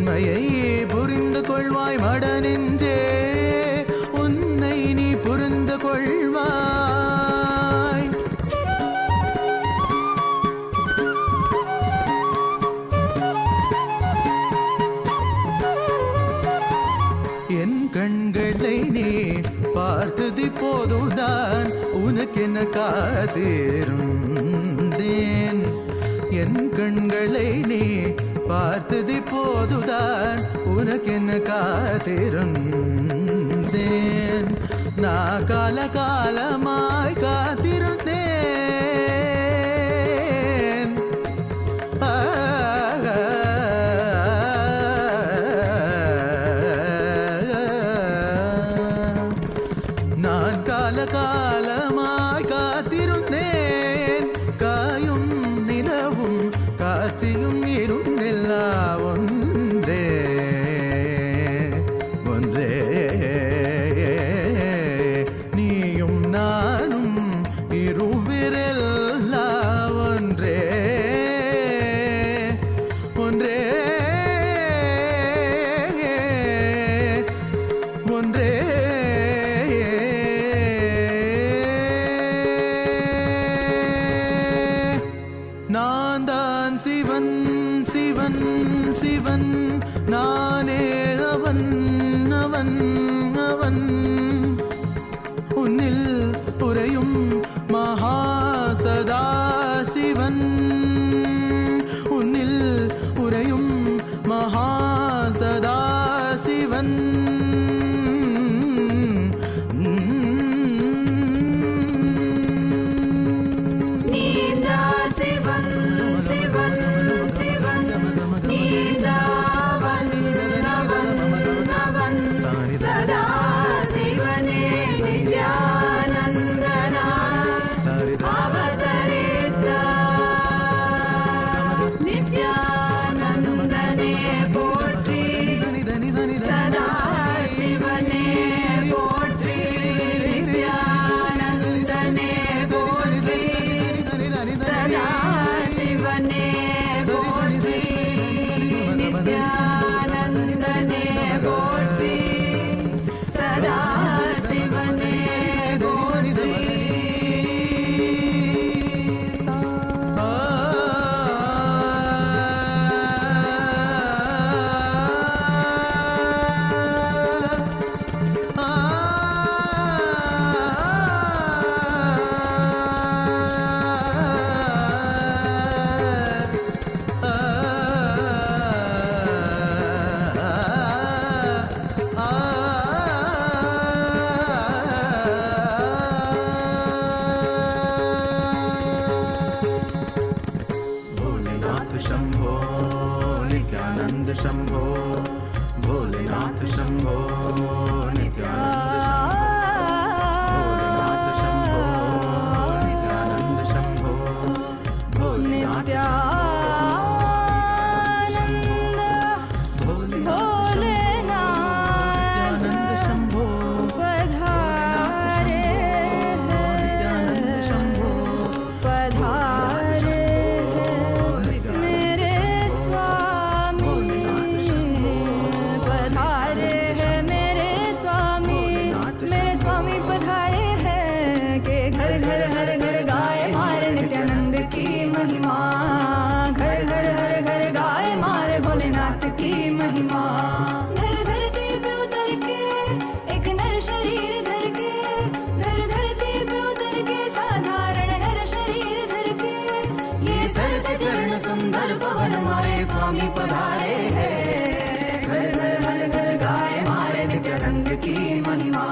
உண்மையை புரிந்து கொள்வாய் மடநெஞ்சே, உன்னை நீ புரிந்து கொள்வாய். என் கண்களை நீ பார்த்தது போதுதான் உனக்கென காத்திருந்தேன். என் கண்களை நீ பார்த்தது போதுதான் உனக்கென காத்திருந்தேன். நான் கால காலமாய் காத்திருந்தேன். நான் கால காலமாய் காத்திருந்தேன். காயும் நிலவும் காட்சியும் இருந்தெல்லா ஒன்றே ஒன்றே. நீயும் நானும் இருவிரெல்லா ஒன்றே ஒன்றே ஒன்றே. நான் தான் சிவன் சிவன் சிவன், நானே அவன் அவன் அவன். உன்னில் உறையும் மகாசதாசிவன், உன்னில் உறையும் மகாசதாசிவன். सदाशिवने नित्यानन्दना अवतरिता, नित्यानन्दने पोट्रि, सदाशिवने पोट्रि, नित्यानन्दने पोट्रि, सदाशिवने पोट्रि, नित्यानन्दने पोट्रि, सदाशिवने पोट्रि. भोलेनाथ शंभो नित्यानंद शंभो, भोलेनाथ शंभो नित्यानंद शंभो, भोलेनाथ शंभो नित्यानंद शंभो, भोलेनाथ नित्यानंद शंभो, पधारे नित्यानंद शंभो, पधारे मेरे स्वामी, पधारे हैं मेरे स्वामी, मेरे स्वामी पधारे हैं के घर घर हर घर गाए मारे नित्यानंद की महिमा, घर घर हर घर गाए मारे भोलेनाथ की महिमा. धर धरती पे उतर के एक नर शरीर धर के, धर धरती पे उतर के साधारण नर शरीर धर के, ये सर से चरण सुंदर पवन मारे स्वामी पधारे हैं. घर घर हर घर गाए मारे नित्यानंद की महिमा,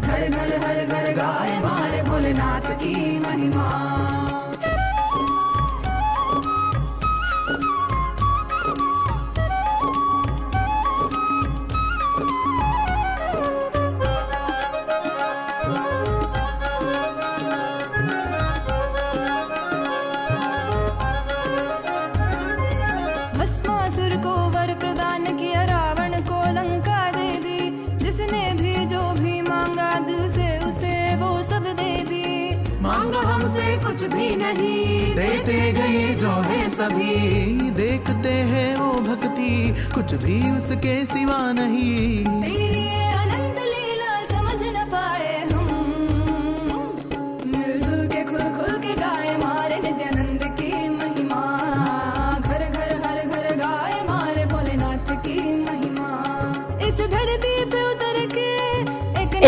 घर घर हर घर गाए मारे भोलेनाथ की महिमा. भस्मासुर को वर प्रदान किया, रावण को लंका दे दी, जिसने भी जो भी मांगा दिल से उसे वो सब दे दी. मांगा हमसे कुछ भी नहीं, देते गए जो है सभी, देखते हैं वो भक्ति नहीं, कुछ भी उसके सिवा नहीं। तेरी ये अनंत लीला समझ न पाए हम, मिलजुल के खुल खुल के गाए मारे नित्यानंद की महिमा। घर घर हर घर गाए मारे भोलेनाथ की महिमा। इस धरती पे उतर के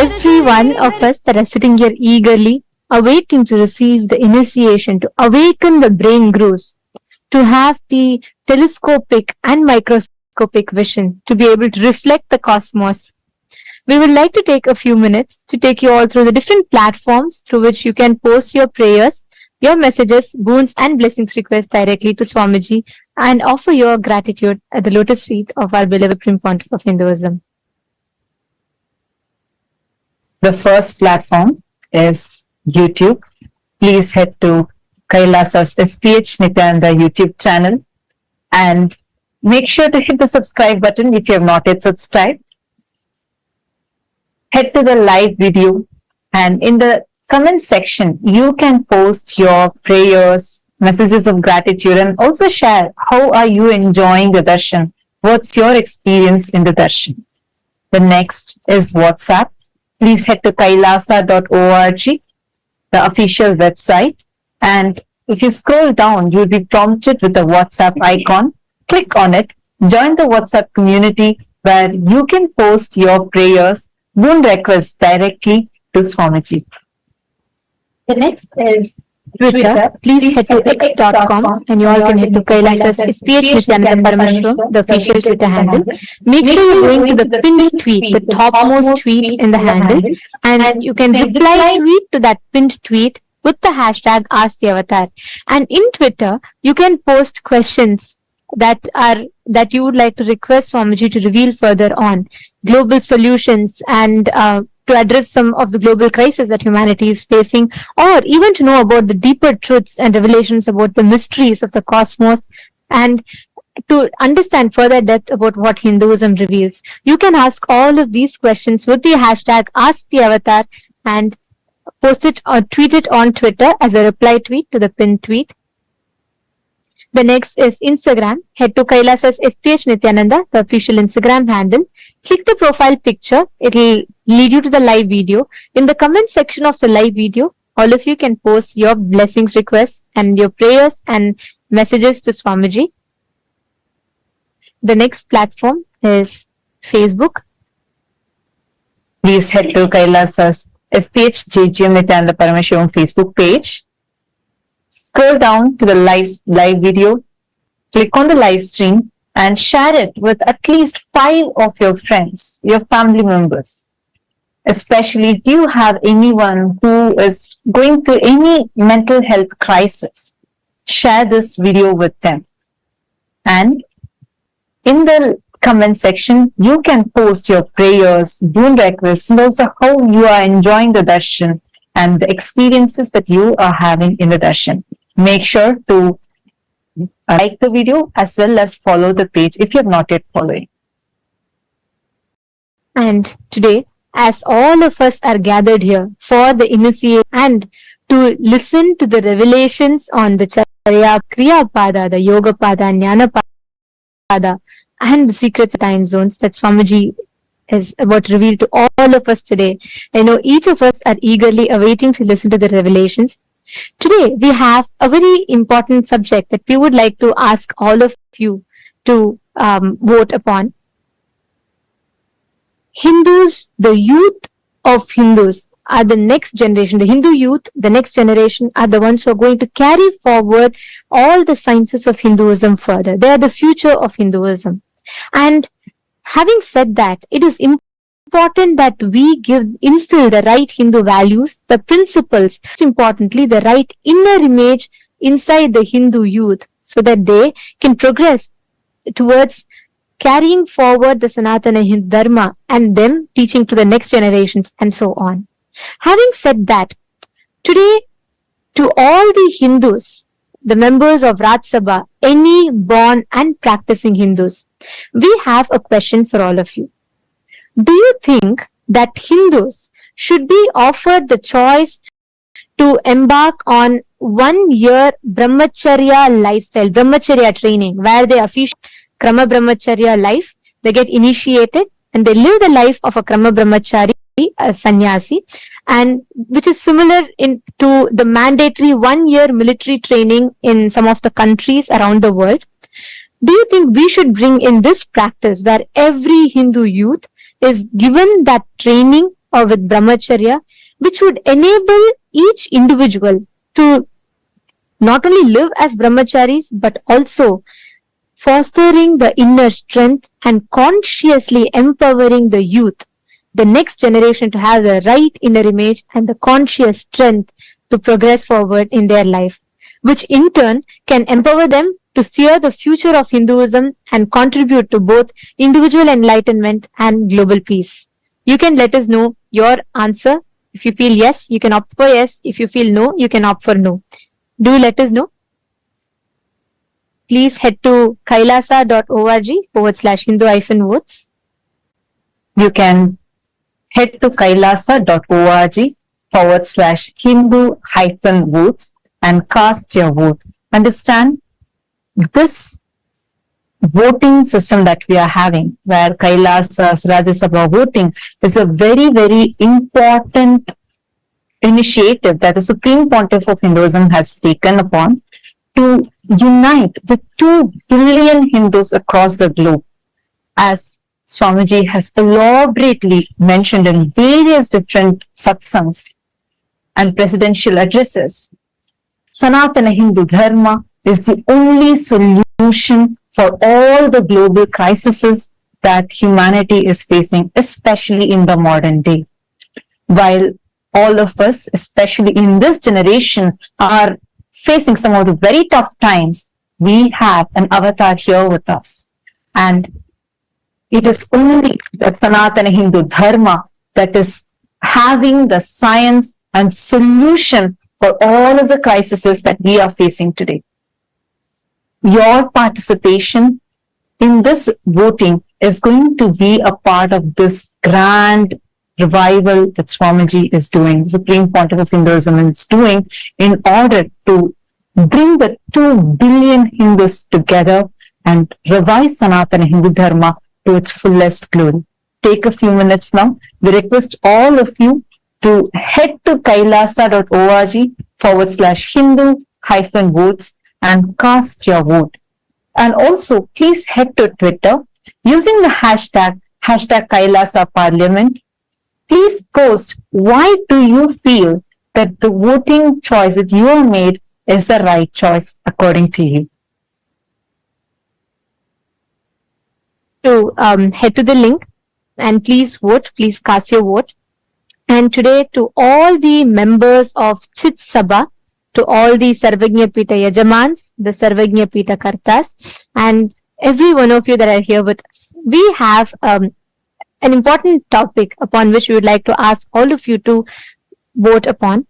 Every one of us that are sitting here eagerly, awaiting to receive the initiation, to awaken the brain grooves, to have the telescopic and microscopic vision, to be able to reflect the cosmos. We would like to take a few minutes to take you all through the different platforms through which you can post your prayers, your messages, boons and blessings requests directly to Swamiji and offer your gratitude at the lotus feet of our beloved Supreme Pontiff of Hinduism. The first platform is YouTube. Please head to Kailasa's SPH Nithyananda YouTube channel and make sure to hit the subscribe button if you have not yet subscribed. Head to the live video and in the comment section, you can post your prayers, messages of gratitude and also share how are you enjoying the darshan? What's your experience in the darshan? The next is WhatsApp. Please head to kailasa.org, the official website. And if you scroll down, you'll be prompted with the WhatsApp icon. Click on it. Join the WhatsApp community where you can post your prayers, boon requests directly to Swamiji. The next is Twitter. Please head to x.com and you all can head to Kailasa's SPH Nithyananda Paramashivam, the official Twitter handle. Make sure you're going to the pinned tweet, the topmost tweet in the handle, and you can reply tweet to that pinned tweet with the hashtag #AskTheAvatar. And in Twitter, you can post questions that you would like to request Swamiji to reveal further on, global solutions and to address some of the global crises that humanity is facing, or even to know about the deeper truths and revelations about the mysteries of the cosmos, and to understand further depth about what Hinduism reveals. You can ask all of these questions with the hashtag #AskTheAvatar and post it or tweet it on Twitter as a reply tweet to the pinned tweet. The next is Instagram. Head to Kailasa's SPH Nithyananda, the official Instagram handle. Click the profile picture. It will lead you to the live video. In the comment section of the live video, all of you can post your blessings requests and your prayers and messages to Swamiji. The next platform is Facebook. Please head to Kailasa's SPH JGM Nithyananda Paramashivam Facebook page. Scroll down to the live video, click on the live stream and share it with at least 5 of your friends, your family members. Especially if you have anyone who is going through any mental health crisis, share this video with them. And in the comment section, you can post your prayers, boon requests, and also how you are enjoying the darshan and the experiences that you are having in the darshan. Make sure to like the video as well as follow the page if you have not yet following. And today, as all of us are gathered here for the initiation and to listen to the revelations on the Charya Kriya Pada, the Yoga Pada, Jnana Pada, and the secrets of time zones that Swamiji is about to reveal to all of us today. I know each of us are eagerly awaiting to listen to the revelations. Today, we have a very important subject that we would like to ask all of you to vote upon. Hindus, the youth of Hindus are the next generation. The Hindu youth, the next generation, are the ones who are going to carry forward all the sciences of Hinduism further. They are the future of Hinduism. And having said that, it is important that we instill the right Hindu values, the principles, most importantly, the right inner image inside the Hindu youth so that they can progress towards carrying forward the Sanatana Hindu Dharma and them teaching to the next generations and so on. Having said that, today to all the Hindus, the members of Raj Sabha, any born and practicing Hindus, we have a question for all of you. Do you think that Hindus should be offered the choice to embark on 1 year brahmacharya lifestyle, brahmacharya training, where they officially Krama Brahmacharya life. They get initiated and they live the life of a Krama Brahmachari, a sannyasi, and which is similar to the mandatory 1-year military training in some of the countries around the world. Do you think we should bring in this practice where every Hindu youth is given that training or with Brahmacharya, which would enable each individual to not only live as brahmacharis, but also fostering the inner strength and consciously empowering the youth, the next generation, to have the right inner image and the conscious strength to progress forward in their life, which in turn can empower them to steer the future of Hinduism and contribute to both individual enlightenment and global peace. You can let us know your answer. If you feel yes, you can opt for yes. If you feel no, you can opt for no. Do let us know. Please head to kailasa.org/Hindu-votes. You can head to kailasa.org/Hindu-votes and cast your vote. Understand, this voting system that we are having, where Kailasas, Rajya Sabha voting, is a very, very important initiative that the Supreme Pontiff of Hinduism has taken upon to unite the 2 billion Hindus across the globe. As Swamiji has elaborately mentioned in various different satsangs and presidential addresses, Sanatana Hindu Dharma is the only solution for all the global crises that humanity is facing, especially in the modern day. While all of us, especially in this generation, are facing some of the very tough times, we have an avatar here with us. And it is only the Sanatana Hindu Dharma that is having the science and solution for all of the crises that we are facing today. Your participation in this voting is going to be a part of this grand revival that Swamiji is doing, the Supreme Pontiff of Hinduism is doing, in order to bring the 2 billion Hindus together and revive Sanatana Hindu Dharma to its fullest glory. Take a few minutes now. We request all of you to head to kailasa.org/Hindu-votes and cast your vote. And also, please head to Twitter using the hashtag Kailasa Parliament. Please post, why do you feel that the voting choice that you have made is the right choice according to you? To head to the link and please vote, please cast your vote. And today, to all the members of Chit Sabha, to all the Sarvagnya Pita Yajamans, the Sarvagnya Pita Kartas, and every one of you that are here with us, we have an important topic upon which we would like to ask all of you to vote upon.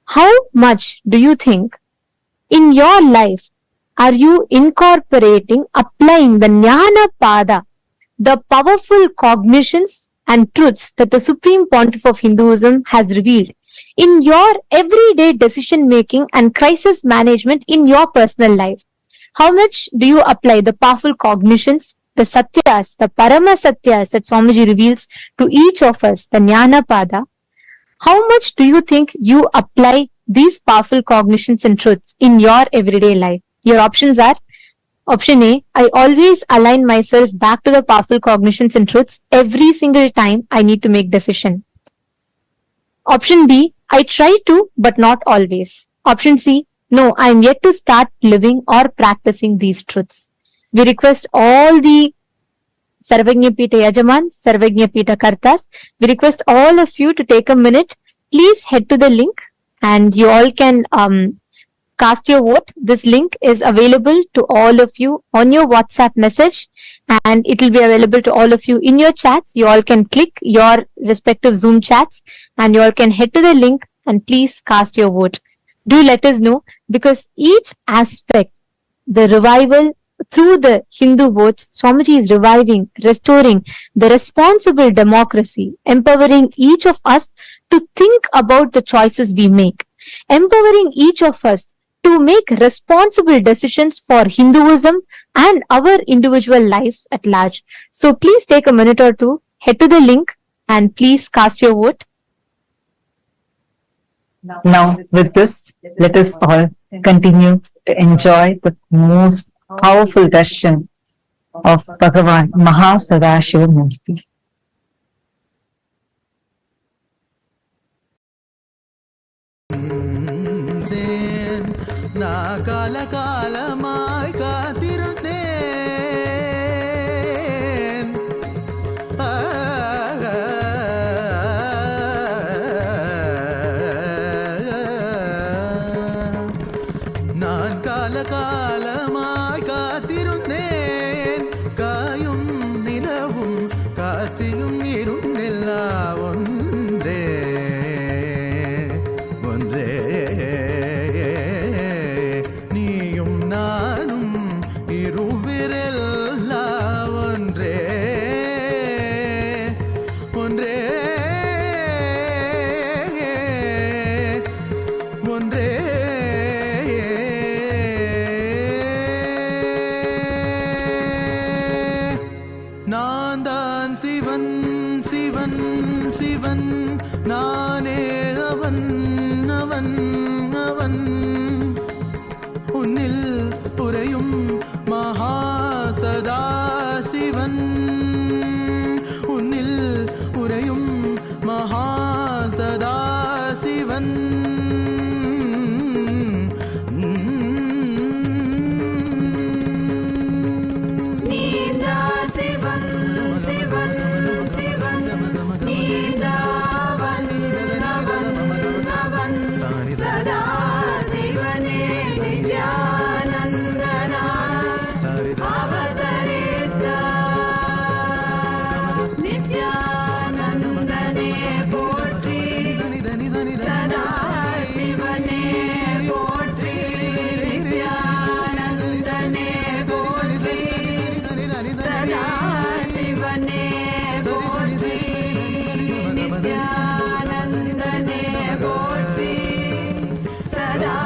How much do you think in your life are you incorporating, applying the Jnana Pada, the powerful cognitions and truths that the Supreme Pontiff of Hinduism has revealed in your everyday decision making and crisis management in your personal life? How much do you apply the powerful cognitions, the satyas, the Paramashasatyas that Swamiji reveals to each of us, the Jnana Pada? How much do you think you apply these powerful cognitions and truths in your everyday life? Your options are: option A, I always align myself back to the powerful cognitions and truths every single time I need to make decision. Option B, I try to, but not always. Option C, no, I am yet to start living or practicing these truths. We request all the Sarvagnya Pita Yajaman, Sarvagnya Pita Kartas, we request all of you to take a minute. Please head to the link and you all can cast your vote. This link is available to all of you on your WhatsApp message, and it will be available to all of you in your chats. You all can click your respective Zoom chats and you all can head to the link and please cast your vote. Do let us know, because each aspect, the revival through the Hindu votes, Swamiji is reviving, restoring the responsible democracy, empowering each of us to think about the choices we make, empowering each of us to make responsible decisions for Hinduism and our individual lives at large. So please take a minute or two, head to the link and please cast your vote. Now, with this, let us all continue to enjoy the most powerful darshan of Bhagavān MahaSadashiva Murthy. நான் காலகாலமாய் காத்திருந்தேன். நான் காலகாலமாய் காத்திருந்தேன். காயும் நிலவும் காற்றியும் இருந்தெல்லா ஒன்றே ஒன்றே. நீயும் நானும் இருவிரல்லா ஒன்றே ஒன்றே ஒன்றே. நான் தான் சிவன் சிவன் சிவன், நானே அவன் அவன் அவன். உன்னில் உறையும் மகாசதாசிவன், உன்னில் உறையும் மகாசதாசிவன். நீதா சிவன் சிவன் சிவன், நீதாவன் அவன் அவன். சதா சிவனே நித்யானந்தனா அவதரித்தார். நித்யானந்தனே போற்றி, சதா சிவனே போற்றி. நித்யானந்தனே போற்றி, சதா சிவனே போற்றி. நித்யானந்தனே போற்றி, சதா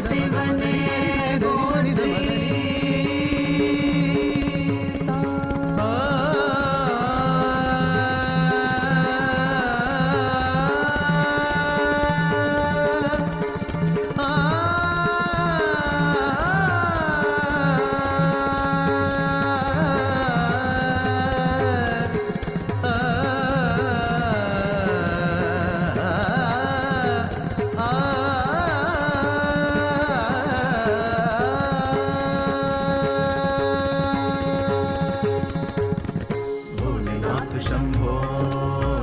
சிவனே போற்றி. भोलेनाथ शंभो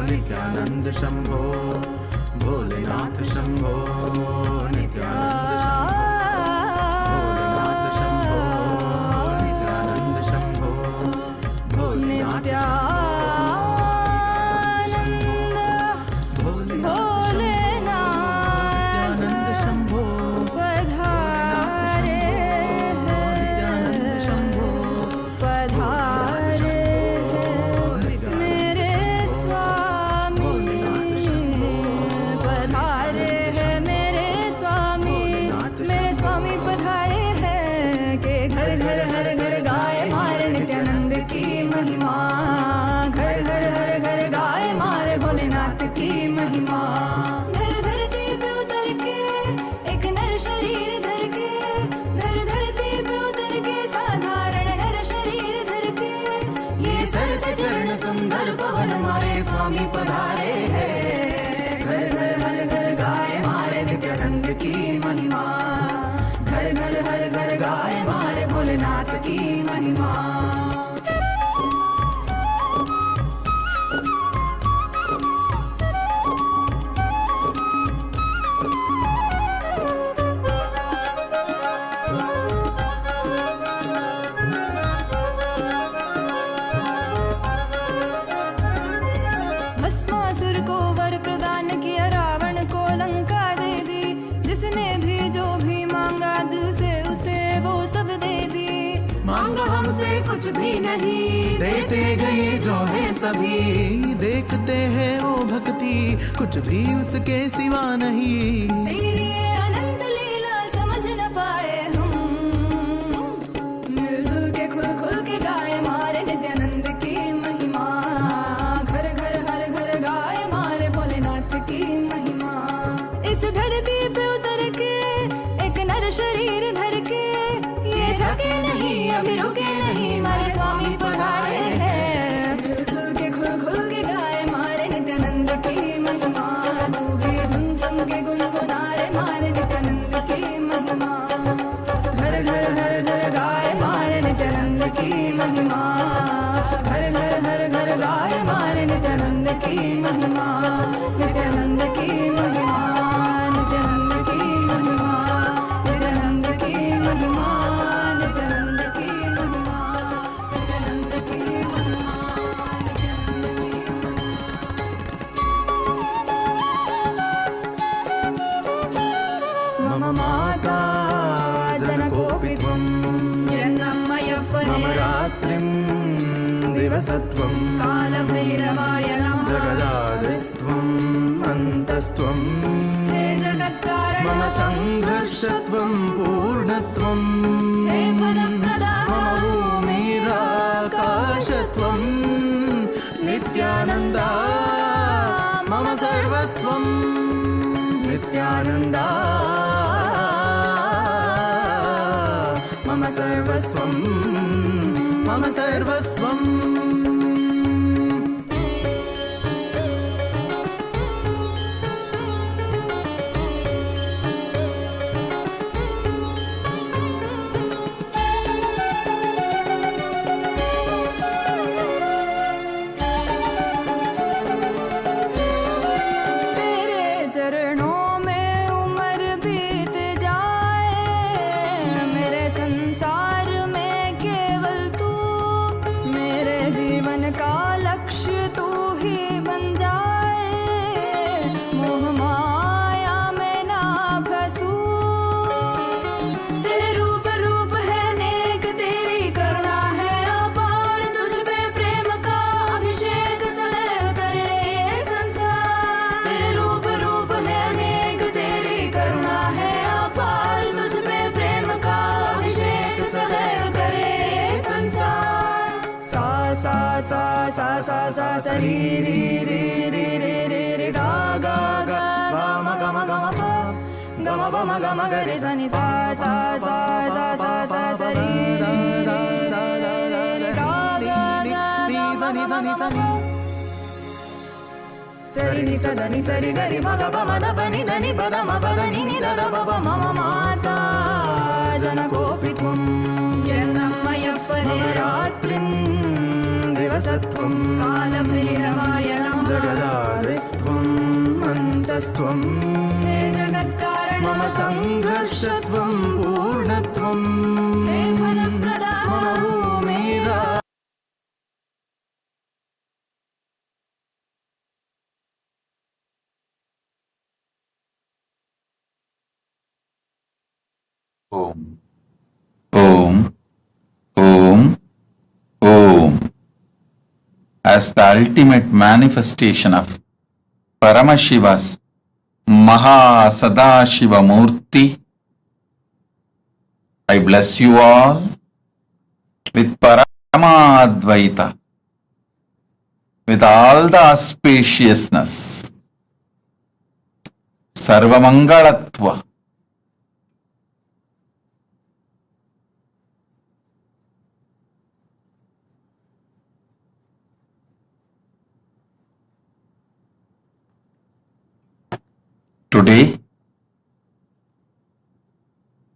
नित्यानंद शंभो, भोलेनाथ शंभो नित्यानंद शंभो, भोलेनाथ शंभो नित्यानंद शंभो, भोलेनाथ नित्यानंद शंभो, पधारे नित्यानंद शंभो, पधारे मेरे स्वामी, पधारे हैं मेरे स्वामी. मेरे स्वामी पधारे हैं कि घर घर हर घर गाए मारे नित्यानंद की महिमा. घर घर हर घर गाए मारे भोलेनाथ की महिमा. धर धरती पे उतर के एक नर शरीर धर के, धर धरती पे उतर के साधारण नर शरीर धर के. ये सर से चरण सुंदर पवन मारे स्वामी पधारे हैं. घर घर हर घर गाए मारे नित्यानंद की महिमा. घर घर हर घर गाए मारे भोलेनाथ की महिमा. भस्मासुर को वर प्रदान किया, रावण को लंका दे दी. जिसने भी जो भी मांगा दिल से उसे वो सब दे दी. मांगा हमसे कुछ भी नहीं, देते गए जो है सभी. देखते हैं वो भक्ति, कुछ भी उसके सिवा नहीं. तेरी ये अनंत लीला समझ न की महिमा घर घर हर घर गाए मारे नित्यानंद की महिमा नित्यानंद की महिमा नित्यानंद की महिमा नित्यानंद की महिमा नित्यानंद की महिमा नित्यानंद की महिमा मम माता जनकोऽपि त्वं यन्नम्मयप्पने मम रात्रिं दिवसत्वं कालभैरवाय नमः जगदादिस्त्वम् अन्तस्त्वं हे जगत्कारण मम सङ्घर्षत्वं पूर्णत्वं हे फलप्रदा मम भूमिराकाशत्वं नित्यानन्दा मम सर्वस्वं नित्यानन्दा मम सर्वस्वं मम सर्वस्वम् तेरे चरणों में उम्र बीत जाए मेरे संसार में केवल तू मेरे जीवन का लक्ष्य तू ही बन जाए मोह माया में ना फंसूं तेरे रूप रूप है नेक तेरी करुणा है अपार तुझ पे प्रेम का अभिषेक सदैव करे ये संसार तेरे रूप रूप है नेक तेरी करुणा है अपार तुझ पे प्रेम का अभिषेक सदैव करे ये संसार सा सा सा सा सा सा सा री री री री री री री गा गा गा गा म ग म ग म प ग म प म ग म ग रे सा नि सा सा सा सा सा सा सा री री री री री री गा गा गा गा म ग म ग म प सरि नि स ध नि सरि ग रि म ग प म ध प नि ध नि प ध म प ध नि नि ध ध प प मम माता जनकोऽपि त्वं यन्नम्मयप्पने मम रात्रिं दिवसत्वं कालभैरवाय नमः जगदादिस्त्वम् अन्तस्त्वं हे जगत्कारण मम सङ्घर्षत्वं पूर्णत्वं हे फलप्रदा मम भूमिरा Om, Om, Om, Om. As the ultimate manifestation of Paramashiva's MahaSadashiva Murthy, I bless you all with Paramadvaita, with all the auspiciousness, Sarvamangalatva, today,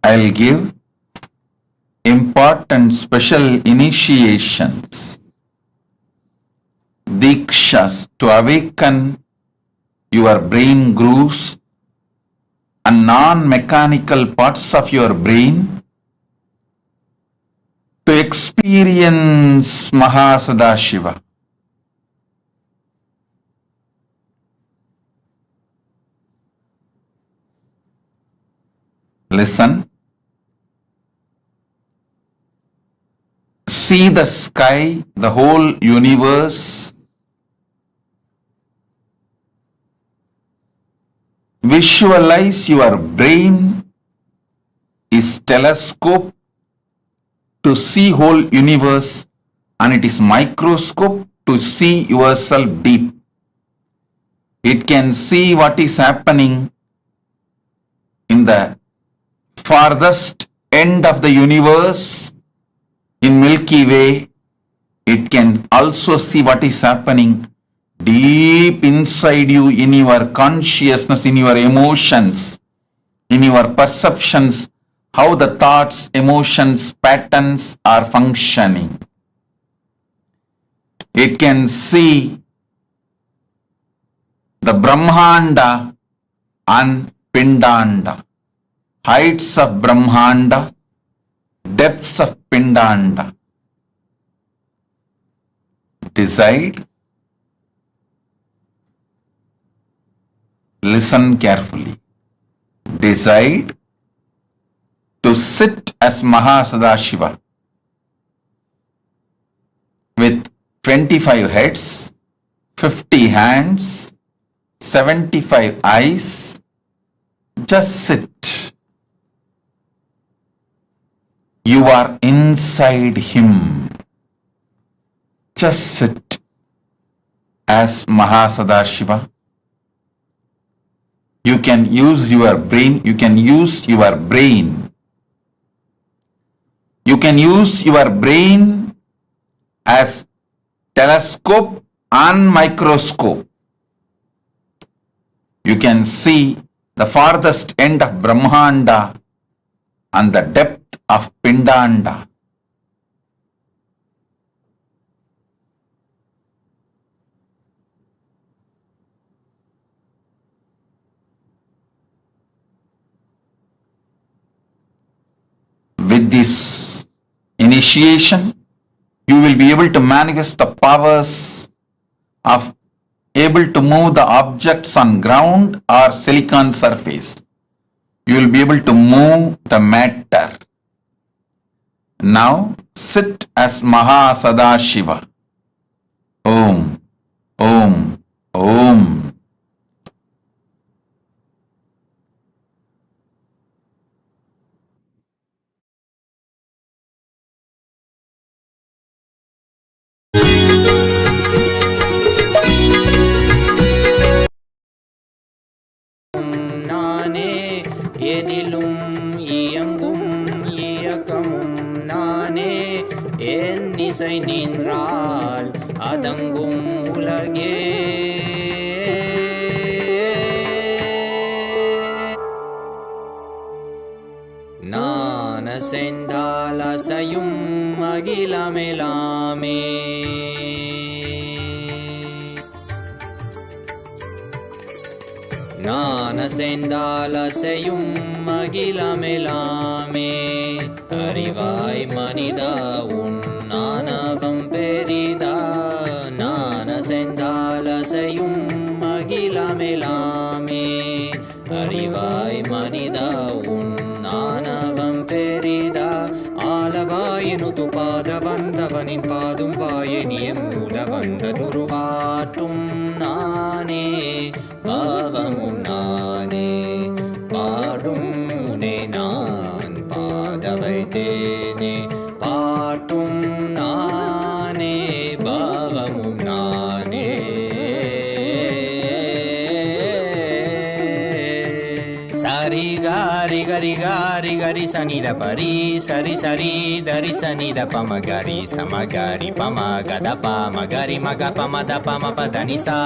I'll give important special initiations, dikshas to awaken your brain grooves and non-mechanical parts of your brain to experience MahaSadashiva. Listen. See the sky, the whole universe. Visualize your brain is telescope to see whole universe, and it is microscope to see yourself deep. It can see what is happening in the farthest end of the universe in Milky Way. It can also see what is happening deep inside you, in your consciousness, in your emotions, in your perceptions, how the thoughts, emotions, patterns are functioning. It can see the Brahmanda and Pindanda, heights of Brahmanda, depths of Pindanda. Decide. Listen carefully. Decide to sit as MahaSadashiva with 25 heads, 50 hands, 75 eyes. Just sit. You are inside him. Just sit as MahaSadashiva. You can use your brain. You can use your brain. You can use your brain as telescope and microscope. You can see the farthest end of Brahmanda and the depth of Pindanda. With this initiation, you will be able to manifest the powers of able to move the objects on ground or silicon surface. You will be able to move the matter. Now sit as MahaSadashiva. Om, Om, Om. எதிலும் இயங்கும் இயக்கமும் நானே என் இசை நின்றால் அதங்கும் உலகே நான் அசைந்தால் அசையும் அகிலமெலாமே நான் அசைந்தால் அசையும் அகிலமெலாமே அறிவாய் மனிதா உன் ஆணவம் பெரிதா நான் அசைந்தால் அசையும் அகிலமெலாமே அறிவாய் மனிதா உன் ஆணவம் பெரிதா ஆலவாயினுது பாத வந்தவனின் பாதும் வாயனிய மூல வந்ததுரு பாட்டும் நானே பாவமும் நானே பாடும் உனை நான் பாத வைத்தேனே பாட்டும் நானே பாவமும் நானே சரி காரி கரி காரி கரி சனித பரி சரி சரி தரி சனித பம கரி சமகரி பம கத பம கரி மக பம த பம பதனிசா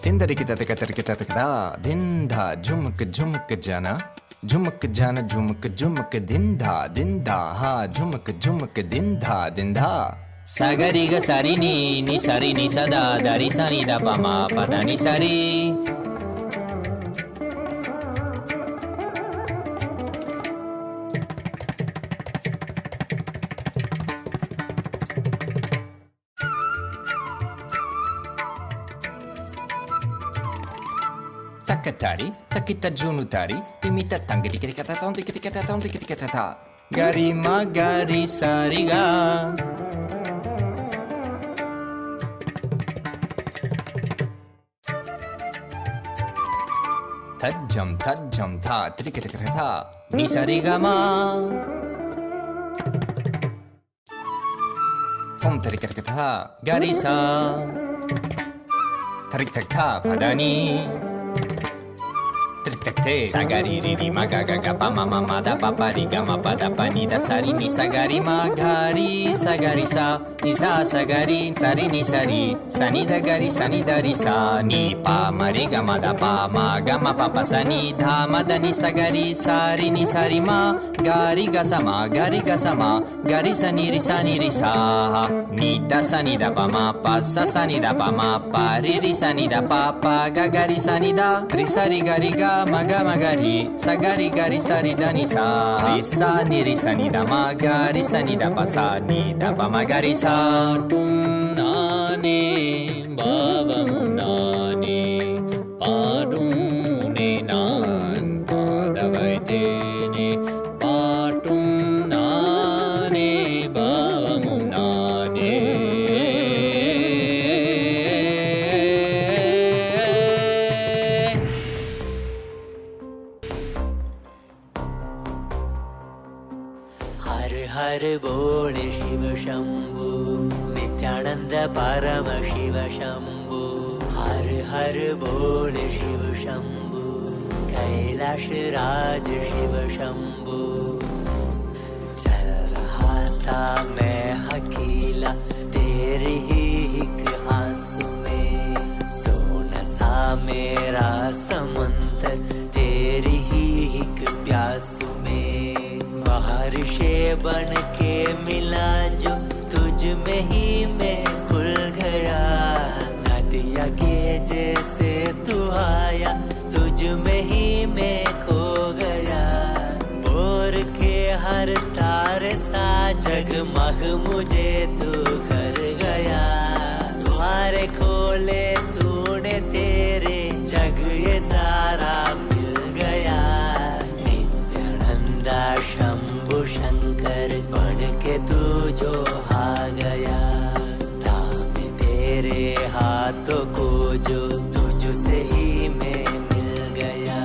திந்தரிக்கிதா திந்தா ஜுமுக் ஜுமுக் ஜன झुमक जान झुमक झुमक दिंधा दिंधा हा झुमक झुमक दिंधा दिंधा सगरिग सरि नी सरि नि सदा दरि सनि द पमा पदनि सरि takatari takita junutari timita tangiri kata ta gari magari sariga तज्जम था त्रिक था निसरि गमा थम त्रिक था गरिसा त्रिक था पदानी Sagari ri ma ga ga ga pa ma ma ma da pa pa ri ga ma pa da pa ni da sa ri ni sagari ma ga ri sagari sa ni sa sagari sa ri ni sa ni da ga ri sa ni da ri sa ni pa ma ri ga ma da pa pa sa ni dha ma da ni sagari sa ri ni ma ga ri ga sa ma ga ri sa ni ri sa ni da sa ni da pa sa ni da pa ma pa ri sa ni da pa ga ga ri sa ni da ri sa ri ga maga magari sagari gari sari da ni sa ri sa ni da maga ri sa ni da pa sa ni da pa magari sa tum nane bhavam nane padum ne nan padavaite ne patum nane bhavam nane हर बोल शिव शंभु नित्यानंद परमशिव शंभु हर हर बोल शिव शंभु कैलाश राज शिव शंभु चल रहा था मैं अकेला तेरे ही एक आंसू में सोना सा मेरा समंदर तेरी ही एक प्यासू में बारिश बन के मिला जो तुझ में ही मैं खुल गया नदिया के जैसे तू आया तुझ में ही मैं खो गया बोर के हर तारे सा जगमग मुझे तू कर गया द्वारे खोले तूने तेरे जग ये सारा मिल गया नित्यानंदा शंभु शंकर बन के तू जो आ गया थामे तेरे हाथों को जो तुझसे ही मैं मिल गया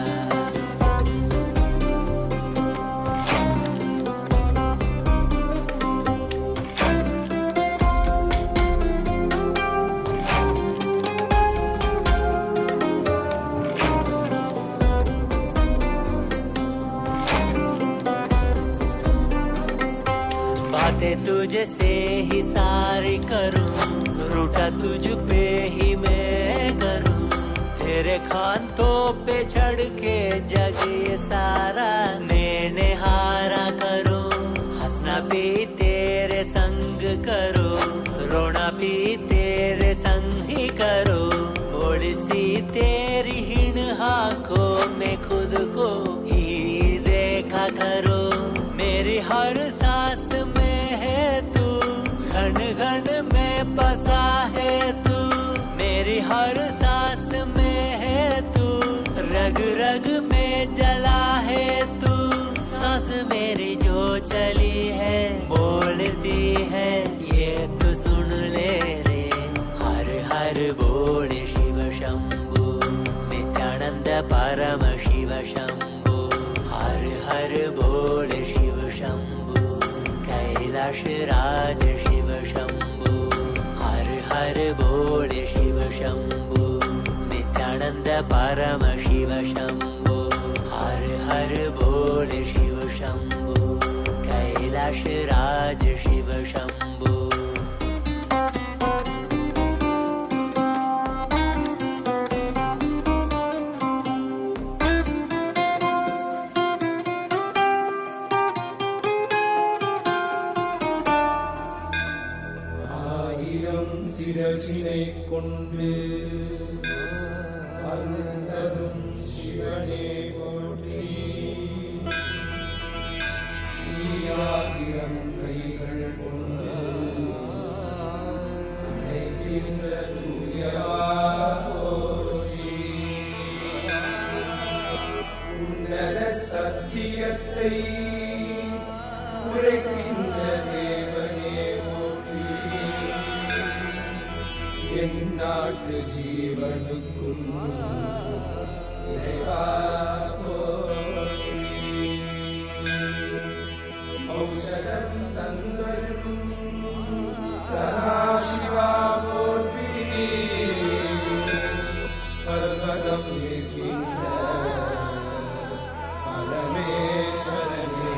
बातें तुझे से ही सारी करूं रूठा तुझ पे ही मैं करूं तेरे खानों पे चढ़ के जग ये सारा मैंने हारा करूं हंसना भी तेरे संग करो रोना भी तेरे संग ही करो भोली सी तेरी हीन आंखों में खुद को ही देखा करो मेरी हर सांस में है तू घन घन में बसा है तू मेरी हर सांस में है तू रग रग में जला है तू सांस मेरी जो चली है बोलती है ये तू सुन ले रे हर हर बोल शिव शंभु नित्यानंद परम शिव शंभु हर हर बोल शिव शंभु कैलाश राज शिव शंभु हर हर बोल शिव शंभु नित्यानंद परम शिव शंभु हर हर बोल शिव शंभु कैलाश राज शिव शंभु சிரசினை கொண்டு அருந்தரும் சிவனே போற்றி ஈராயிரம் கைகள் கொண்டு நினைக்கின்ற தூயவா போற்றி உன்னத சத்தியத்தை உரைக்கின்ற தேவனே போற்றி என் நாட்டு ஜீவனுக்கும் देवा औषधं तन्दुर्गुं सदाशिवा मूर्ति पर्वतं निर्विघ्न परमेश्वरने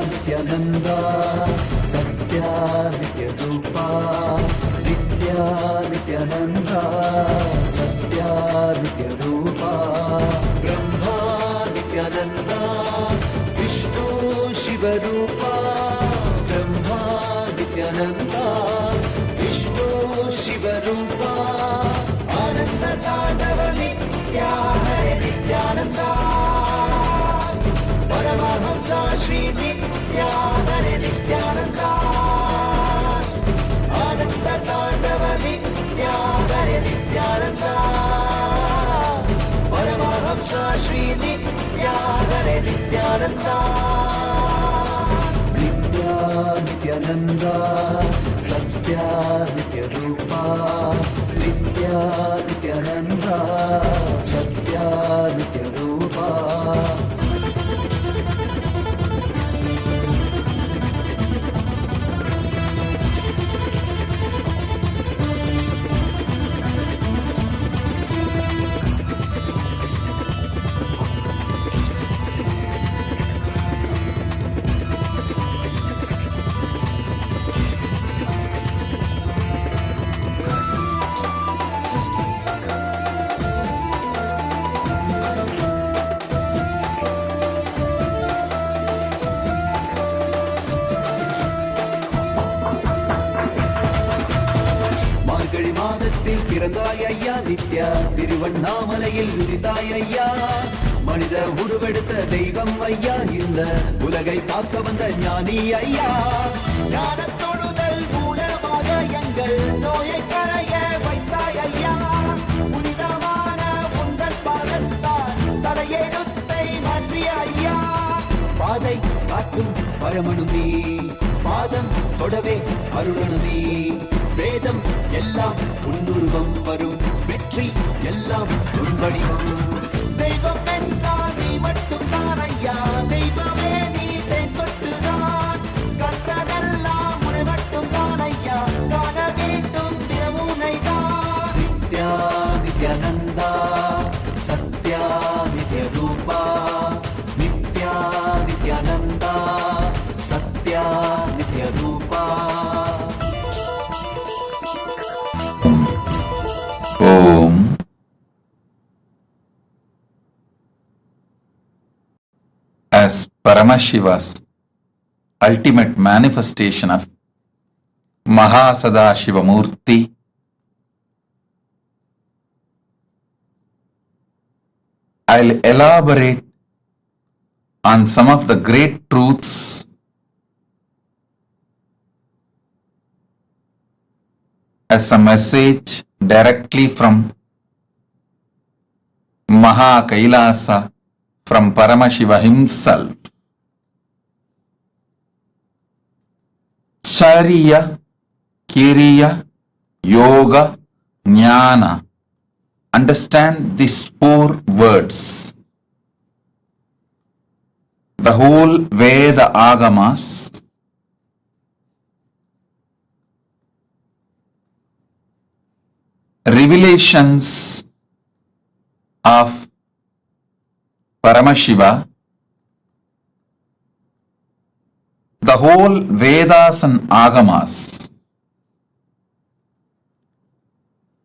नित्यानंदा सत्या नित्य रूपा नित्या नित्यानंदा सत्या नित्य रूपा ब्रह्मा नित्यानंदा विष्णु शिव रूपा ब्रह्मा नित्यानंदा विष्णु शिव रूपा आनंद तांडव नित्या हरे नित्यानंदा परमहंसा श्री नित्या हरे नित्यानंदा आनंद तांडव नित्या हरे नित्यानंदा परमहंसा श्री नित्या हरे नित्यानंदा नित्या नित्यानंदा सत्या नित्य रूपा नित्या नित्यानंदा सत्या नित्य रूपा பிறந்தாய் ஐயா நித்யா திருவண்ணாமலையில் உதித்தாய் ஐயா மனித உருவெடுத்த தெய்வம் ஐயா இந்த உலகை காக்க வந்த ஞானி ஐயா ஞான தொழுதல் மூலமாக எங்கள் நோயை கரைய வைத்தாய் ஐயா புனிதமான உங்கள் பாதத்தால் தலையெழுத்தை மாற்றிய ஐயா பாதை காட்டும் பரமனுமே பாதம் தொடவே அருளனுமே வேதம் எல்லாம் உன்னுருவம் வரும் வெற்றி எல்லாம் உன்வடிவம் தெய்வம் என்றால் நீ மட்டும் தான் ஐயா தெய்வமே நீ தேன் சொட்டுதான் கற்றதெல்லாம் உன்னை மட்டும் தான் ஐயா காண வேண்டும் தினமுனை தான் நித்யா நித்யானந்தா சத்யா நித்ய ரூபா நித்யா நித்யானந்தா சத்யா நித்ய ரூபா Om. As Paramashiva's ultimate manifestation of MahaSadashiva Murthy, I'll elaborate on some of the great truths as a message directly from Maha Kailasa, from Paramashiva himself. Chariya, Kiriya, Yoga, Jnana. Understand these 4 words. The whole Veda Agamas revelations of Paramashiva, the whole Vedas and Agamas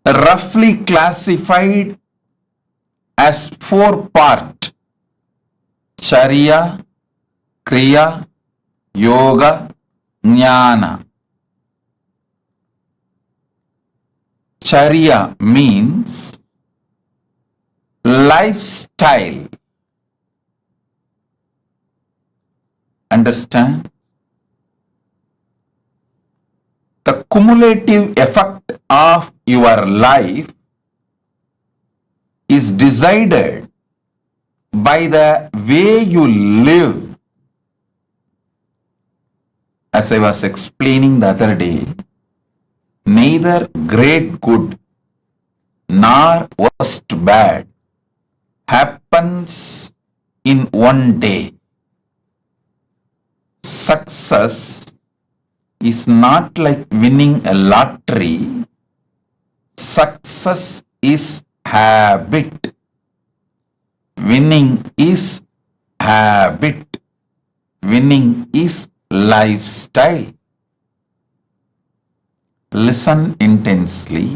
roughly classified as 4 parts: Charya, Kriya, Yoga, Jnana. Charya means lifestyle. Understand? The cumulative effect of your life is decided by the way you live. As I was explaining the other day, neither great good nor worst bad happens in one day. Success is not like winning a lottery. Success is habit. Winning is habit. Winning is lifestyle. Listen intensely.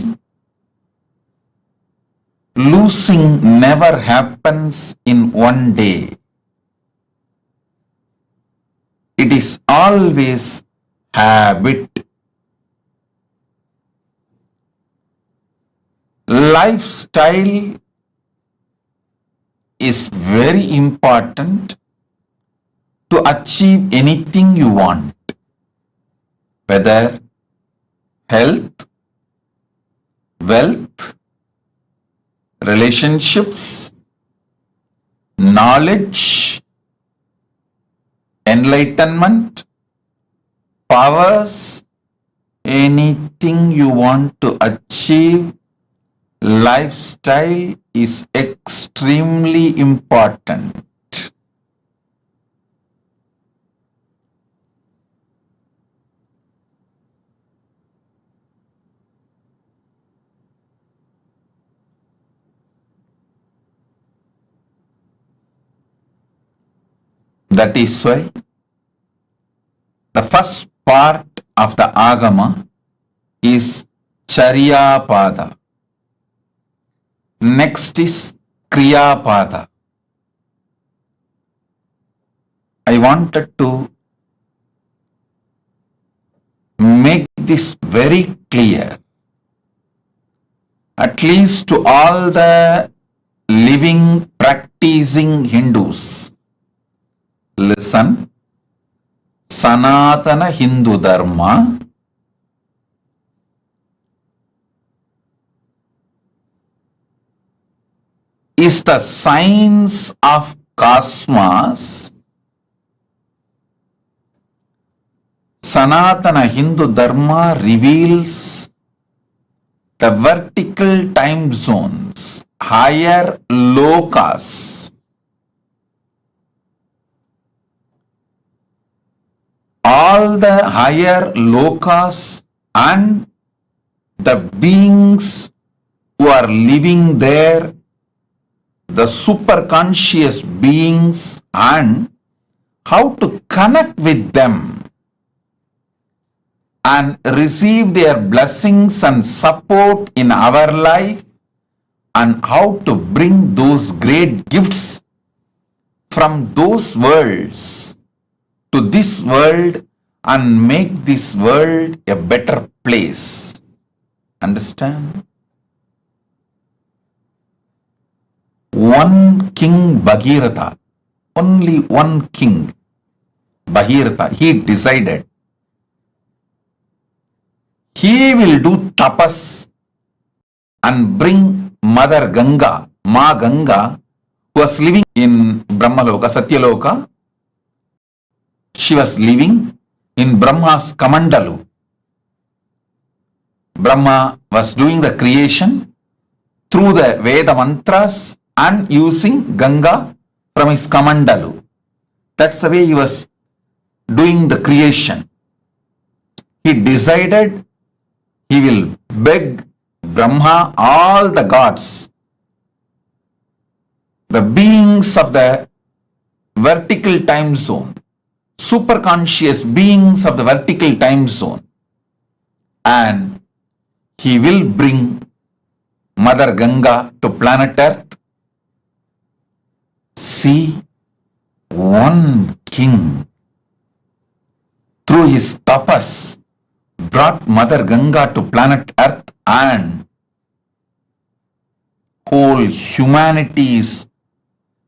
Losing never happens in one day. It is always habit. Lifestyle is very important to achieve anything you want, whether health, wealth, relationships, knowledge, enlightenment, powers, anything you want to achieve. Lifestyle is extremely important. That is why the first part of the Agama is Charya Pada. Next is Kriya Pada. I wanted to make this very clear, at least to all the living, practicing Hindus. Listen, Sanatana Hindu Dharma is the science of cosmos. Sanatana Hindu Dharma reveals the vertical time zones, higher lokas. All the higher lokas and the beings who are living there, the superconscious beings, and how to connect with them and receive their blessings and support in our life, and how to bring those great gifts from those worlds to this world and make this world a better place. Understand? One king Bhagirath, only one king Bhagirath, he decided he will do tapas and bring Mother Ganga, Ma Ganga, who was living in Brahmaloka, Satyaloka. She was living in Brahma's Kamandalu. Brahma was doing the creation through the Veda mantras and using Ganga from his Kamandalu. That's the way he was doing the creation. He decided he will beg Brahma, all the gods, the beings of the vertical time zone, superconscious beings of the vertical time zone, and he will bring Mother Ganga to planet Earth, see, one king through his tapas brought Mother Ganga to planet Earth, and whole humanity is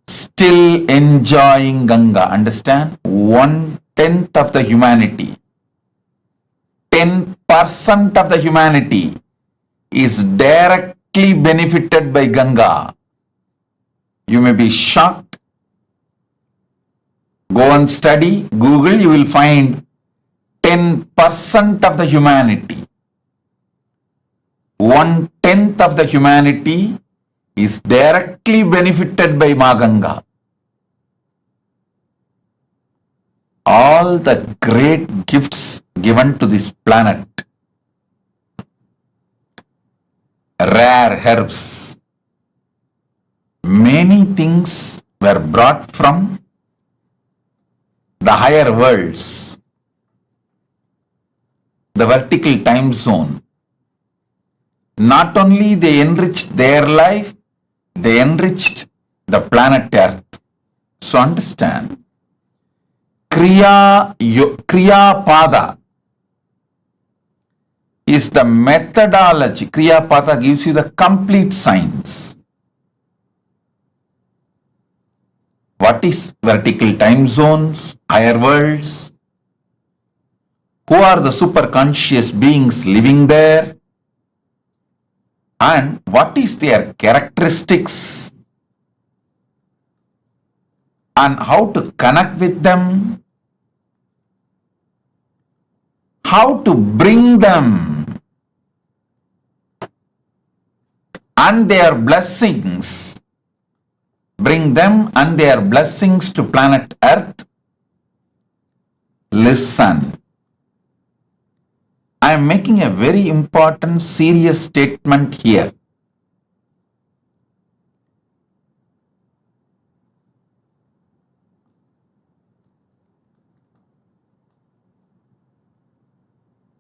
still enjoying Ganga. Understand? 1/10 of the humanity, 10% of the humanity is directly benefited by Ganga. You may be shocked. Go and study, Google, you will find 10% of the humanity. 1/10 of the humanity is directly benefited by Ma Ganga. All the great gifts given to this planet, rare herbs, many things were brought from the higher worlds, the vertical time zone. Not only they enriched their life, they enriched the planet Earth. So understand, Kriya Pada is the methodology. Kriya Pada gives you the complete science. What is vertical time zones, higher worlds? Who are the superconscious beings living there? And what is their characteristics? And how to connect with them? How to bring them and their blessings, bring them and their blessings to planet Earth? Listen. I am making a very important, serious statement here.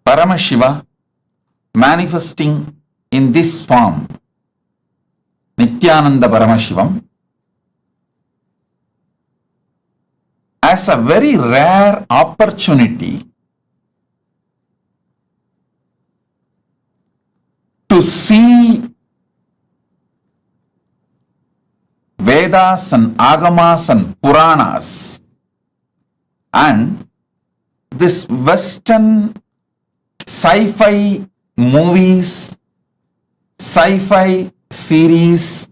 Paramashiva manifesting in this form, Nithyananda Paramashivam, as a very rare opportunity to see Vedas and Agamas and Puranas and this Western sci-fi movies, sci-fi series.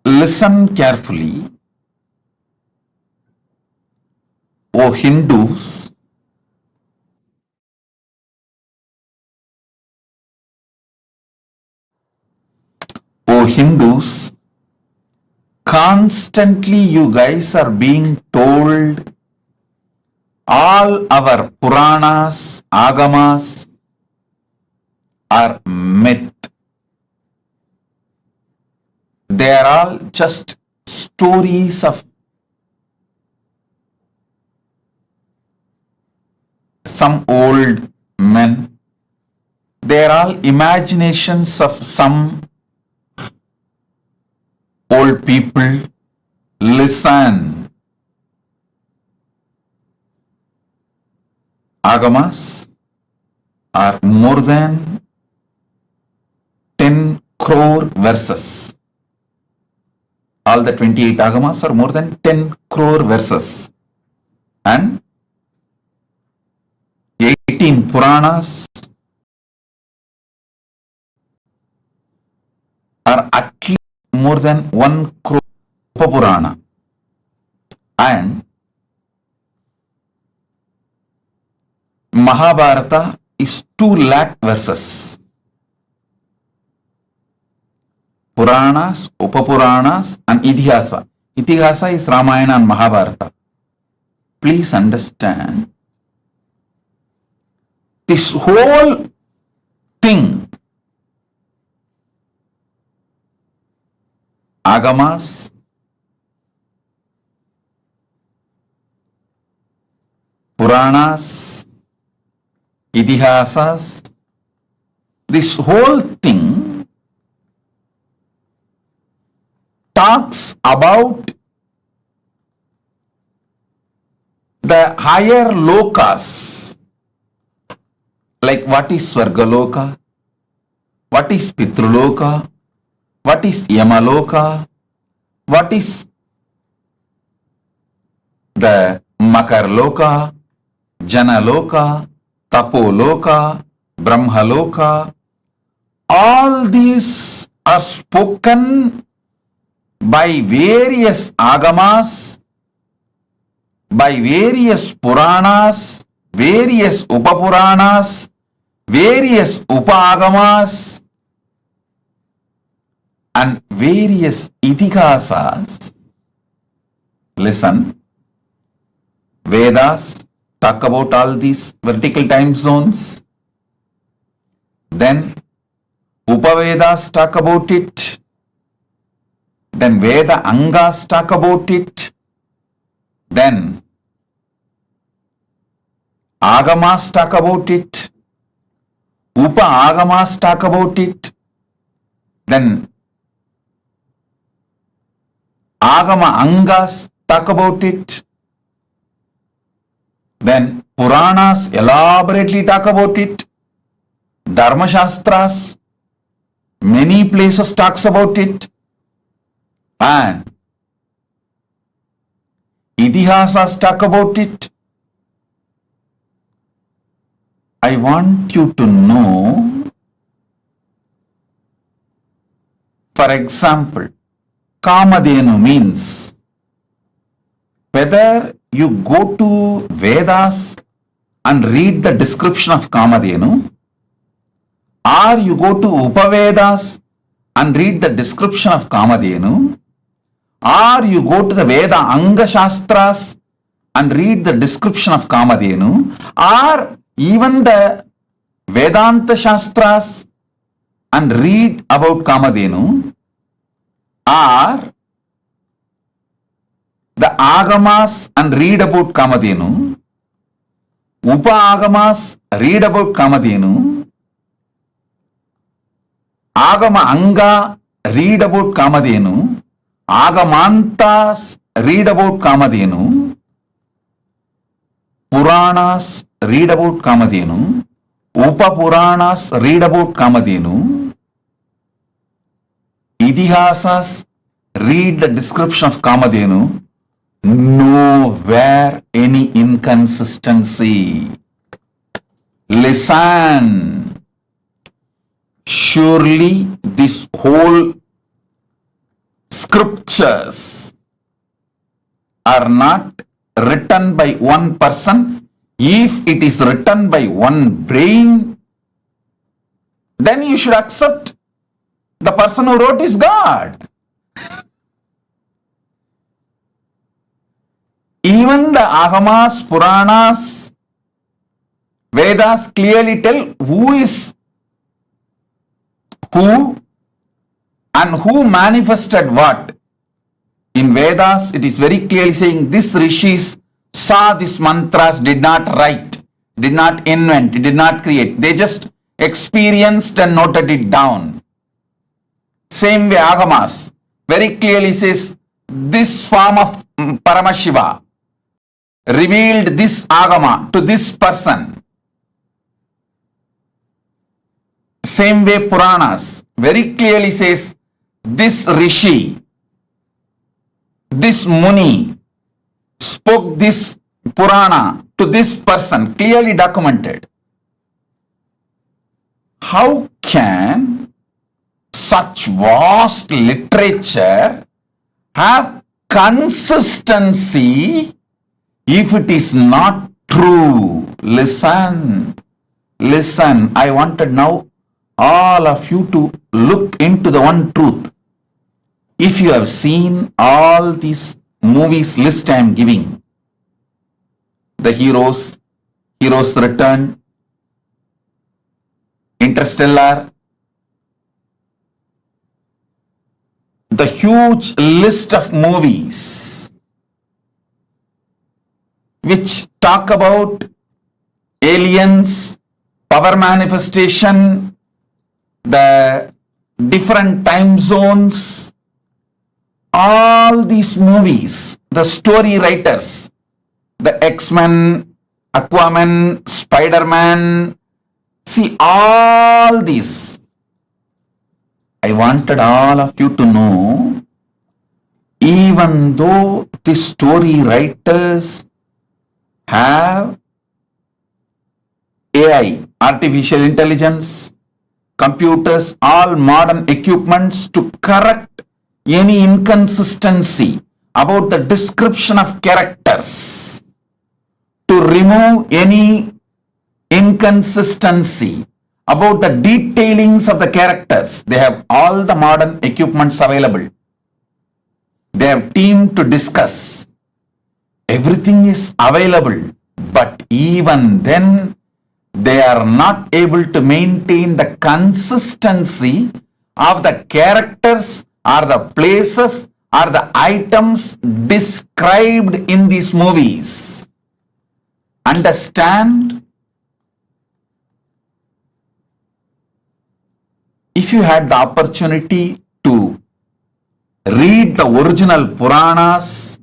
Listen carefully, O Hindus. O Hindus, constantly you guys are being told all our Puranas, Agamas are myth. They are all just stories of some old men. They are all imaginations of some old people. Listen. Agamas are more than 10 crore verses. All the 28 Agamas are more than 10 crore verses. And 18 Puranas are at least more than 1 crore Purana. And Mahabharata is 2 lakh verses. Puranas, Upapuranas and Idihasa. Idihasa is Ramayana and Mahabharata. Please understand, this whole thing, Agamas, Puranas, Idihasas, this whole thing talks about the higher lokas, like what is Swargaloka, what is Pitruloka, what is Yamaloka, what is the Makarloka, Janaloka, Tapoloka, Brahmaloka. All these are spoken by various agamas, by various Puranas, various Upapuranas, various Upagamas, and various Itihasas. Listen, Vedas talk about all these vertical time zones. Then Upavedas talk about it. Then Veda Angas talk about it. Then Agamas talk about it. Upa Agamas talk about it. Then Agama Angas talk about it. Then Puranas elaborately talk about it. Dharma Shastras, many places talks about it. And Itihasas talk about it. I want you to know, for example, Kamadhenu means whether you go to Vedas and read the description of Kamadhenu, or you go to Upavedas and read the description of Kamadhenu, or you go to the Veda Anga Shastras and read the description of Kamadhenu, or even the Vedanta Shastras and read about Kamadhenu, or the Agamas and read about Kamadhenu, Upa Agamas read about Kamadhenu, Agama Anga read about Kamadhenu, Agamantas read about Kamadhenu, Puranas read about Kamadhenu, Upa Puranas read about Kamadhenu, Itihasas read the description of Kamadhenu. Nowhere any inconsistency. Listen. Surely this whole scriptures are not written by one person. If it is written by one brain, then you should accept the person who wrote is God. Even the Agamas, Puranas, Vedas clearly tell who is who and who manifested what. In Vedas, it is very clearly saying this rishis saw these mantras, did not write, did not invent, did not create. They just experienced and noted it down. Same way Agamas very clearly says this form of Paramashiva revealed this Agama to this person. Same way Puranas very clearly says this Rishi, this Muni spoke this Purana to this person, clearly documented. How can such vast literature have consistency if it is not true? Listen, listen. I wanted now all of you to look into the one truth. If you have seen all these movies list I am giving, the Heroes Return, Interstellar, the huge list of movies which talk about aliens, power manifestation, the different time zones, all these movies, the story writers, the X-Men, Aquaman, Spider-Man, see all these. I wanted all of you to know, even though the story writers have AI, artificial intelligence, computers, all modern equipments to correct any inconsistency about the description of characters, to remove any inconsistency about the detailings of the characters. They have all the modern equipments available. They have team to discuss. Everything is available, but even then they are not able to maintain the consistency of the characters or the places or the items described in these movies. Understand? If you had the opportunity to read the original Puranas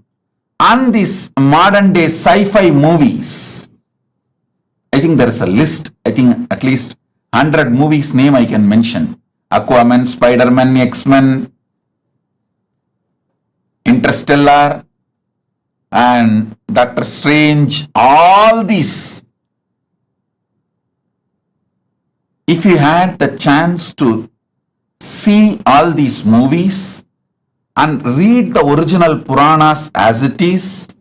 and these modern day sci-fi movies, I think there is a list, I think at least 100 movies name I can mention. Aquaman, Spider-Man, X-Men, Interstellar, and Doctor Strange, all these. If you had the chance to see all these movies and read the original Puranas as it is,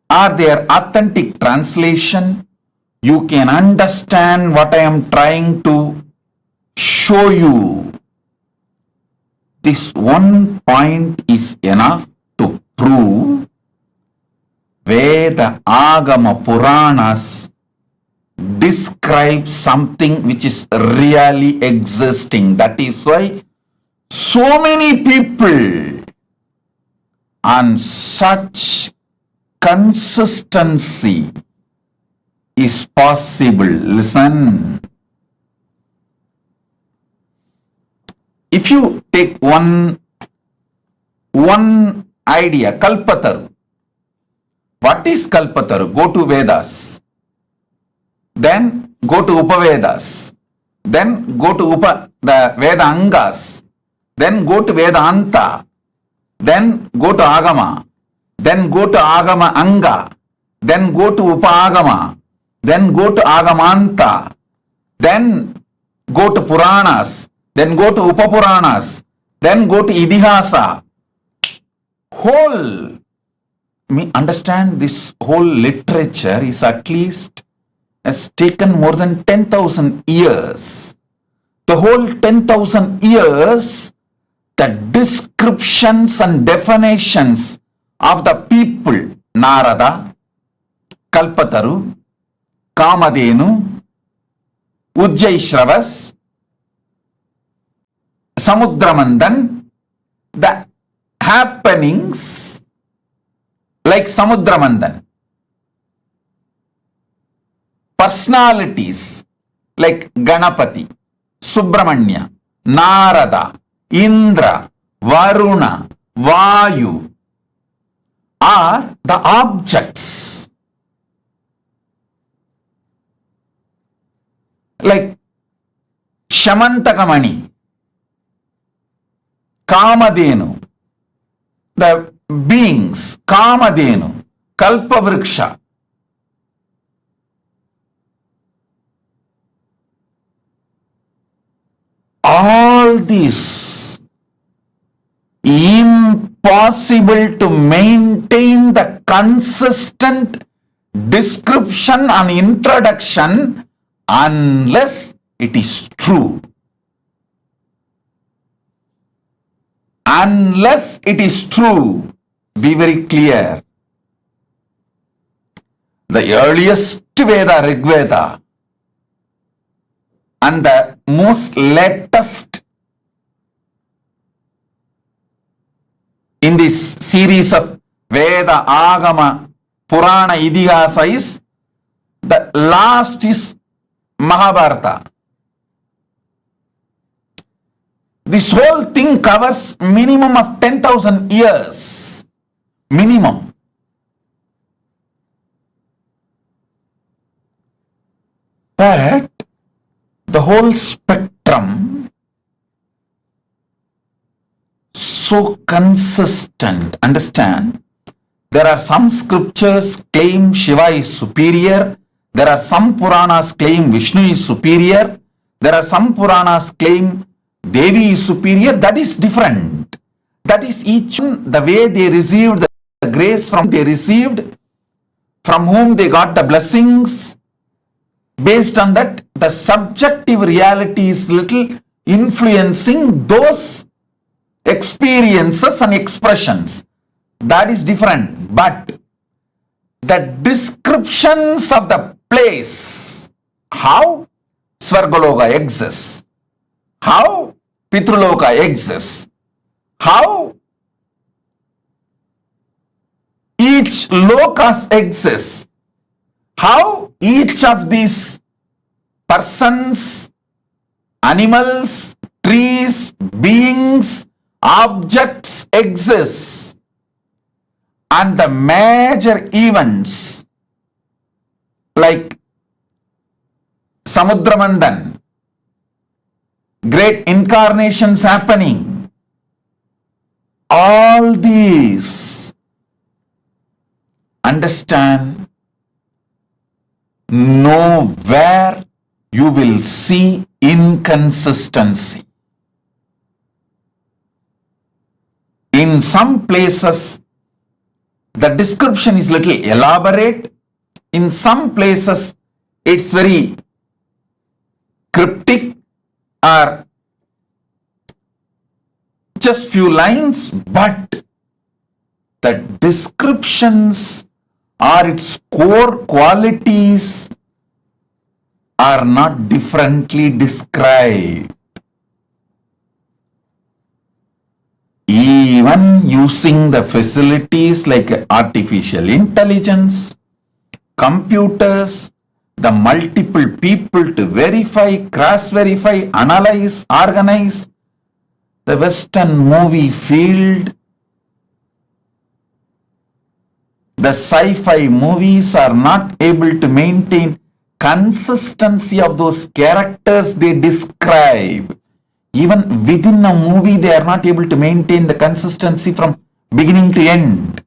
or their authentic translation, you can understand what I am trying to show you. This one point is enough to prove Veda, Agama, Puranas describe something which is really existing. That is why so many people on such consistency is possible. Listen. If you take one idea, Kalpataru. What is Kalpataru? Go to Vedas. Then go to Upavedas. Then go to the Veda Angas. Then go to Vedanta. Then go to Agama. Then go to Agama Anga. Then go to Upagama. Then go to Agamanta. Then go to Puranas. Then go to Upapuranas. Then go to Idihasa. Understand, this whole literature is at least has taken more than 10,000 years. The whole 10,000 years, the descriptions and definitions of the people, Narada, Kalpataru, Kamadhenu, Ujjaishravas, Samudramandan, the happenings like Samudramandan, personalities like Ganapati, Subramanya, Narada, Indra, Varuna, Vayu are the objects. Like Shamantakamani, Kamadhenu, the beings, Kamadhenu, Kalpavriksha. All this impossible to maintain the consistent description and introduction unless it is true. Unless it is true, be very clear. The earliest Veda, Rig Veda, and the most latest in this series of Veda, Agama, Purana, Idihasa is, the last is Mahabharata. This whole thing covers minimum of 10,000 years. Minimum. But the whole spectrum so consistent. Understand? There are some scriptures claim Shiva is superior. There are some Puranas claim Vishnu is superior. There are some Puranas claim Devi is superior. That is different. That is each one, the way they received the grace from they received, from whom they got the blessings. Based on that, the subjective reality is little influencing those experiences and expressions. That is different. But the descriptions of the place, how Svargaloka exists, how Pitruloka exists, how each lokas exists, how each of these persons, animals, trees, beings, objects exists, and the major events like Samudramandan, great incarnations happening, all these, understand, nowhere you will see inconsistency. In some places, the description is little elaborate. In some places, it's very cryptic or just few lines, but the descriptions or its core qualities are not differently described. Even using the facilities like artificial intelligence, computers, the multiple people to verify, cross-verify, analyze, organize, the Western movie field, the sci-fi movies are not able to maintain consistency of those characters they describe. Even within a movie, they are not able to maintain the consistency from beginning to end.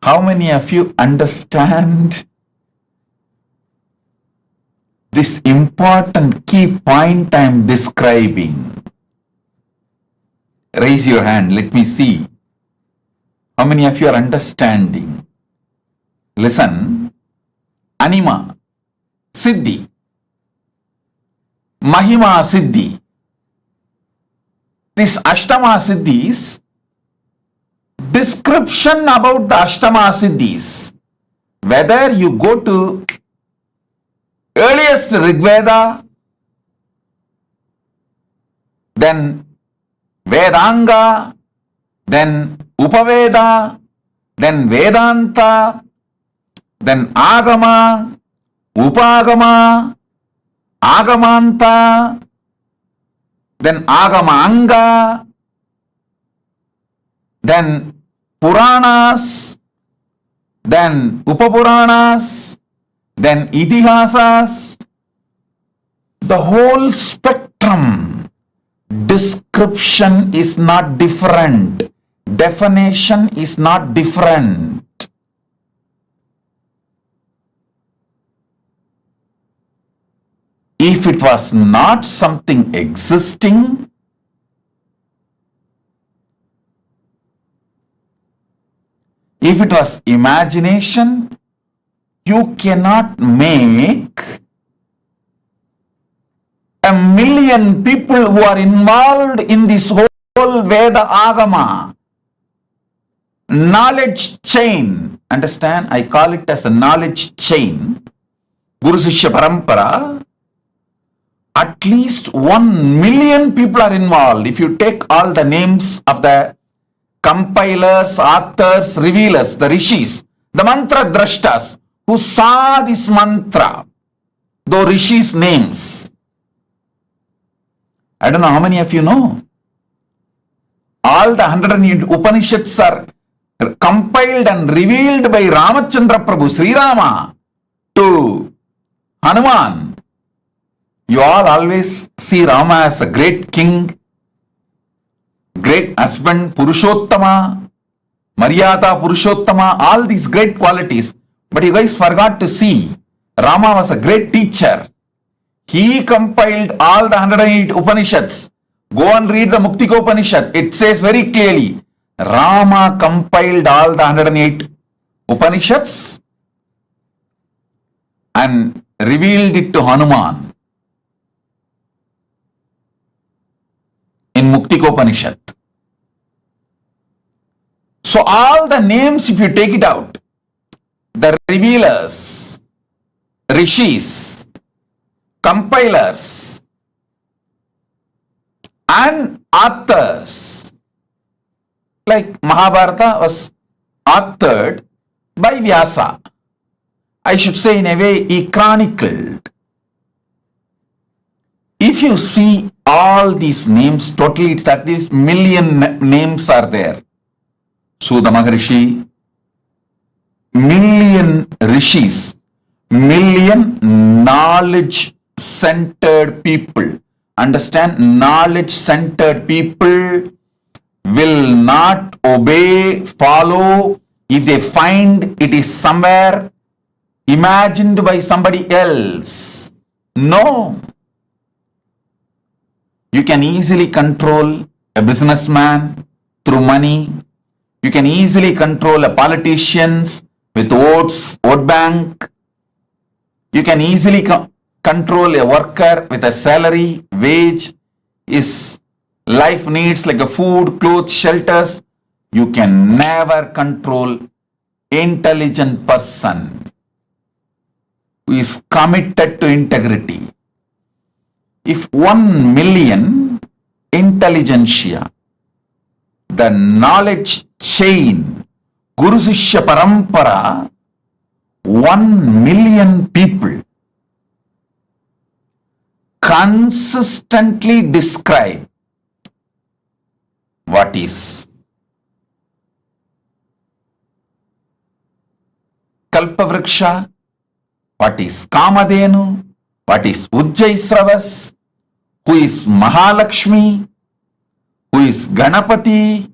How many of you understand this important key point I am describing? Raise your hand. Let me see. How many of you are understanding? Listen. Anima, Siddhi, Mahima Siddhi. This Ashtama Siddhis, description about the Ashtama Siddhis, whether you go to earliest Rigveda, then Vedanga, then Upaveda, then Vedanta, then Agama, Upagama, Agamanta, then Agama Anga, then Puranas, then Upapuranas, then Itihasas, the whole spectrum. Description is not different. Definition is not different. If it was not something existing, if it was imagination, you cannot make a million people who are involved in this whole Veda Agama knowledge chain. Understand? I call it as a knowledge chain. Guru Sishya Parampara. At least 1 million people are involved. If you take all the names of the compilers, authors, revealers, the rishis, the mantra drashtas who saw this mantra, though rishis' names, I don't know how many of you know. All the 108 Upanishads are compiled and revealed by Ramachandra Prabhu, Sri Rama, to Hanuman. You all always see Rama as a great king, great husband, Purushottama, Maryada Purushottama, all these great qualities. But you guys forgot to see Rama was a great teacher. He compiled all the 108 Upanishads. Go and read the Muktika Upanishad. It says very clearly, Rama compiled all the 108 Upanishads and revealed it to Hanuman in Muktika Upanishad. So all the names, if you take it out, the revealers, rishis, compilers, and authors, like Mahabharata was authored by Vyasa. I should say, in a way, he chronicled. If you see all these names, totally it's at least million names are there. Sudha Maharishi, million rishis, million knowledge-centered people. Understand, knowledge-centered people will not obey, follow if they find it is somewhere imagined by somebody else. No. You can easily control a businessman through money. You can easily control a politicians with votes, vote bank. You can easily control a worker with a salary, wage, his life needs like a food, clothes, shelters. You can never control intelligent person who is committed to integrity. If 1 million intelligentsia, the knowledge chain, Guru Sishya Parampara, 1 million people consistently describe what is Kalpavriksha, what is Kamadhenu, what is Ujjaisravas, who is Mahalakshmi, who is Ganapati.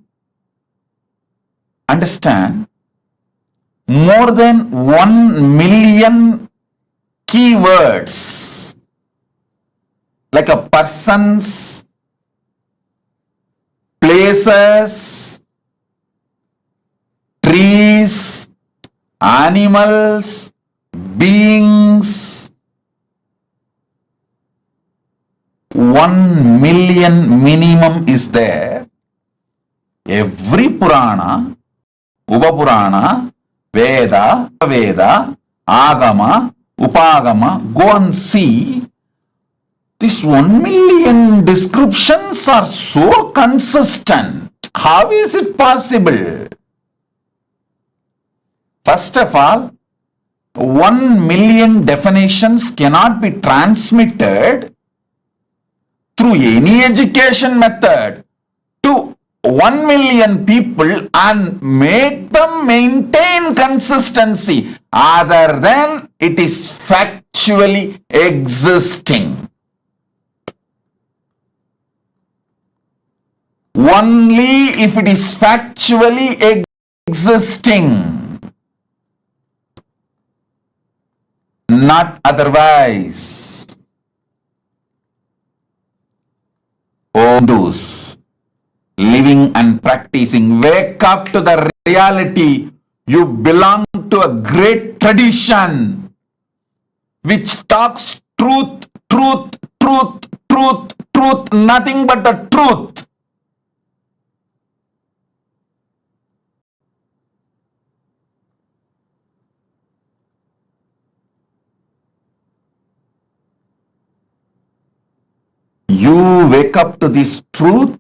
Understand, more than 1 million keywords, like a persons, places, trees, animals, beings. 1 million minimum is there. Every Purana, Upapurana, Veda, Agama, Upagama, go and see. These 1 million descriptions are so consistent. How is it possible? First of all, 1 million definitions cannot be transmitted through any education method to 1 million people and make them maintain consistency other than it is factually existing. Only if it is factually existing, not otherwise. Oh, those living and practicing, wake up to the reality. You belong to a great tradition which talks truth, truth, truth, truth, truth, nothing but the truth. You wake up to this truth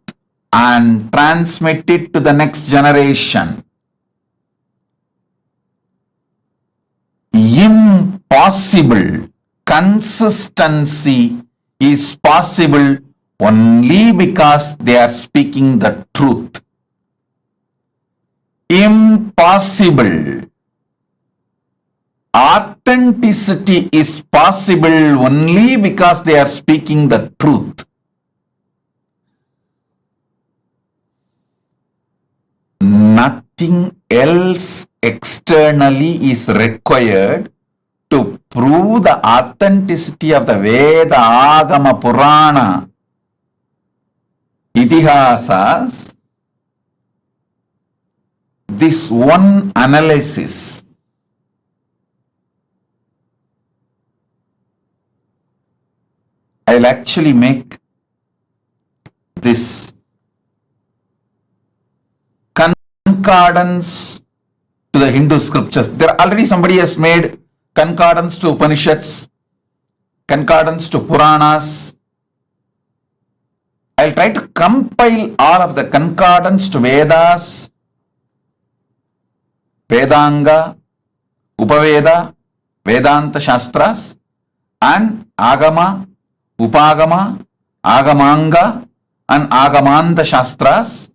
and transmit it to the next generation. Impossible consistency is possible only because they are speaking the truth. Impossible. Authenticity is possible only because they are speaking the truth. Nothing else externally is required to prove the authenticity of the Veda, Agama, Purana, Itihasas. This one analysis I'll actually make this concordance to the Hindu scriptures. There already somebody has made concordance to Upanishads, concordance to Puranas. I'll try to compile all of the concordance to Vedas, Vedanga, Upaveda, Vedanta Shastras, and Agama, Upagama, Agamanga, and Agamanta Shastras,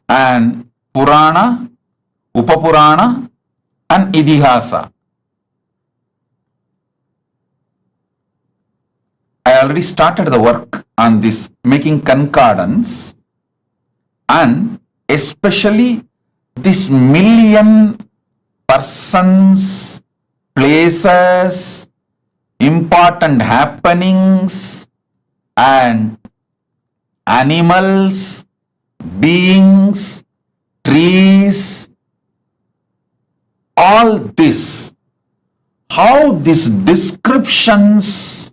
and Purana, Upapurana, and Idihasa. I already started the work on this, making concordance, and especially this million persons, places, important happenings, and animals, beings, trees, all this, how these descriptions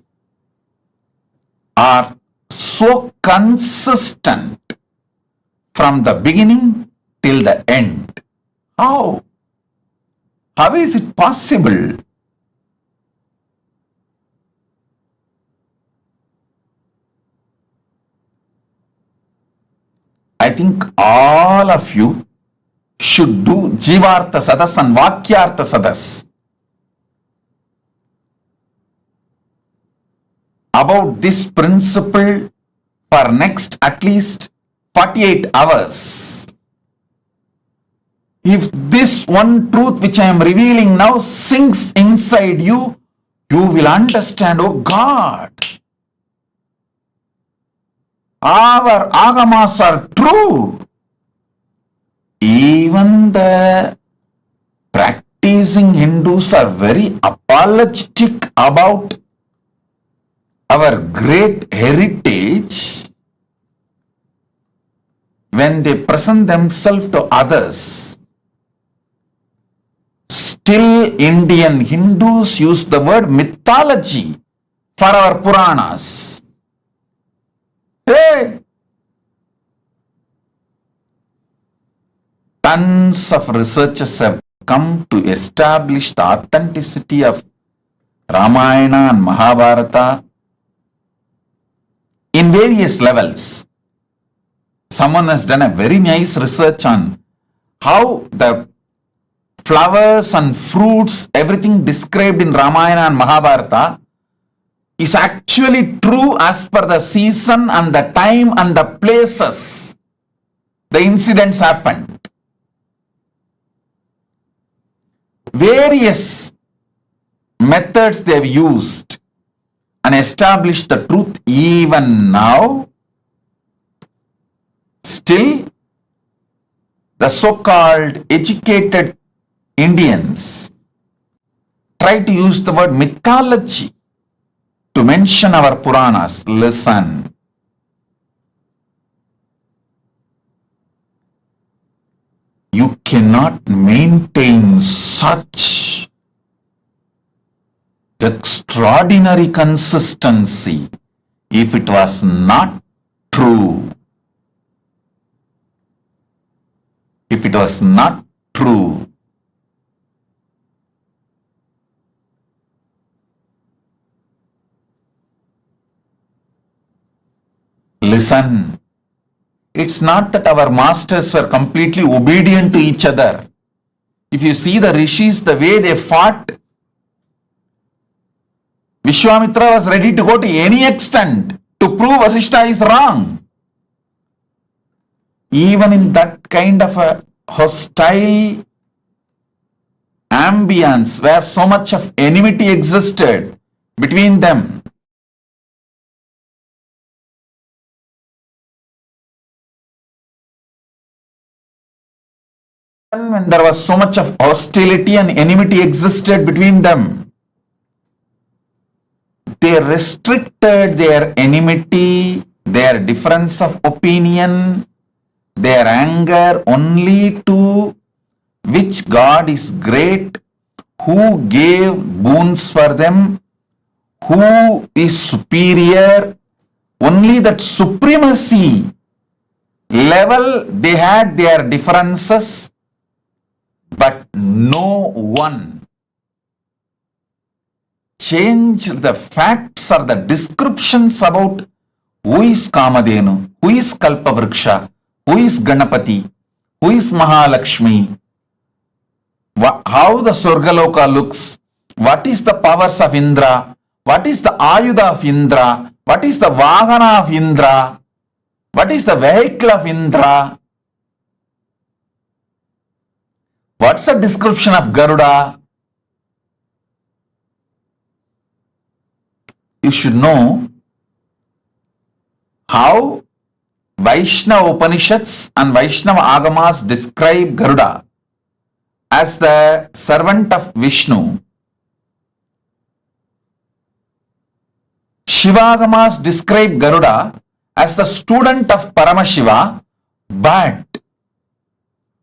are so consistent from the beginning till the end. How? How is it possible? I think all of you should do Jivartha Sadas and Vakyartha Sadas about this principle for next at least 48 hours. If this one truth which I am revealing now sinks inside you, you will understand, oh God, our agamas are true. Even the practicing Hindus are very apologetic about our great heritage when they present themselves to others. Still, Indian Hindus use the word mythology for our Puranas. Hey! Tons of researchers have come to establish the authenticity of Ramayana and Mahabharata in various levels. Someone has done a very nice research on how the flowers and fruits, everything described in Ramayana and Mahabharata is actually true as per the season and the time and the places the incidents happened. Various methods they have used and established the truth. Even now, still the so-called educated Indians try to use the word mythology to mention our Puranas. Listen. You cannot maintain such extraordinary consistency if it was not true. If it was not true. Listen. It's not that our masters were completely obedient to each other. If you see the rishis, the way they fought, Vishwamitra was ready to go to any extent to prove Vasishta is wrong. Even in that kind of a hostile ambience where so much of enmity existed between them, when there was so much of hostility and enmity existed between them, they restricted their enmity, their difference of opinion, their anger only to which God is great, who gave boons for them, who is superior. Only that supremacy level they had their differences, but no one changed the facts or the descriptions about who is Kamadhenu, who is Kalpavriksha, who is Ganapati, who is Mahalakshmi, how the Swargaloka looks, what is the powers of Indra, what is the Ayudha of Indra, what is the Vahana of Indra, what is the vehicle of Indra, what's the description of Garuda. You should know how Vaishnava Upanishads and Vaishnava Agamas describe Garuda as the servant of Vishnu. Shivagamas describe Garuda as the student of Paramashiva, but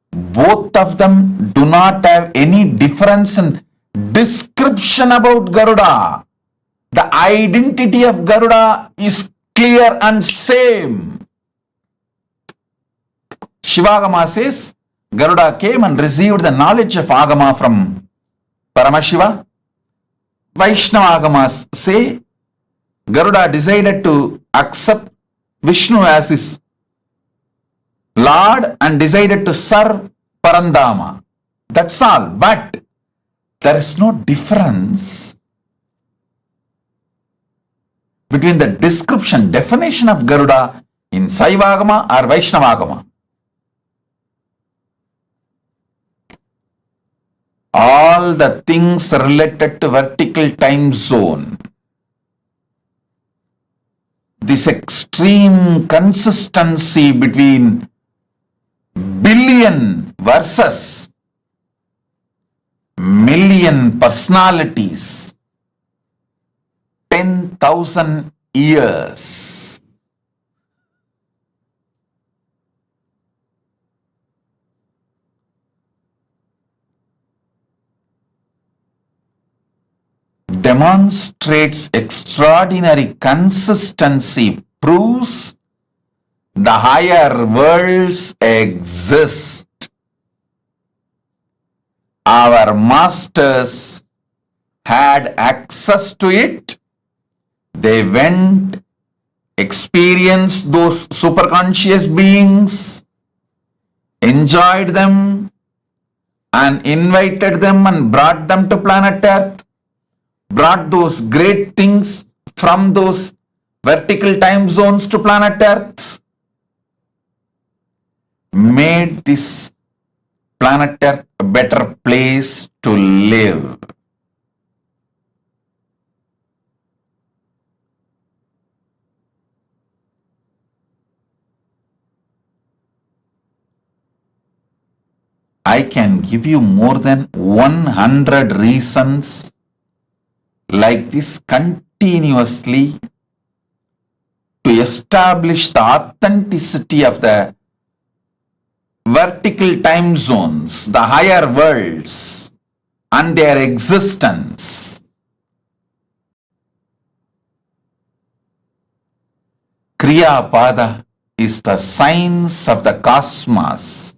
both of them do not have any difference in description about Garuda. The identity of Garuda is clear and same. Shivagama says Garuda came and received the knowledge of Agama from Paramashiva. Vaishnava Agamas say Garuda decided to accept Vishnu as his Lord and decided to serve Parandama. That's all. But there is no difference between the description, definition of Garuda in Saivagama or Vaishnavagama. All the things related to vertical time zone, this extreme consistency between billion versus million personalities, 10,000 years. Demonstrates extraordinary consistency, proves the higher worlds exist. Our masters had access to it. They went, experienced those superconscious beings, enjoyed them, and invited them and brought them to planet Earth, brought those great things from those vertical time zones to planet Earth, made this planet Earth a better place to live. I can give you more than 100 reasons like this continuously to establish the authenticity of the vertical time zones, the higher worlds, and their existence. Kriya Pada is the science of the cosmos.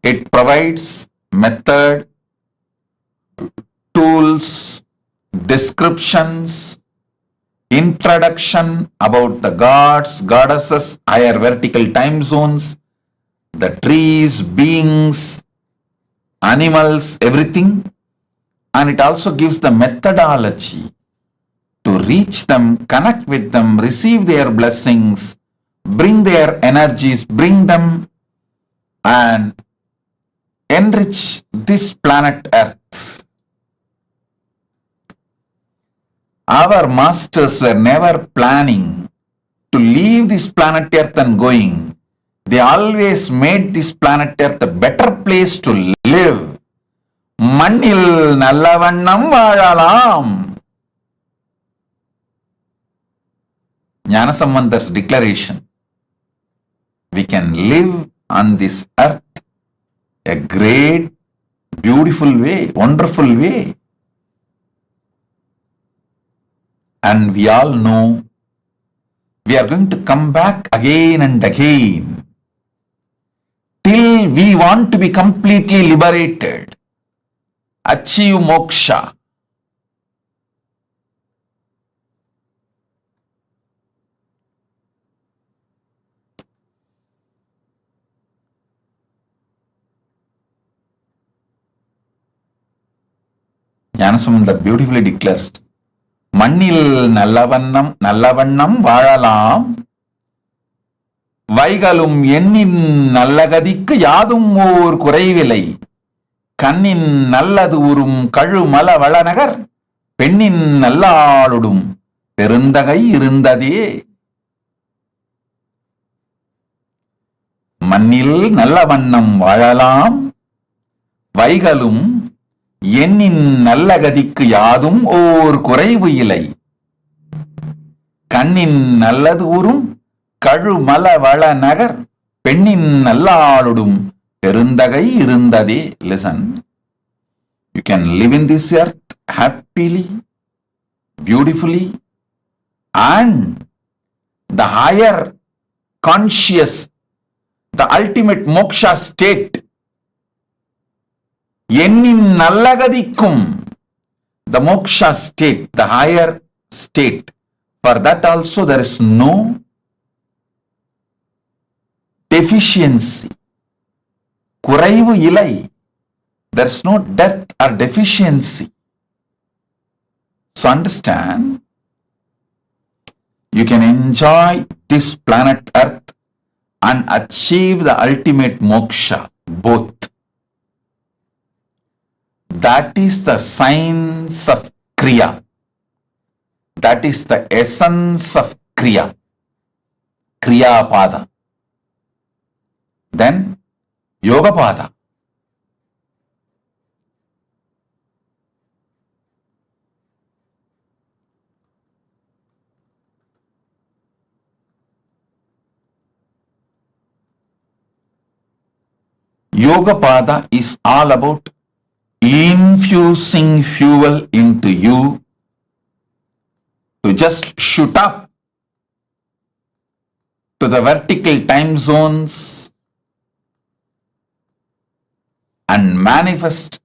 It provides method, tools, descriptions, introduction about the gods, goddesses, higher vertical time zones, the trees, beings, animals, everything. And it also gives the methodology to reach them, connect with them, receive their blessings, bring their energies, bring them and enrich this planet Earth. Our masters were never planning to leave this planet Earth and going. They always made this planet Earth a better place to live. மண்ணில் நல்லவண்ணம் வாழலாம். Gnanasambandar's declaration. We can live on this earth a great, beautiful way, wonderful way. And we all know we are going to come back again and again till we want to be completely liberated, achieve moksha. Gnanasamandar beautifully declares, மண்ணில் நல்லவண்ணம் வாழலாம், வைகளும் எண்ணின் நல்லகதிக்கு யாதும் ஓர் குறைவில்லை, கண்ணின் நல்லது உறும் கழுமல வளநகர், பெண்ணின் நல்லாளுடும் பெருந்தகை இருந்ததே. மண்ணில் நல்லவண்ணம் வாழலாம், வைகளும் எண்ணின் நல்ல கதிக்கு யாதும் ஓர் குறைவு இல்லை, கண்ணின் நல்லது உறும் கழுமல வள நகர், பெண்ணின் நல்லாளுடும் பெருந்தகை இருந்ததே. Listen, you can live in this earth happily, beautifully, and the higher conscious, the ultimate moksha state, எண்ணின் நல்லகதிக்கும், the moksha state, the higher state, for that also there is no deficiency, குறைவு இல்லை, there is no death or deficiency. So understand, you can enjoy this planet Earth and achieve the ultimate moksha, both. That is the science of Kriya. That is the essence of Kriya. Kriya Pada. Then Yoga Pada. Yoga Pada is all about infusing fuel into you to just shoot up to the vertical time zones and manifest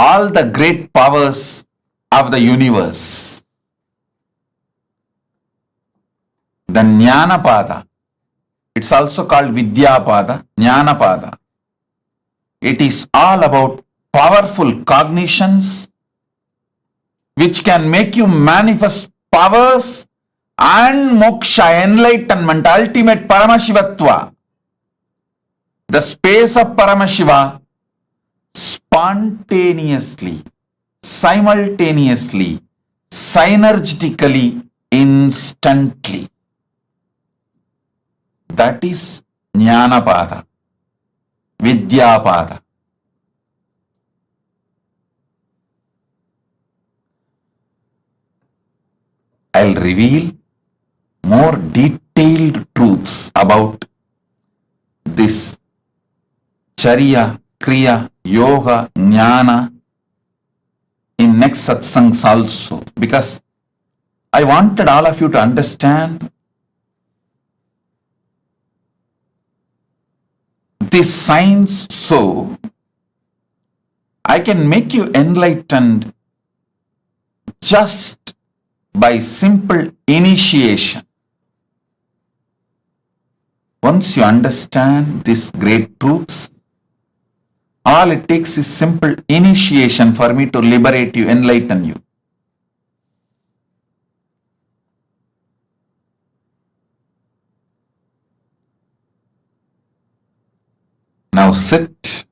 all the great powers of the universe. The Jnana Pada, it's also called Vidya Pada, Jnana Pada. It is all about powerful cognitions which can make you manifest powers and moksha, enlightenment, ultimate Paramashivatva. The space of Paramashiva spontaneously, simultaneously, synergetically, instantly. That is Jnana Pada, Vidya Pada. I'll reveal more detailed truths about this Charya, Kriya, Yoga, Jnana in next satsangs also, because I wanted all of you to understand this science so I can make you enlightened just by simple initiation. Once you understand these great truths, all it takes is simple initiation for me to liberate you, enlighten you. Now sit.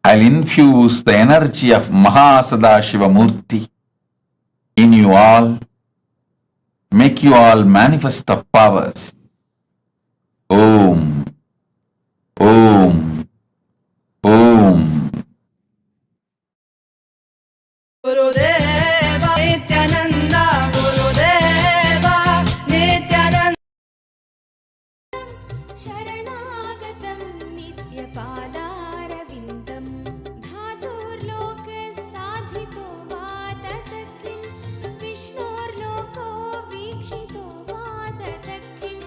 I'll infuse the energy of MahaSadashiva Murthy in you all. Make you all manifest the powers. Om. Om. Om. Gurudeva Nithyananda, Gurudeva Nithyananda. Sharanagatam Nityapadaravindam Dhaturlok Sadhito Vadatakim Vishnurloko Vikshito Vadatakim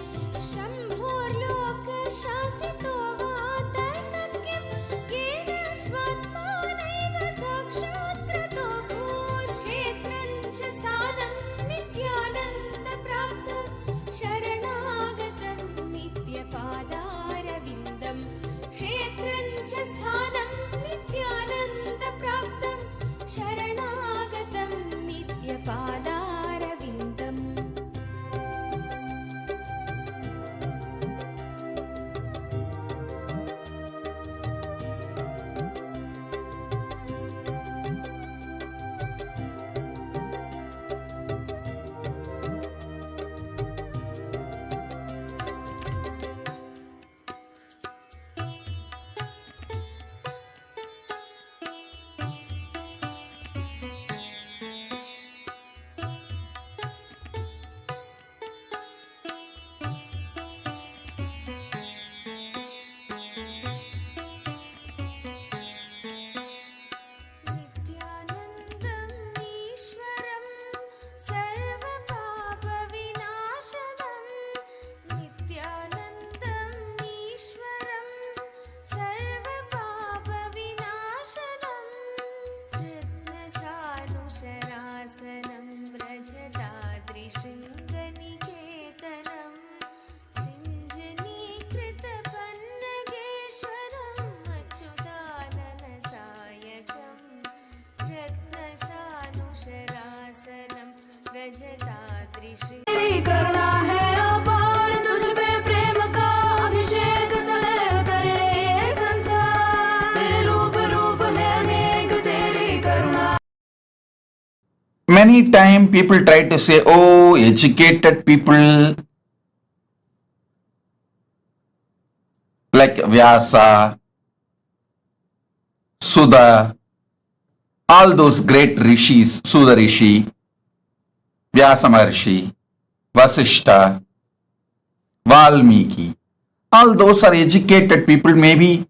Shambhurlok Shasito Vadatakim Yena Svatmanaiva Sakshatrato Bhut Kshetrancha Sthanam Nithyananda Praptam Sharanagatam Nityapadaravindam Kshetrancha Sthanam Nithyananda Praptam Sharanagatam Nityapadaravindam. Nithyanandam Ishwaram Sarvapapa-vinashanam Nithyanandam Ishwaram Sarvapapa-vinashanam Ratnasanusharasanam Rajatadri-shringaniketanam Sinjanīkrita-pannageshwaram Achyutananasayakam Ratnasanusharasanam Rajatadri-shringaniketanam. तेरी करुणा है अपार, तुझ पे प्रेम का अभिषेक सदैव करे ये संसार। तेरे रूप रूप है अनेक, तेरी करुणा। Many times people try to say, oh, educated people like Vyasa, Sudha, all those great rishis, Sudha Rishi, Vyasa Maharshi, Vasishta, Valmiki, all those are educated people. Maybe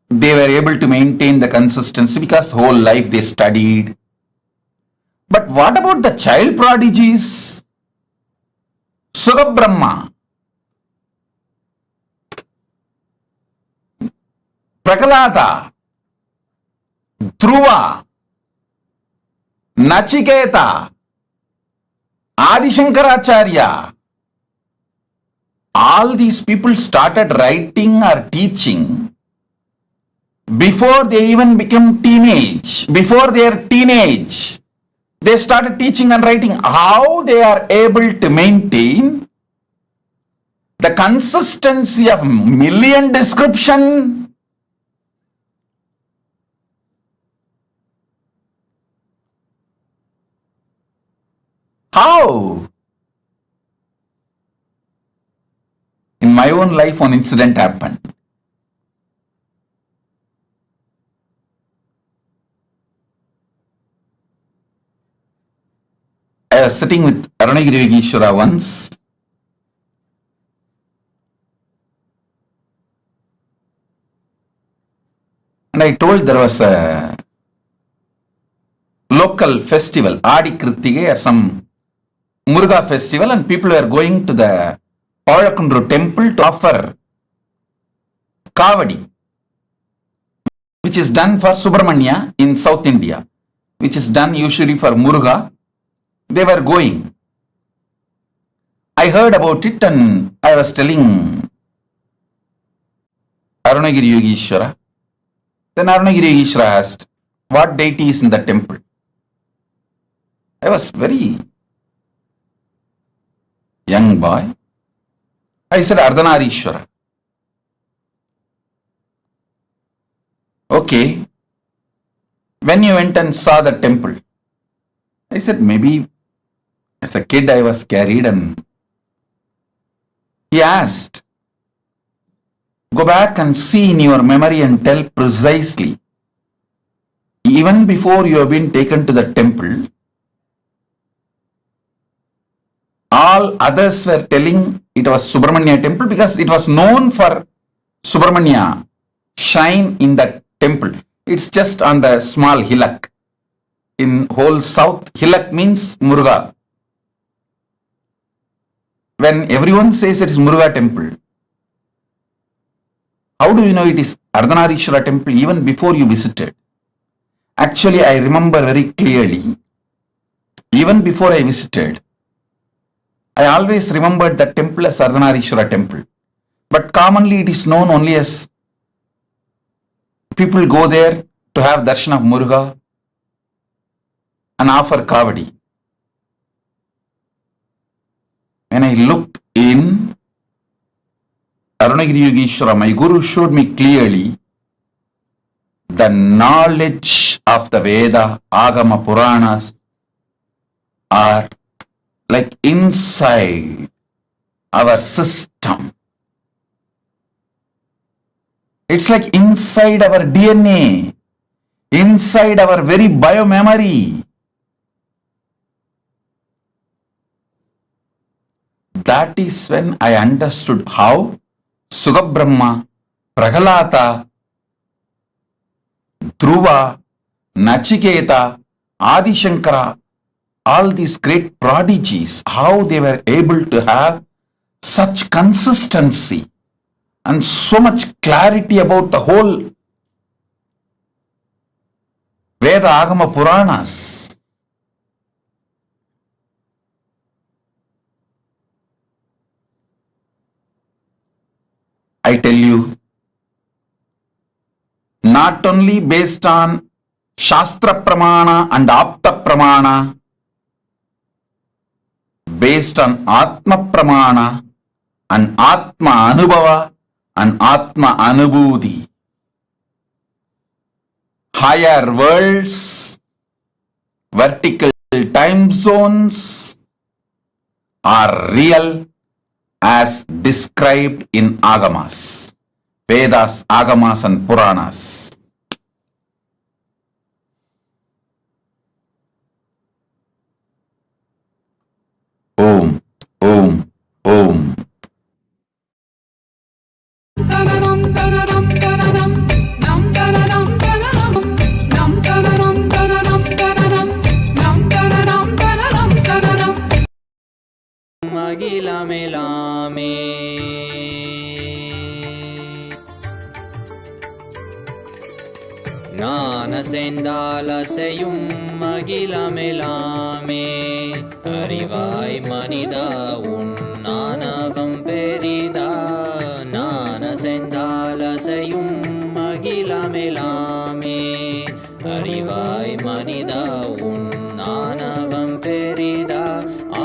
they were able to maintain the consistency because whole life they studied. But what about the child prodigies? Sugabrahma, Prahalada, Dhruva, Nachiketa, Adi Shankaracharya, all these people started writing or teaching before they even became teenage. Before their teenage, they started teaching and writing. How they are able to maintain the consistency of million description? How? In my own life, one incident happened. I was sitting with Arunagiri Yogeshwara once, and I told there was a local festival, Adi Krittige or some Muruga festival, and people were going to the Pavalakkundru temple to offer Kavadi, which is done for Subramanya in South India, which is done usually for Muruga. They were going. I heard about it and I was telling Arunagiri Yogeshwara. Then Arunagiri Yogeshwara asked, what deity is in the temple? I was very young boy. I said, Ardhanarishwara. Okay, when you went and saw the temple, I said, maybe as a kid I was carried, and he asked, go back and see in your memory and tell precisely, even before you have been taken to the temple, all others were telling it was Subramanya temple because it was known for Subramanya shrine in that temple. It's just on the small hillock. In whole south, hillock means Muruga. When everyone says it is Muruga temple, how do you know it is Ardhanarishwara temple even before you visited? Actually, I remember very clearly, even before I visited, I always remembered that temple as Ardhanarishwara temple. But commonly it is known only as, people go there to have darshan of Muruga and offer kavadi. When I looked in Arunagiri Yogeshwara, my guru showed me clearly the knowledge of the Veda, Agama, Puranas are like inside our system. It's like inside our DNA, inside our very biomemory. That is when I understood how Sugabrahma, Prahalata, Dhruva, Nachiketa, Adi Shankara, all these great prodigies, how they were able to have such consistency and so much clarity about the whole Veda, Agama, Puranas. I tell you, not only based on Shastra Pramana and Apta Pramana, based on Atma Pramana and Atma Anubhava and Atma Anubhuti. Higher worlds, vertical time zones are real as described in Agamas, Vedas, Agamas and Puranas. Om, Om, Om. Magila melame Nana sendala seyum magila melame Arivai manida unnanavam perida Nana sendala seyum magila melame Arivai manida unnanavam perida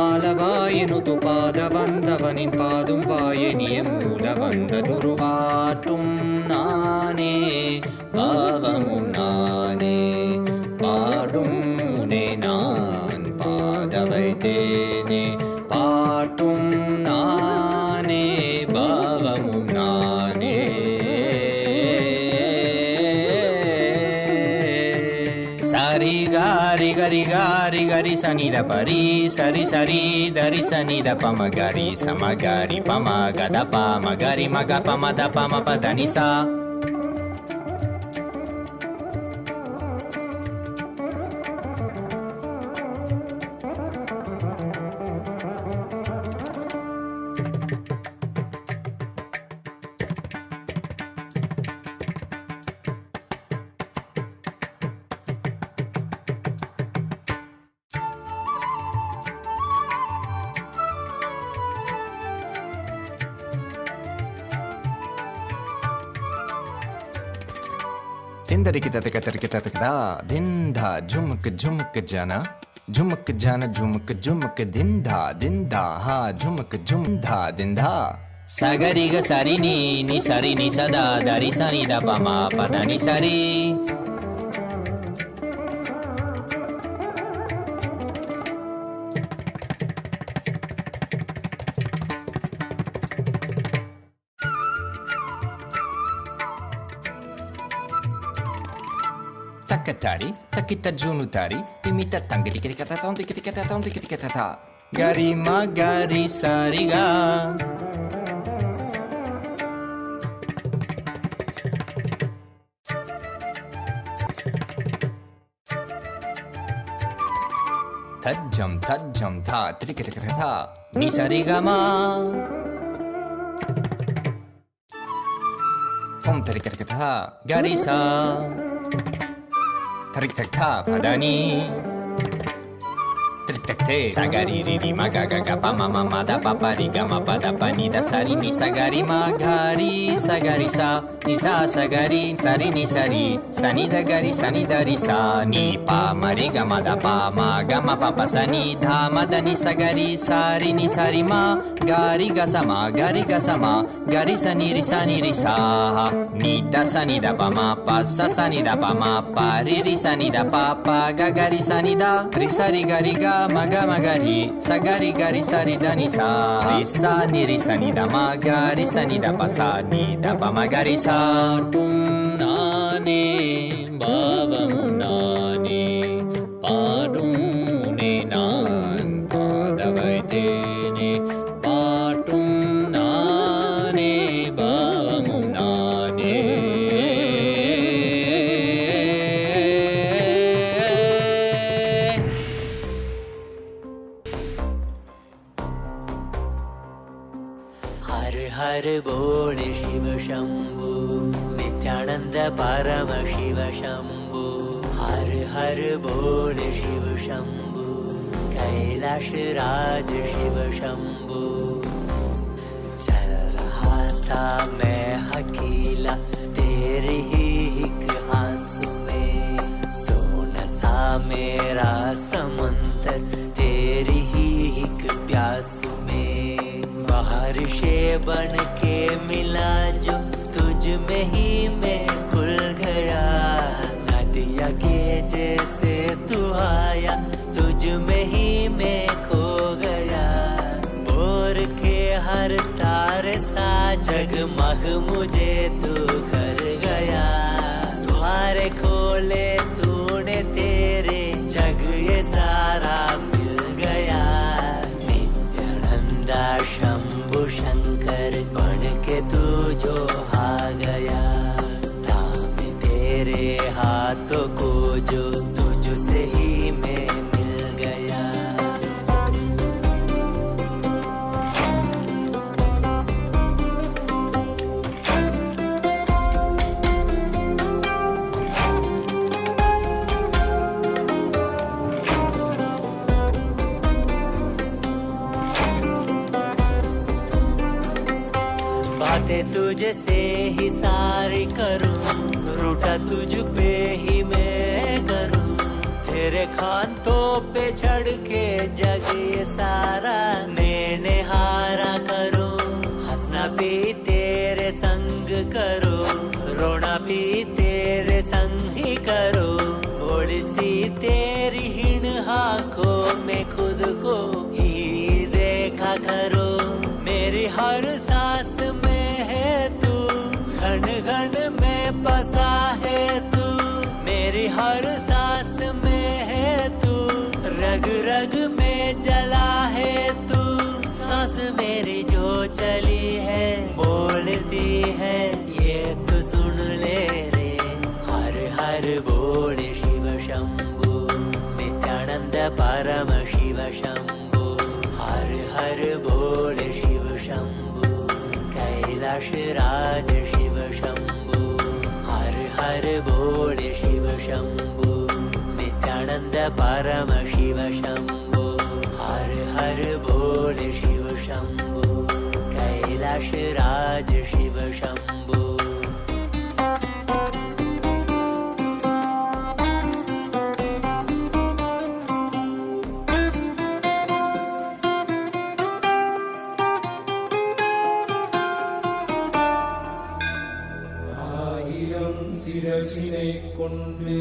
ஆலவாயினுது பாத வந்தவனின் பாதும் வாயனிய மூல வந்த துருவாட்டும் நானே பாவமும் நானே பாடும் உனை நான் பாத வைத்தேனே பாட்டும் நானே பாவமும் நானே சரி காரி கரி காரி கரி சனித பரி சரி சரி தரி சனித பம கரி சமகரி பம கத பம கரி மக பம த பம பதனிசா Tindarikitatakatarakitatakada, dinda, jumuk jumuk jana, jumuk jana, jumuk jumuk dinda, dinda, ha, jumuk jumda, dinda. Sagari ga sari ni sari ni sada dari sa ni da pa ma pa da ni sari. Takatari, takita junutari, timita tangiri kata tom tikita ta. Gari ma gari sari ga. Tajam tha tikita ta. Ni sari ga ma. Tom tikita ta. Gari sa. Tarik tak ta padani. Tarik tak te. Sagari riri magaga pa mama da papa riga ma pada pani da sari ni sagari magari sagari sa ni sa sagari sari ni sari sani da gari sani dari sa ni pa mariga ma da pa ma gama papa sani dha ma da ni sagari sari ni sari ma gari ga sama gari sani ri sa ni da sani da pa ma pa sa sani da pa ma pa ri sani da pa pa ga gari sani da ri sari gari ga magari sagari gari sari da ni sa ri sani da ma gari sani da pa sa ni da pa ma gari sa tum nane baba munane padum ne nan padavai te ne patum nane baba munane. हर हर बोल शिव शंभु नित्यानंद परमशिव शंभु हर हर बोल शिव शंभु कैलाश राज शिव शंभु चल रहा था मैं अकेला तेरे ही एक आंसू में सोना सा मेरा समंदर तेरी ही एक प्यासू में बारिशे बन के मिला जो तुझ में ही मैं खुल गया नदिया के जैसे तू आया तुझ में ही मैं खो गया बोर के हर तारे सा जगमग मुझे तू कर गया द्वारे खोले तूने तेरे जग ये सारा मिल गया नित्यानंदा शंभु शंकर बन के तू जो आ गया थामे तेरे हाथों को जो तुझसे ही मैं मिल गया. बातें तुझे से ही सारी करूं रूठा तुझ पे ही मैं करूं तेरे खानों पे चढ़ के जग ये सारा मैंने हारा करूं हंसना भी तेरे संग करो रोना भी तेरे संग ही करो भोली सी तेरी हिण आंखों में खुद को ही देखा करो मेरी हर सांस में है तू घन घन में बसा है तू मेरी हर सांस में है तू रग रग में जला है तू सांस मेरी जो चली है बोलती है ये तो सुन ले रे हर हर बोल शिव शंभु नित्यानंद परम शिव शंभु हर हर बोल शिव शंभु कैलाश राज शिव शंभु हर हर बोल शिव शंभु नित्यानंद परम शिव शंभु हर हर बोल शिव शंभु कैलाश राज शिव शंभु. சிரசினை கொண்டு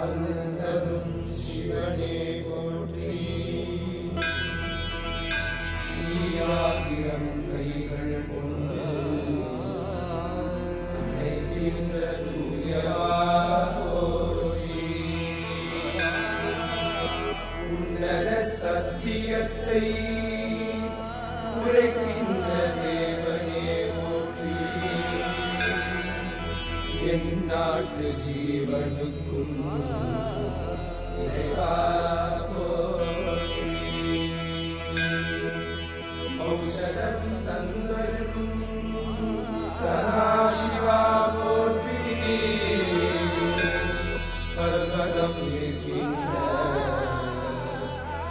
அருந்தரும் சிவனே போற்றி. நீயாகிரம் கைகள் கொண்டு நினைக்கின்ற தூயவா போற்றி. உன்னத சத்தியத்தை உரைக்கின்ற தேவனே போற்றி. என் நாட்டு ஜீவனுக்கும் இறைவா போற்றி. ஔஷதம் தந்தருளும் சதாசிவா போற்றி. பர்வதம் நிற்கின்ற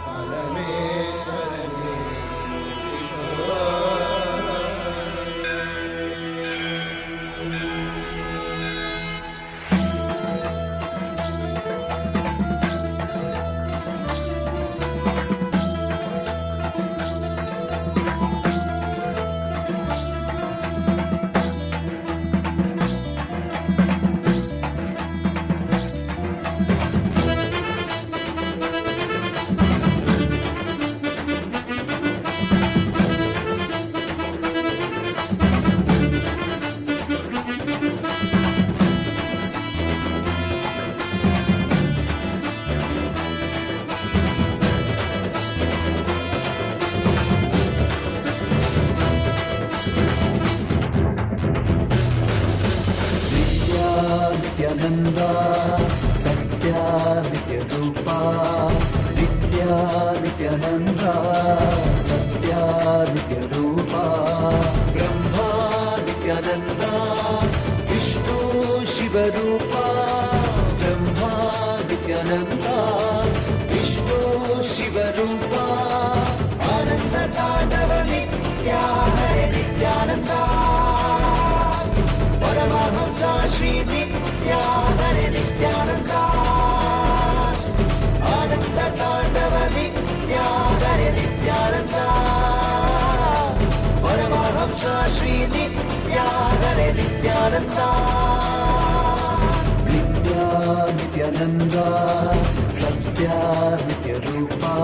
பரமேஸ்வரனே नित्यानंदा सत्या नित्य रूपा. नित्या नित्यानंदा सत्या नित्य रूपा. ब्रह्मा नित्यानंदा विष्णु शिव रूपा. ब्रह्मा नित्यानंदा विष्णु शिव रूपा. आनंद तांडव नित्या हरे नित्यानंदा. परमहंसा श्री नित्या हरे नित्यानंदा. आनंद तांडव नित्या हरे नित्यानंदा. परमहंसा श्री नित्या हरे नित्यानंदा. नित्या नित्यानंदा सत्या नित्य रूपा.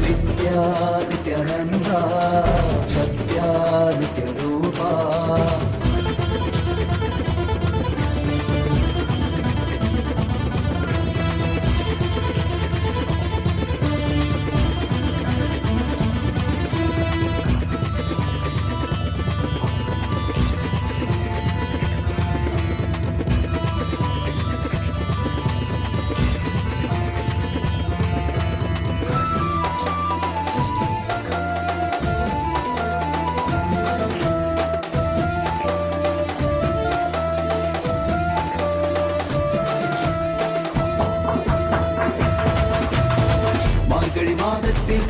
नित्या नित्यानंदा सत्या नित्य रूपा.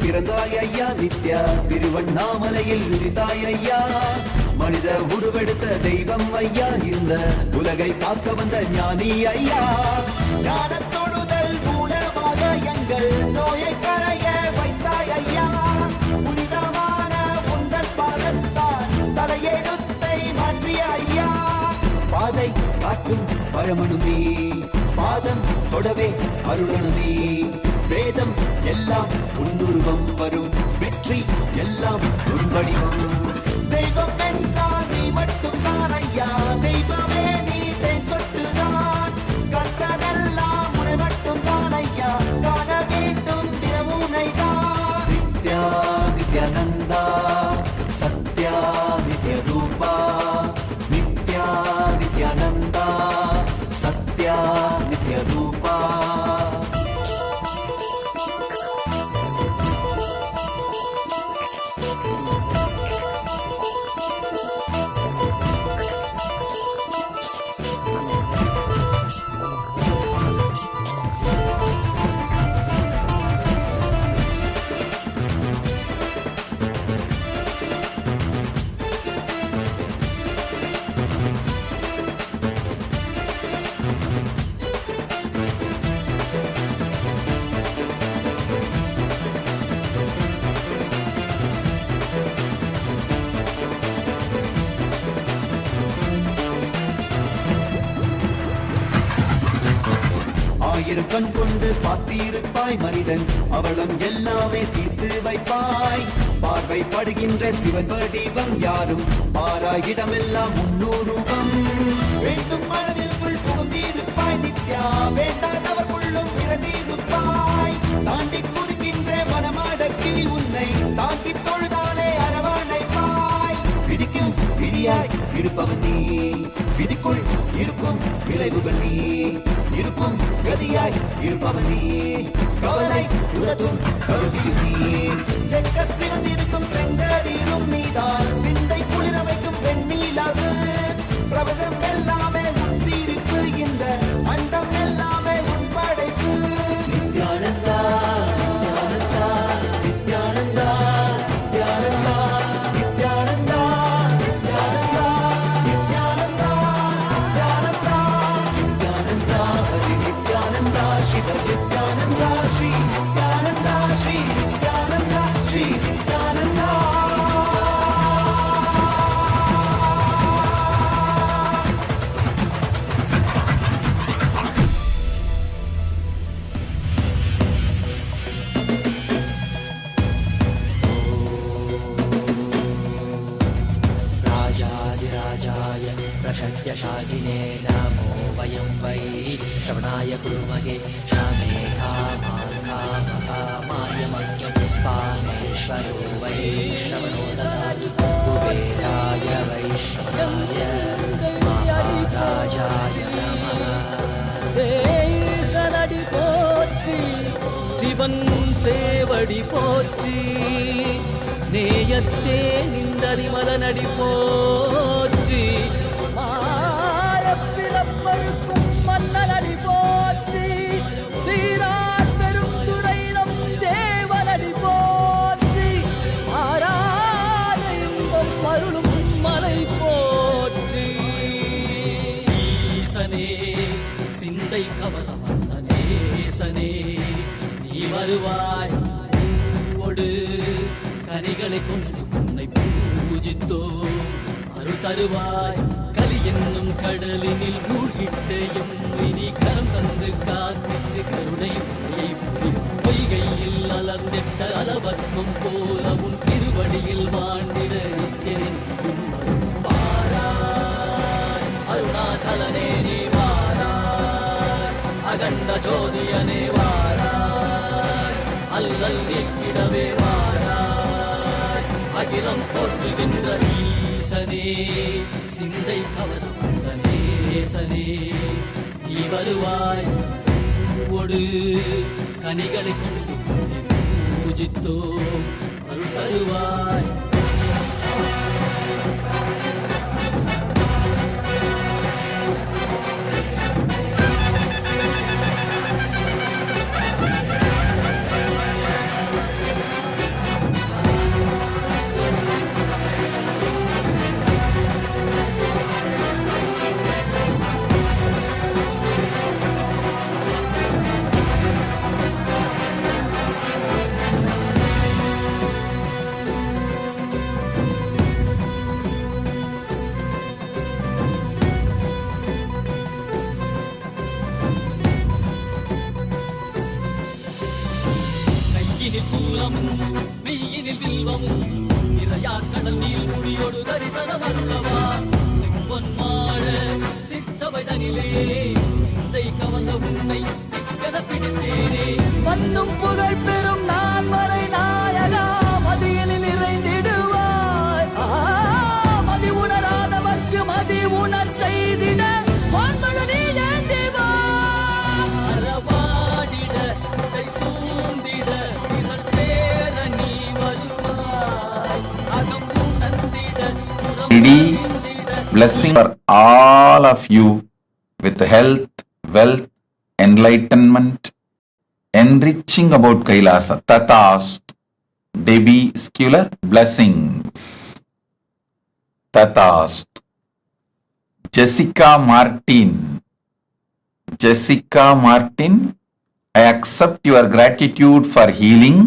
பிறந்தாய் ஐயா நித்யா. திருவண்ணாமலையில் உதித்தாய் ஐயா. மனித உருவெடுத்த தெய்வம் ஐயா. இந்த உலகை காக்க வந்த ஞானி ஐயா. ஞானத்தொடுதல் மூலமாக எங்கள் நோயை கரைய வைத்தாய் ஐயா. புனிதமான உந்தன் பாதத்தால் தலையெழுத்தை மாற்றிய ஐயா. பாதை காட்டும் பரமனுமே பாதம் தொடவே அருளனுமே. வேதம் எல்லாம் உன்னுருவம் வரும். வெற்றி எல்லாம் உன்படிவம். தெய்வம் என்றால் நீ மட்டும் தான் ஐயா. தெய்வமே நீ தென் சொட்டுதான். கற்றதெல்லாம் உனை மட்டும் தான் ஐயா. காண வேண்டும் தினமுனை தான். நித்யா நித்யானந்தா சத்யா நித்ய ரூபா. நித்யா நித்யானந்தா சத்யா நித்ய ரூபா. ஆயிரம் கண் கொண்டு பார்த்திருப்பாய் மனிதன் அவளும் எல்லாமே தீர்த்து வைப்பாய் பார்வை படுகின்ற சிவன் வடிவம் யாரும் பாராயிடமெல்லாம் முன்னூறுவம் வேண்டும் மனதிற்குள் புகுந்திருப்பாய் நித்யா வேண்டாதவர் உள்ளும் இறந்திருப்பாய் தாண்டி குதிக்கின்ற மனமாடக்கி உன்னை தாக்கி தொழுதானே அரவணைப்பாய் விதிக்கும் விதியாய் இருப்பவன் நீ விதிக்குள் இருக்கும் விளைவுகள் நீ இருக்கும் கதியாய் இருப்பவன் நீ கவலை உறதும் கருவியும் நீ செக்க சிறந்திருக்கும் செங்கதிரும் நீதான் சிந்தை குளிர வைக்கும் வெண்ணிலவு பிரபதம் எல்லாமே உன் சீரிப்பு இந்த அண்டம் எல்லாமே உன் படைப்பு நித்யானந்தா நித்யானந்தா நித்யானந்தா நித்யானந்தா நித்யானந்தா நித்யானந்தா நித்யானந்தா நித்யானந்தா ஹரி நித்யானந்தா சிவ நித்யானந்தா ஸ்ரீ நித்யானந்தா ஸ்ரீ நித்யானந்தா ஸ்ரீ நித்யானந்தா राजाधिराजाय प्रषड्यशाकिने नमो वयं वै श्रवणाय कुर्महे श्यामे कामाय मह्यं कामेश्वरो वै श्रवणो ददातु कुबेराय वैश्रवणाय महाराजाय नमः சனடி போற்றி சிவன் சேவடி போற்றி நேயத்தே நின்றறிமலனடி போற்றி மாயப்பிறப்பருக்கும் மன்னனடி போற்றி சீரார் பெரும் துறை நம் தேவனடி போற்றி ஆராத இன்பம் அருளும் மலை போற்றி ஈசனே சிந்தை கவர வந்த நேசனே நீ வருவாய் பூவோடு கனிகளை கொண்டு உன்னை பூஜித்தோ அருள் தருவாய் கலி என்னும் கடலினில் மூழ்கிட்டேயும் இனி கரம் தந்து காத்திட்டு கருணை பொய்கையில் அலர்ந்திட்ட அலவத்மம் போல உன் திருவடியில் வாழ்ந்திட நிற்கிறேன் வாராய் அருணாச்சலனே நீ வாராய் அகண்ட ஜோதியனே வாராய் அல்லல் நீக்கிடவே வாராய் அகிலம் போற்றுகின்ற ஈசனே சிந்தை கவர வந்த நேசனே நீ வருவாய் பூவோடு கனிகளை கொண்டு உன்னை பூஜித்தோ அருள் தருவாய் கையினில் சூலமும் மெய்யினில் வில்வமும் நிறையா கடல் நீர் முடியோடு தரிசனம் அருளவா செம்பொன் மாழ சிற்றவைதனிலே சிந்தை கவர்ந்த உன்னை சிக்கன பிடித்தேனே வந்தும் புகழ் பெறும் நான் வரை நாயகா மதியனில் நிறைந்திடுவாய் மதி உணராதவர்க்கு மதி உணர் செய்திட வான்மழு நீ ஏந்திவா அறவாடிட இசை சூழ்ந்திட இதழ் சேர நீ வருவாய் அகம் உணர்ந்திட Needy blessing for all of you with health, wealth, enlightenment, enriching about Kailasa. Tatast. Debbie Scular, blessings. Tatast. Jessica Martin. Jessica Martin, I accept your gratitude for healing.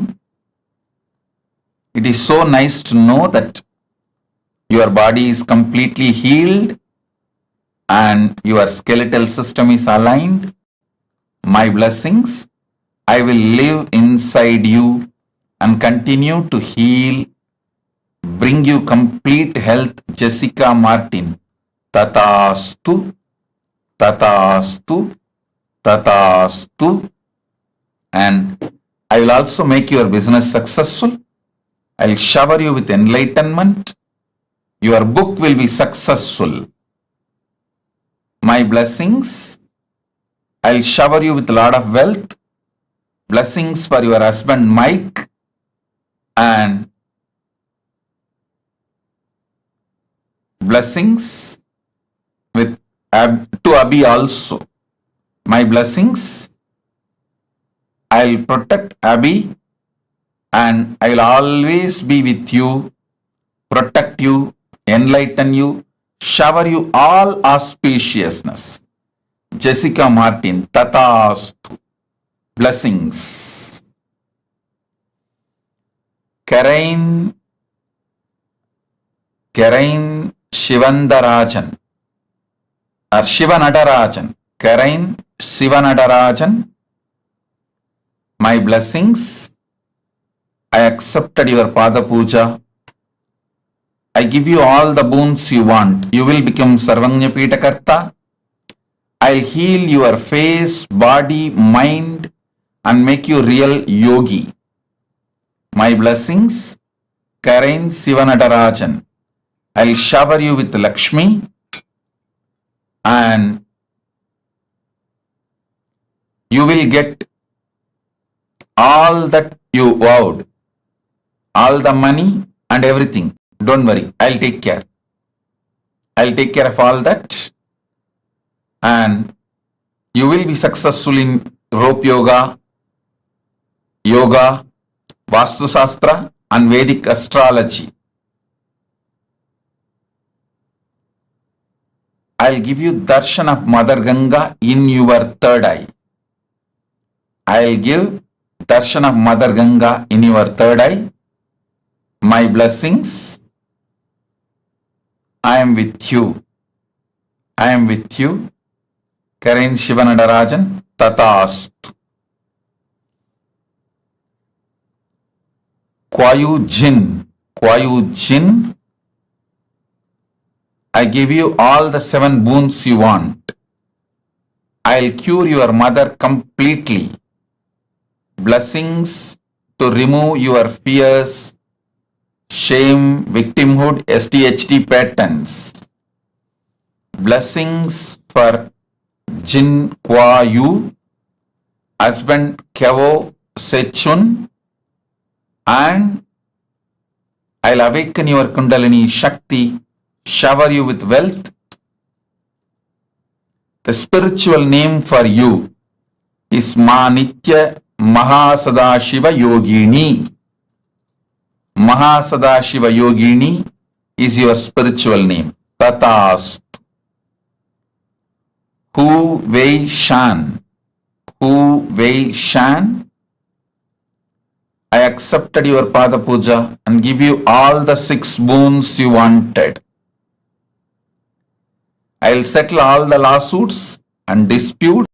It is so nice to know that your body is completely healed and your skeletal system is aligned. My blessings, I will live inside you and continue to heal, bring you complete health, Jessica Martin. Tatastu, Tatastu, Tatastu. And I will also make your business successful. I will shower you with enlightenment. Your book will be successful. My blessings, I will shower you with a lot of wealth. Blessings for your husband Mike, and blessings with to Abhi also. My blessings, I'll protect Abhi and I'll always be with you, protect you, enlighten you, shower you all auspiciousness. Jessica Martin, Tatastu. Blessings. Karain Shivandarajan or Shivanadarajan. Karain Shivanadarajan. My blessings. I accepted your Pada Puja. I give you all the boons you want. You will become Sarvanya Pitakarta. I'll heal your face, body, mind and make you real yogi. My blessings. Karain Sivanadarajan. I'll shower you with Lakshmi and you will get all that you vowed, all the money and everything. Don't worry, I'll take care. I'll take care of all that and you will be successful in rope yoga, Vastu Shastra and Vedic astrology. I'll give you darshan of Mother Ganga in your third eye. I'll give darshan of Mother Ganga in your third eye. My blessings. I am with you. I am with you. Karain Shivanadarajan, Tatastu. Kwayu Jin. I give you all the 7 boons you want. I'll cure your mother completely. Blessings to remove your fears, shame, victimhood, SDHD patterns. Blessings for Jin Kwayu, husband Kevo Sechun, and I'll awaken your Kundalini Shakti, shower you with wealth. The spiritual name for you is Nitya MahaSadashiva Yogini. MahaSadashiva Yogini is your spiritual name. Tatastu. Hu Wei Shan. I accepted your Pada Puja and give you all the 6 boons you wanted. I'll settle all the lawsuits and disputes,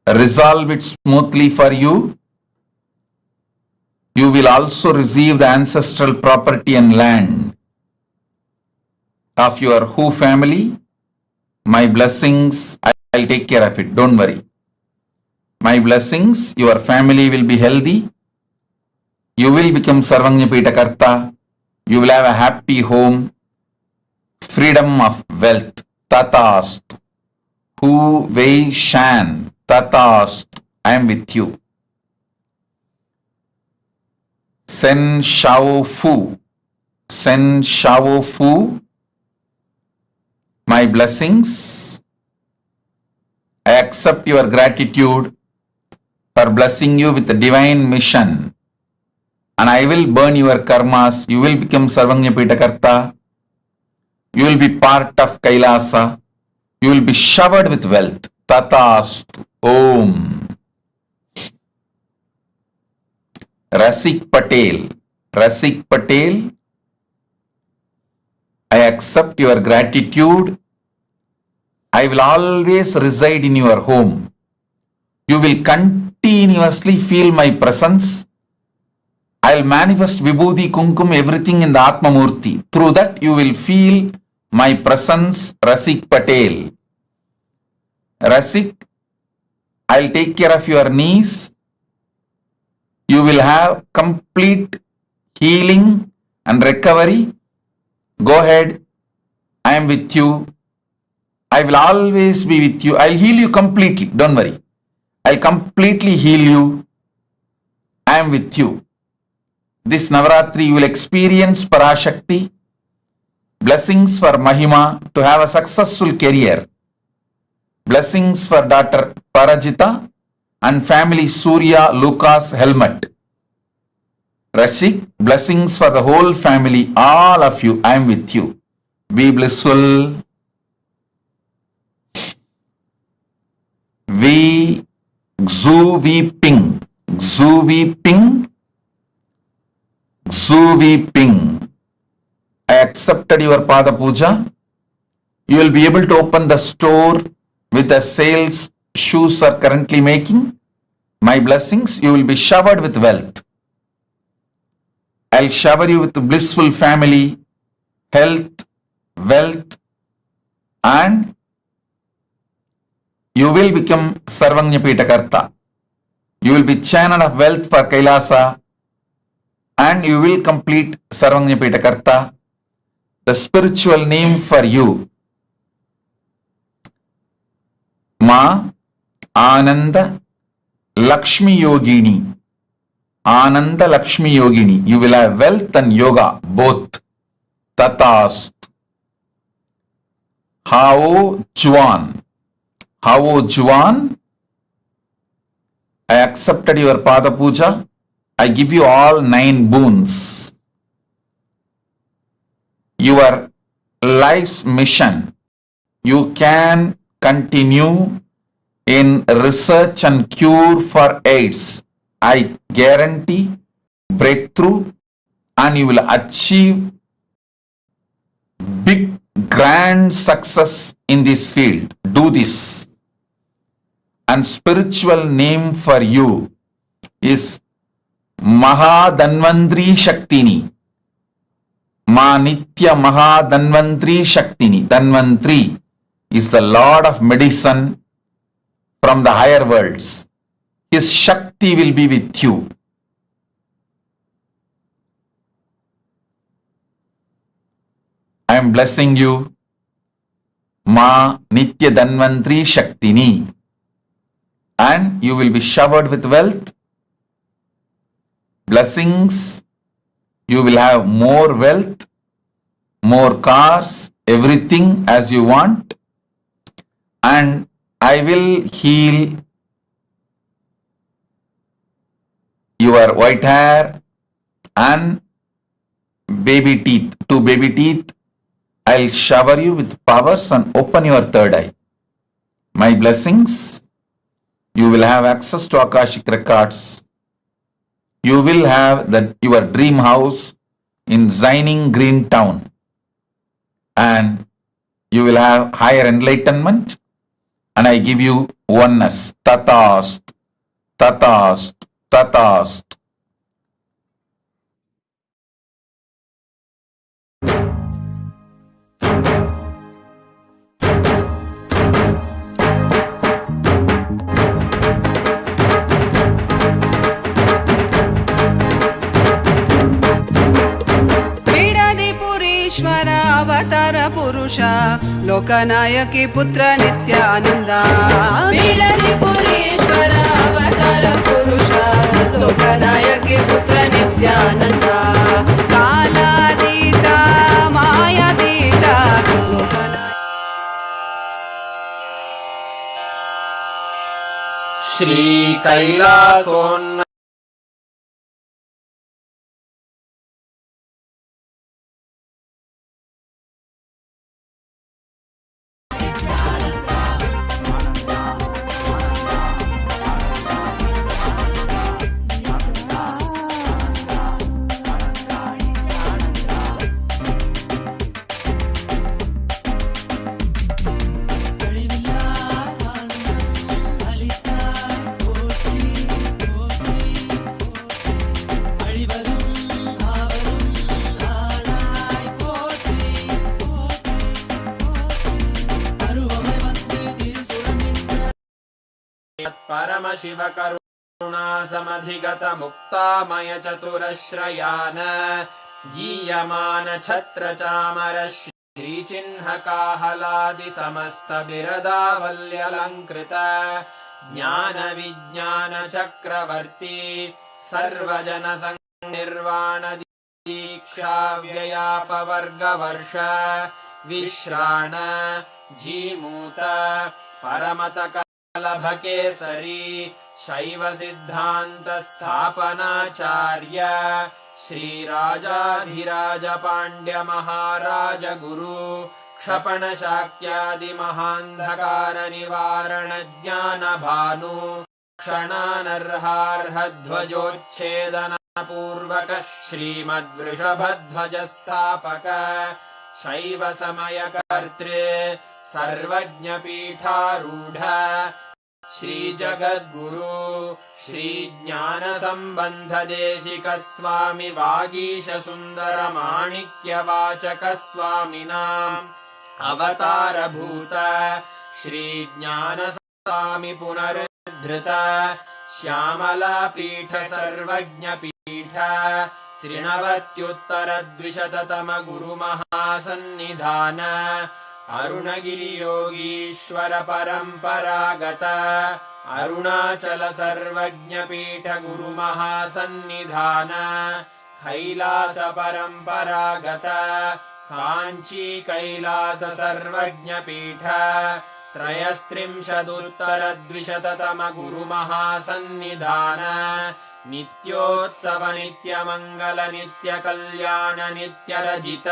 resolve it smoothly for you. You will also receive the ancestral property and land of your Hu family. My blessings, I'll take care of it. Don't worry. My blessings, your family will be healthy. You will become Sarvanya Pitakarta. You will have a happy home. Freedom of wealth. Tatastu. Hu Wei Shan. Tatastu. I am with you. Sen Shao Fu. My blessings. I accept your gratitude for blessing you with the divine mission. And I will burn your karmas. You will become Sarvanya Pitakarta. You will be part of Kailasa. You will be showered with wealth. Tatastu. Om. Rasik Patel. I accept your gratitude. I will always reside in your home. You will continuously feel my presence. I'll manifest Vibhuti, Kumkum, everything in the Atma Murthy. Through that you will feel my presence, Rasik Patel. Rasik, I'll take care of your knees. You will have complete healing and recovery. Go ahead. I am with you. I will always be with you. I'll heal you completely. Don't worry. I'll completely heal you. I am with you. This Navaratri you will experience Parashakti. Blessings for Mahima to have a successful career. Blessings for daughter Parajita and family Surya Lucas Helmet. Rashik, blessings for the whole family, all of you. I am with you. Be blissful. We Xuvi Ping. Xuvi Ping. Xuvi Ping. I accepted your Pada Puja. You will be able to open the store with the sales shoes are currently making. My blessings, you will be showered with wealth. I'll shower you with blissful family, health, wealth, and you will become Sarvanyapita Karta. You will be channel of wealth for Kailasa and you will complete Sarvanyapita Karta. The spiritual name for you, Ma Ananda Lakshmi Yogini. Ananda Lakshmi Yogini. You will have wealth and yoga both. Tatast. Hao Juan. Hao Juan. I accepted your Pada Puja. I give you all 9 boons. Your life's mission. You can continue in research and cure for AIDS. I guarantee breakthrough and you will achieve big grand success in this field. Do this. And spiritual name for you is Mahadanvantri Shaktini. Ma Nitya Mahadanvantri Shaktini. Danvantri is the Lord of medicine from the higher worlds. His Shakti will be with you. I am blessing you. Ma Nitya Danvantri Shaktini. And you will be showered with wealth. Blessings. You will have more wealth, more cars, everything as you want. And I will heal your white hair and baby teeth. 2 baby teeth. I'll shower you with powers and open your third eye. My blessings. You will have access to Akashic records. You will have your dream house in Zining Green Town. And you will have higher enlightenment. And I give you oneness. Tatast. Tatast. Tatast. अवतार पुरुष लोकनायकी पुत्र नित्यानंदा पुरीश्वर अवतार पुरुष लोकनायकी पुत्र नित्यानंदा कालातीता मायातीता श्री कैलासोन्न परमशिव करुणासमधिगतमुक्तामय चतुरश्रयान् गीयमान छत्रचामर श्रीचिह्नकाहलादि समस्त बिरदावल्यलङ्कृत ज्ञान विज्ञान चक्रवर्ती सर्वजन निर्वाण दीक्षा व्ययापवर्गवर्ष विश्राण जीमूत परमत कलभकेसरी शैव सिद्धान्त स्थापनाचार्य श्रीराजाधिराज पाण्ड्य महाराज गुरु क्षपण शाक्यादि महान्धकार निवारण ज्ञान भानु क्षणानर्हार्हध्वजोच्छेदन पूर्वक श्रीमद्वृषभध्वज स्थापक शैव समय कर्तृ सर्वज्ञ पीठारूढ़ श्री जगद्गुरु श्री ज्ञान संबंध देशिक स्वामी वागीश सुंदर माणिक्य वाचक स्वामिनाम् अवतार भूत श्री ज्ञान स्वामी पुनरुद्धृत श्यामला पीठ सर्वज्ञ पीठ त्रिनवत्युत्तरद्विशततम गुरु महासन्निधान अरुणगिरि योगीश्वर परम्परागत अरुणाचल सर्वज्ञ पीठ गुरु महासन्निधान कैलास परम्परागत काञ्ची कैलास सर्वज्ञ पीठ त्रयस्त्रिंशदुत्तरद्विशततम गुरु महासन्निधान नित्योत्सव नित्यमङ्गल नित्य कल्याण नित्यरजित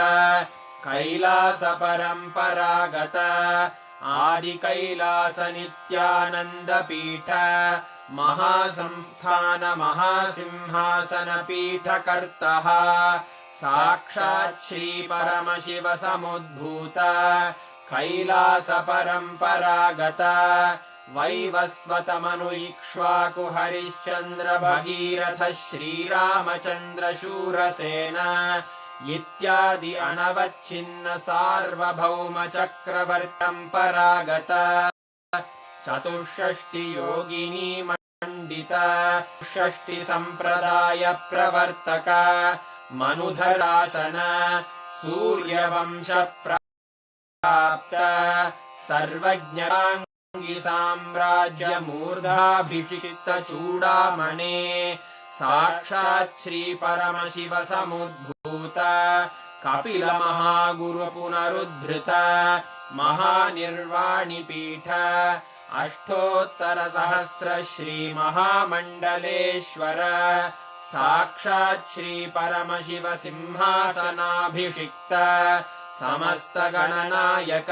कैलास परम्परागत आदि कैलास नित्यानंद पीठ महासंस्थान महासिंहासन पीठ कर्तः साक्षात् श्री परमशिव समुद्भूत कैलास परम्परागत वैवस्वत मनु इक्ष्वाकु हरिश्चन्द्र भगीरथ श्रीरामचन्द्र शूरसेन इत्यादि अनवच्छिन्न सार्वभौम चक्रवर्तम्परागत चतुष्षष्टि योगिनी मंडित षष्टि संप्रदाय प्रवर्तक मनुधरासन सूर्यवंश प्राप्त सर्वज्ञांगी साम्राज्य मूर्धाभिषिक्त चूडामणे साक्षात् श्री परमशिव समुद्भूत कपिल महागुरु पुनरुद्धृत महानिर्वाणि पीठ अष्टोत्तर सहस्र श्री महामण्डलेश्वर साक्षात् श्री परमशिव सिंहासनाभिषिक्त समस्त गणनायक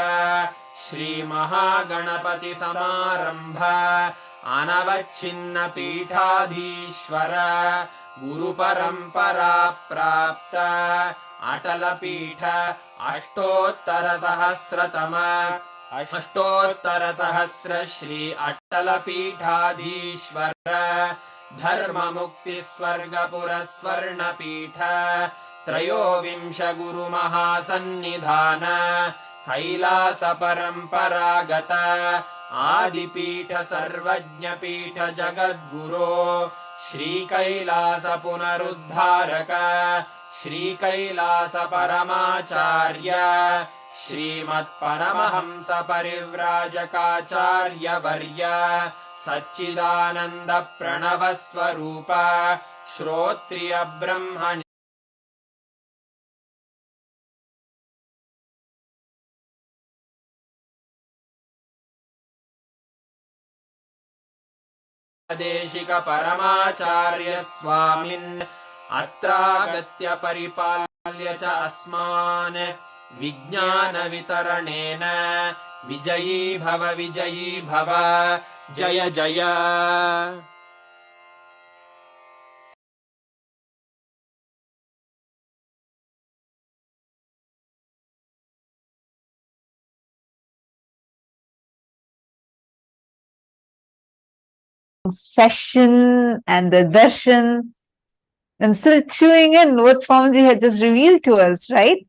श्री महागणपति समारंभ अनवच्छिन्न पीठाधीश्वर गुरु परंपरा प्राप्त अटल पीठ अष्टोत्तर सहस्र श्री अटल पीठाधीश्वर धर्म मुक्ति स्वर्गपुर स्वर्ण पीठ त्रयोविंश गुरु महासन्निधान कैलास परम्परागत आदिपीठ सर्वज्ञ पीठ जगद्गुरो श्री कैलास पुनरुद्धारक श्री कैलास परमाचार्य श्रीमत्परमहंस परिव्राजकाचार्य वर्य सच्चिदानंद प्रणव स्वरूप श्रोत्रिय ब्रह्म देशिक परमाचार्य स्वामिन् अत्रागत्य परिपाल्य च अस्मान् विज्ञान वितरणेन विजयी भव जय जय। Session and the darshan and still chewing in what Swamiji had just revealed to us, right?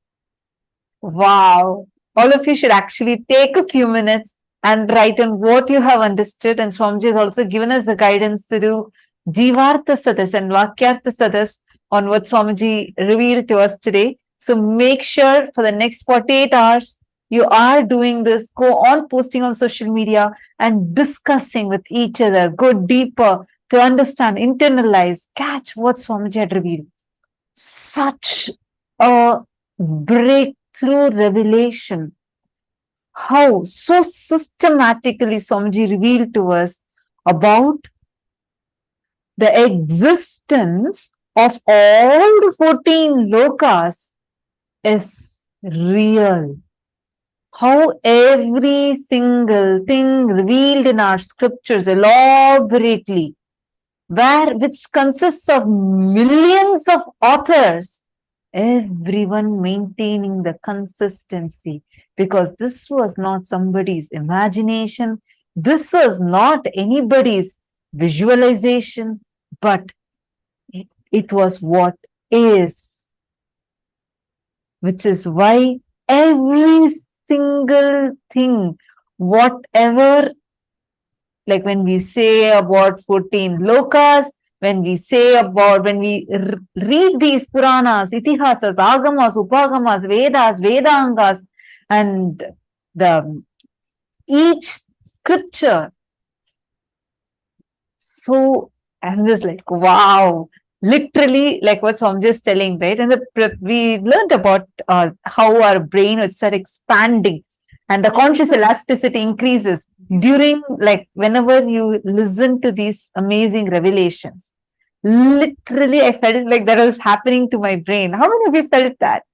Wow. All of you should actually take a few minutes and write in what you have understood. And Swamiji has also given us the guidance to do Jivartha Sadas and Vakyartha Sadas on what Swamiji revealed to us today. So make sure for the next 48 hours, you are doing this. Go on posting on social media and discussing with each other. Go deeper to understand, internalize, catch what Swamiji had revealed. Such a breakthrough revelation. How so systematically Swamiji revealed to us about the existence of all the 14 lokas is real. How every single thing revealed in our scriptures elaborately, which consists of millions of authors, everyone maintaining the consistency, because this was not somebody's imagination, this was not anybody's visualization, but it was what is, which is why every single thing, whatever, like when we say about 14 lokas, when we read these Puranas, Itihasas, Agamas, Upagamas, Vedas, Vedangas, and each scripture. So I'm just like, wow, literally like what Swamiji is telling, right? And we learned about how our brain would start expanding and the conscious elasticity increases during, like, whenever you listen to these amazing revelations. Literally, I felt like that was happening to my brain. How many of you felt that?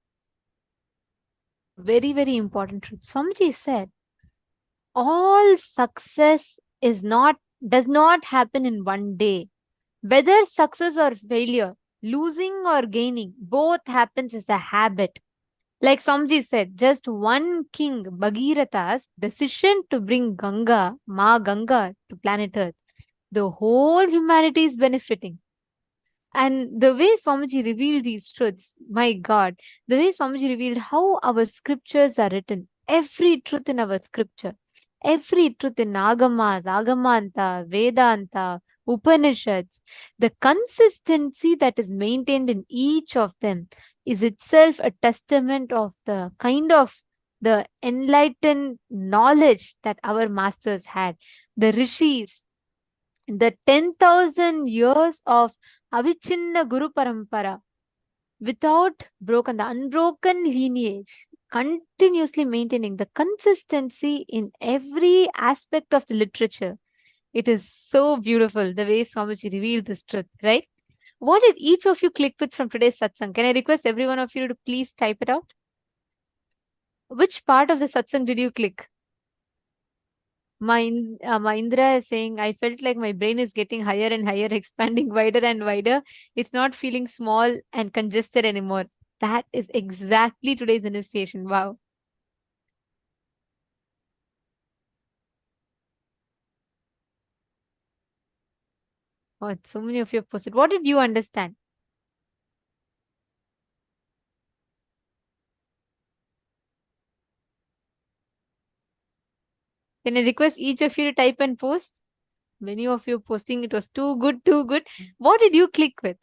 Very, very important truth. Swamiji said, all success does not happen in one day. Whether success or failure, losing or gaining, both happens as a habit. Like Swamiji said, just one king, Bhagirath's decision to bring Ma Ganga to planet Earth, the whole humanity is benefiting. And the way Swamiji revealed these truths, my God, the way Swamiji revealed how our scriptures are written, every truth in our scripture, every truth in Agamas, Agamanta, Vedanta, Upanishads, the consistency that is maintained in each of them is itself a testament of the kind of the enlightened knowledge that our masters had. The rishis, the 10,000 years of Avichinna Guru Parampara, without broken, the unbroken lineage, continuously maintaining the consistency in every aspect of the literature. It is so beautiful the way Swamiji revealed this truth, right? What did each of you click with from today's satsang? Can I request every one of you to please type it out? Which part of the satsang did you click? Indra is saying, I felt like my brain is getting higher and higher, expanding wider and wider. It's not feeling small and congested anymore. That is exactly today's initiation. Wow. Oh, so many of you have posted. What did you understand? Can I request each of you to type and post? Many of you posting, it was too good, too good. What did you click with?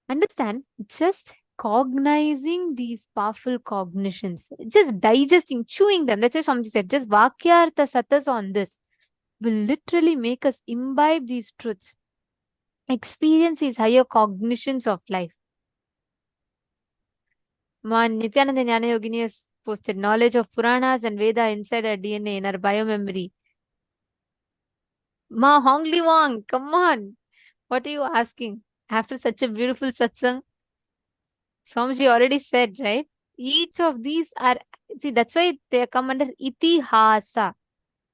Understand, just cognizing these powerful cognitions, just digesting, chewing them. That's why Swamiji said, just Vakyartha Satas on this will literally make us imbibe these truths, experience these higher cognitions of life. Nithyananda Jnana Yogini has posted knowledge of Puranas and Veda inside our DNA, in our biomemory. Hongli Wang, come on. What are you asking? After such a beautiful satsang, Swamiji already said, right? Each of these are, see, that's why they come under itihasa.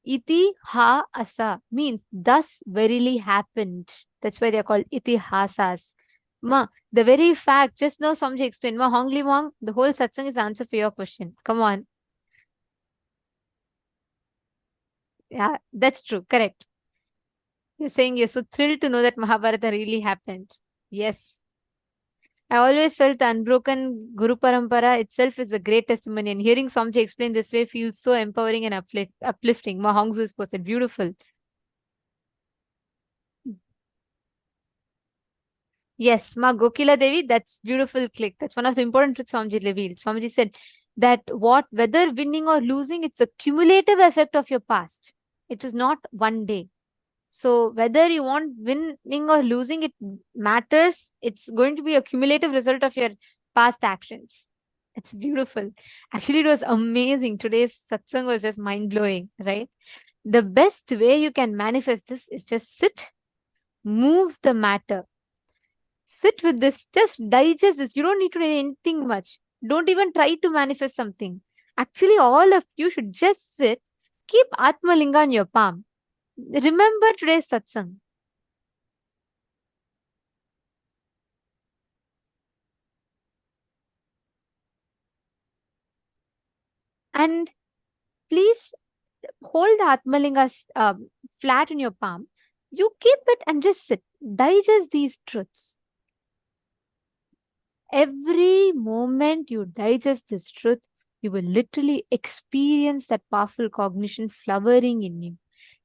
Itihasa means thus verily happened. That's why they are called itihasas. The very fact, just now Swamiji explained, Hongli Wang, the whole satsang is answer for your question. Come on. Yeah, that's true. Correct. You're saying you're so thrilled to know that Mahabharata really happened. Yes. I always felt the unbroken Guru Parampara itself is a great testimony, and hearing Swamiji explain this way feels so empowering and uplifting. Ma Hongzu's posted beautiful. Yes, Ma Gokila Devi, that's beautiful click. That's one of the important truths Swamiji revealed. Swamiji said that whether winning or losing, it's a cumulative effect of your past. It is not one day. So whether you want winning or losing, it matters. It's going to be a cumulative result of your past actions. It's beautiful. Actually, it was amazing. Today's satsang was just mind-blowing, right? The best way you can manifest this is just sit, move the matter. Sit with this, just digest this. You don't need to do anything much. Don't even try to manifest something. Actually, all of you should just sit, keep Atma Linga in your palm. Remember today's satsang. And please hold the Atmalinga flat in your palm. You keep it and just sit. Digest these truths. Every moment you digest this truth, you will literally experience that powerful cognition flowering in you.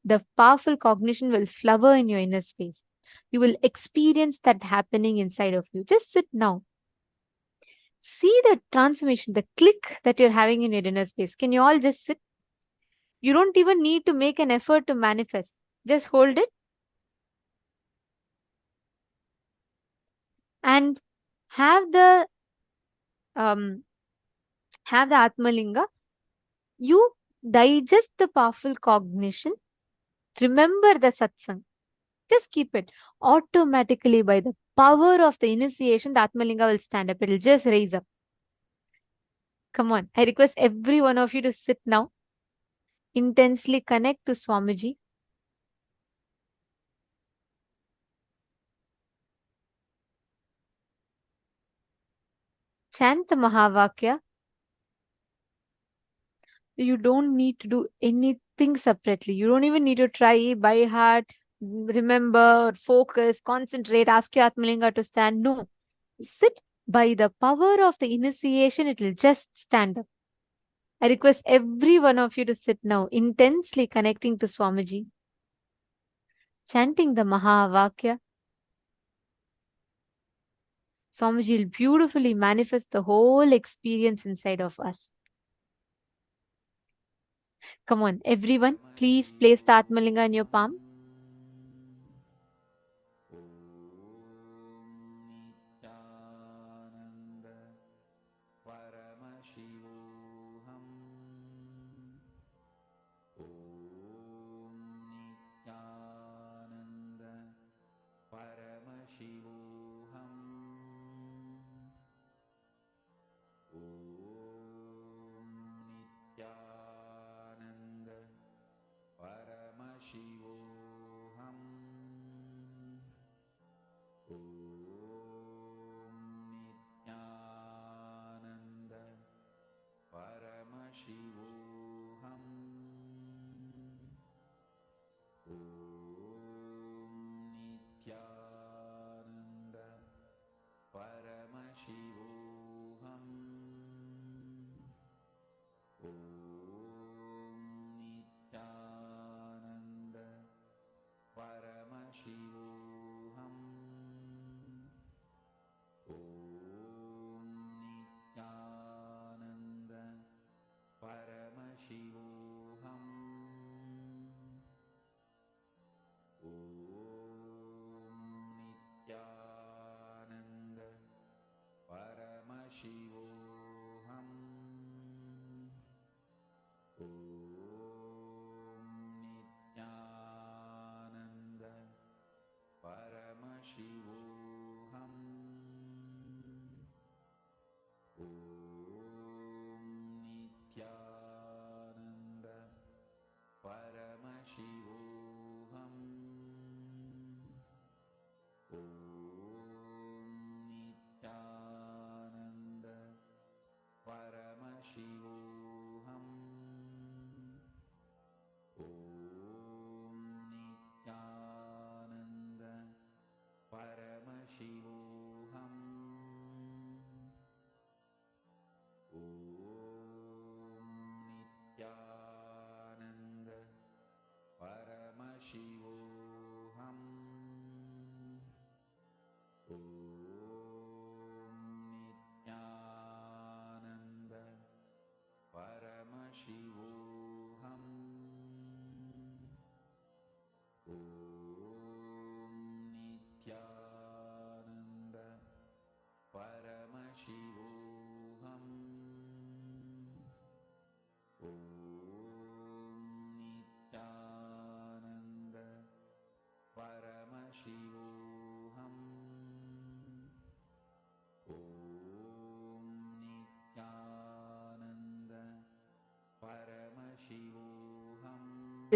The powerful cognition will flower in your inner space. You will experience that happening inside of you. Just sit now. See the transformation, the click that you're having in your inner space. Can you all just sit? You don't even need to make an effort to manifest. Just hold it. And have the Atmalinga. You digest the powerful cognition. Remember the satsang. Just keep it. Automatically, by the power of the initiation, the Atmalinga will stand up. It will just raise up. Come on. I request every one of you to sit now. Intensely connect to Swamiji. Chant the Mahavakya. You don't need to do anything separately. You don't even need to try by heart, remember, focus, concentrate, ask your Atmalinga to stand. No. Sit. By the power of the initiation, it will just stand up. I request every one of you to sit now, intensely connecting to Swamiji, chanting the Mahavakya. Swamiji will beautifully manifest the whole experience inside of us. Come on, everyone, please place the Atmalinga in your palm. Paramashivoham. Om Nithyananda Paramashivoham. Om Nithyananda Paramashivoham.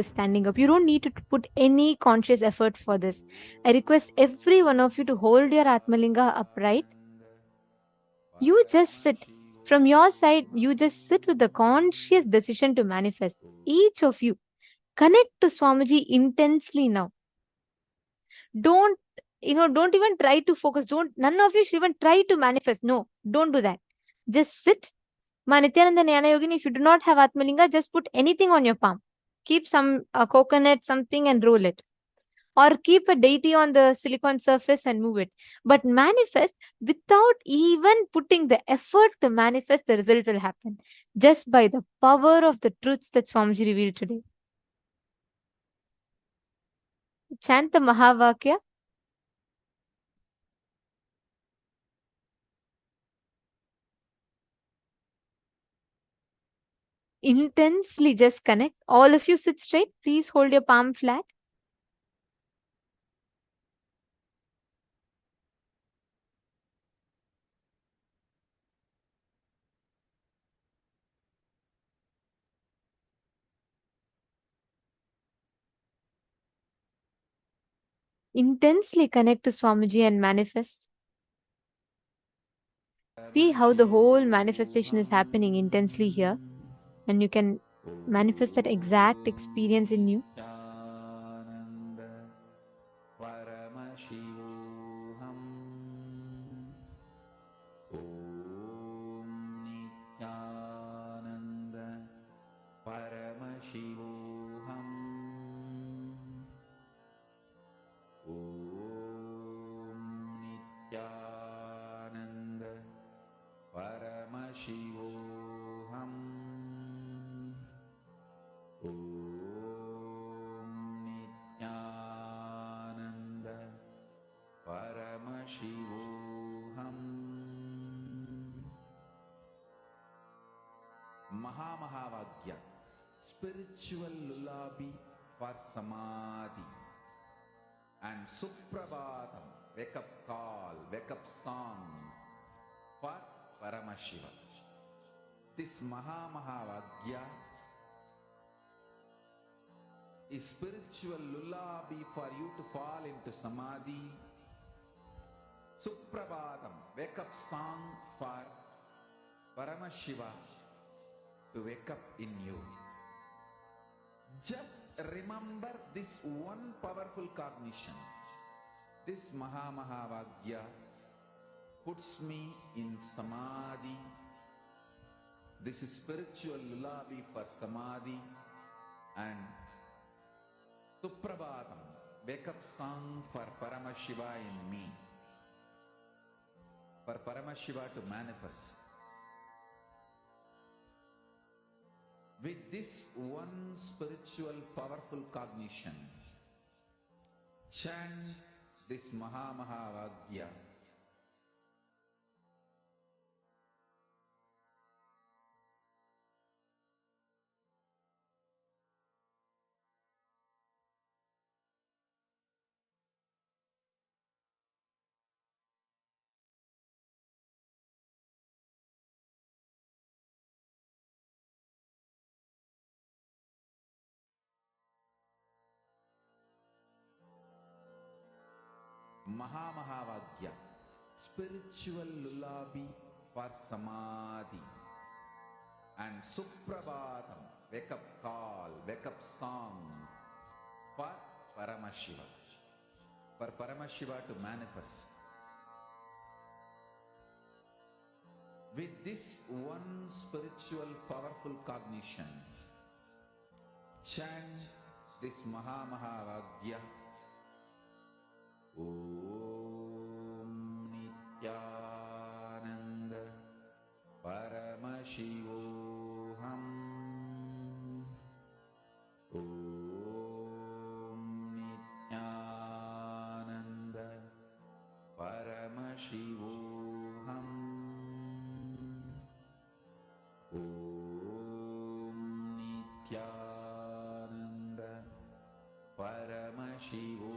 standing up. You don't need to put any conscious effort for this. I request every one of you to hold your Atmalinga upright. You just sit. From your side, you just sit with the conscious decision to manifest. Each of you, connect to Swamiji intensely now. Don't even try to focus. None of you should even try to manifest. No, don't do that. Just sit. Nithyananda Jnana Yogini, if you do not have Atmalinga, just put anything on your palm. Keep some coconut, something, and roll it. Or keep a deity on the silicon surface and move it. But manifest without even putting the effort to manifest, the result will happen. Just by the power of the truths that Swamiji revealed today. Chant the Mahavakya. Intensely just connect. All of you sit straight. Please hold your palm flat. Intensely connect to Swamiji and manifest. See how the whole manifestation is happening intensely here. And you can manifest that exact experience in you. Paramashivam. Om Nithyananda. Paramashivam. Om Nithyananda. Paramashivam. Om Nithyananda. Paramashivam. Mahavagya, spiritual lullaby for samadhi, and Suprabhatam, wake up call, wake up song for Paramashiva. This Mahavagya is spiritual lullaby for you to fall into samadhi. Suprabhatam, wake up song for Paramashiva to wake up in you. Just remember this one powerful cognition. This Mahavagya puts me in samadhi. This is spiritual lullaby for samadhi, and Suprabhatam, wake up song for Paramashiva in me. For Paramashiva to manifest. With this one spiritual powerful cognition, chant this Mahavagya. Mahavagya, spiritual lullaby for samadhi, and Suprabhatam, wake up call, wake up song for Paramashiva. For Paramashiva to manifest. With this one spiritual powerful cognition, chant this Mahavagya. Om Nithyananda. Paramashivam. Om Nithyananda. Paramashivam. Om Nithyananda. Paramashivam.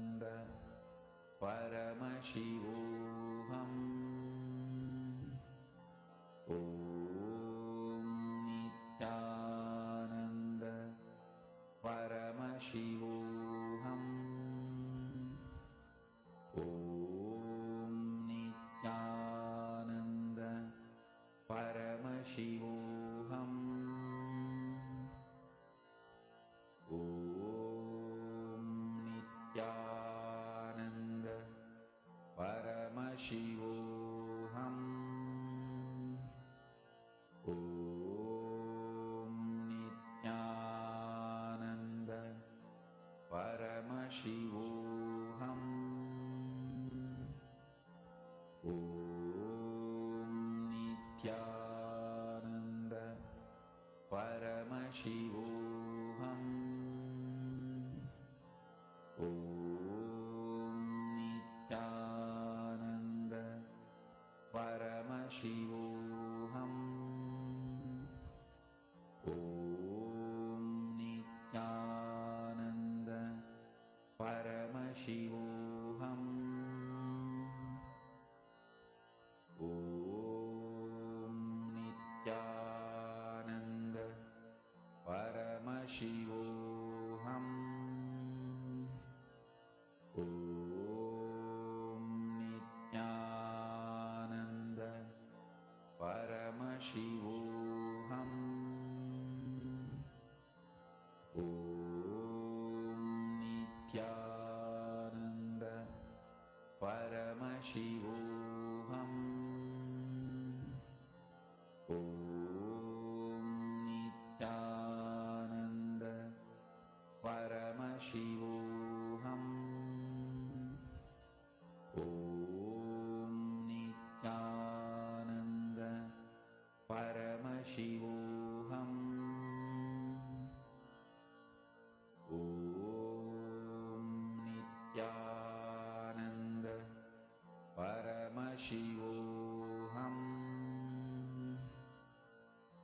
Paramashivoham. Om Nithyananda Paramashivoham. Om Nithyananda Paramashivoham. Om Nithyananda Paramashivoham. Om Nithyananda Paramashivoham. Om Nithyananda Paramashivoham. Om Nithyananda Paramashivoham.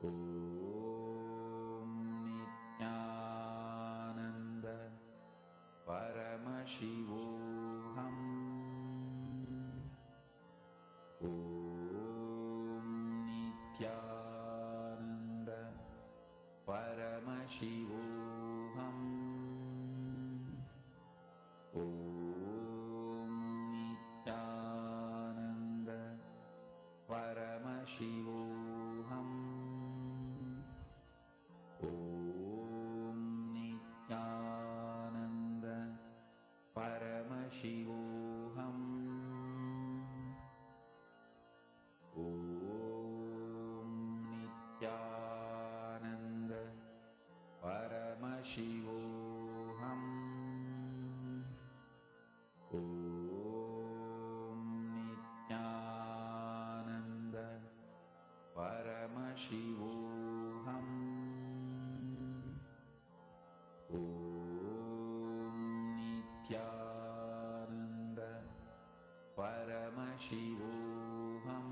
Om Nithyananda Paramashivoham. Om Nithyananda Paramashivoham. Om Nithyananda Paramashivoham. Om Nithyananda Paramashivoham. Om Nithyananda Paramashivoham. Om Nithyananda Paramashivoham. Om Nithyananda Paramashivoham. Om Nithyananda Paramashivoham.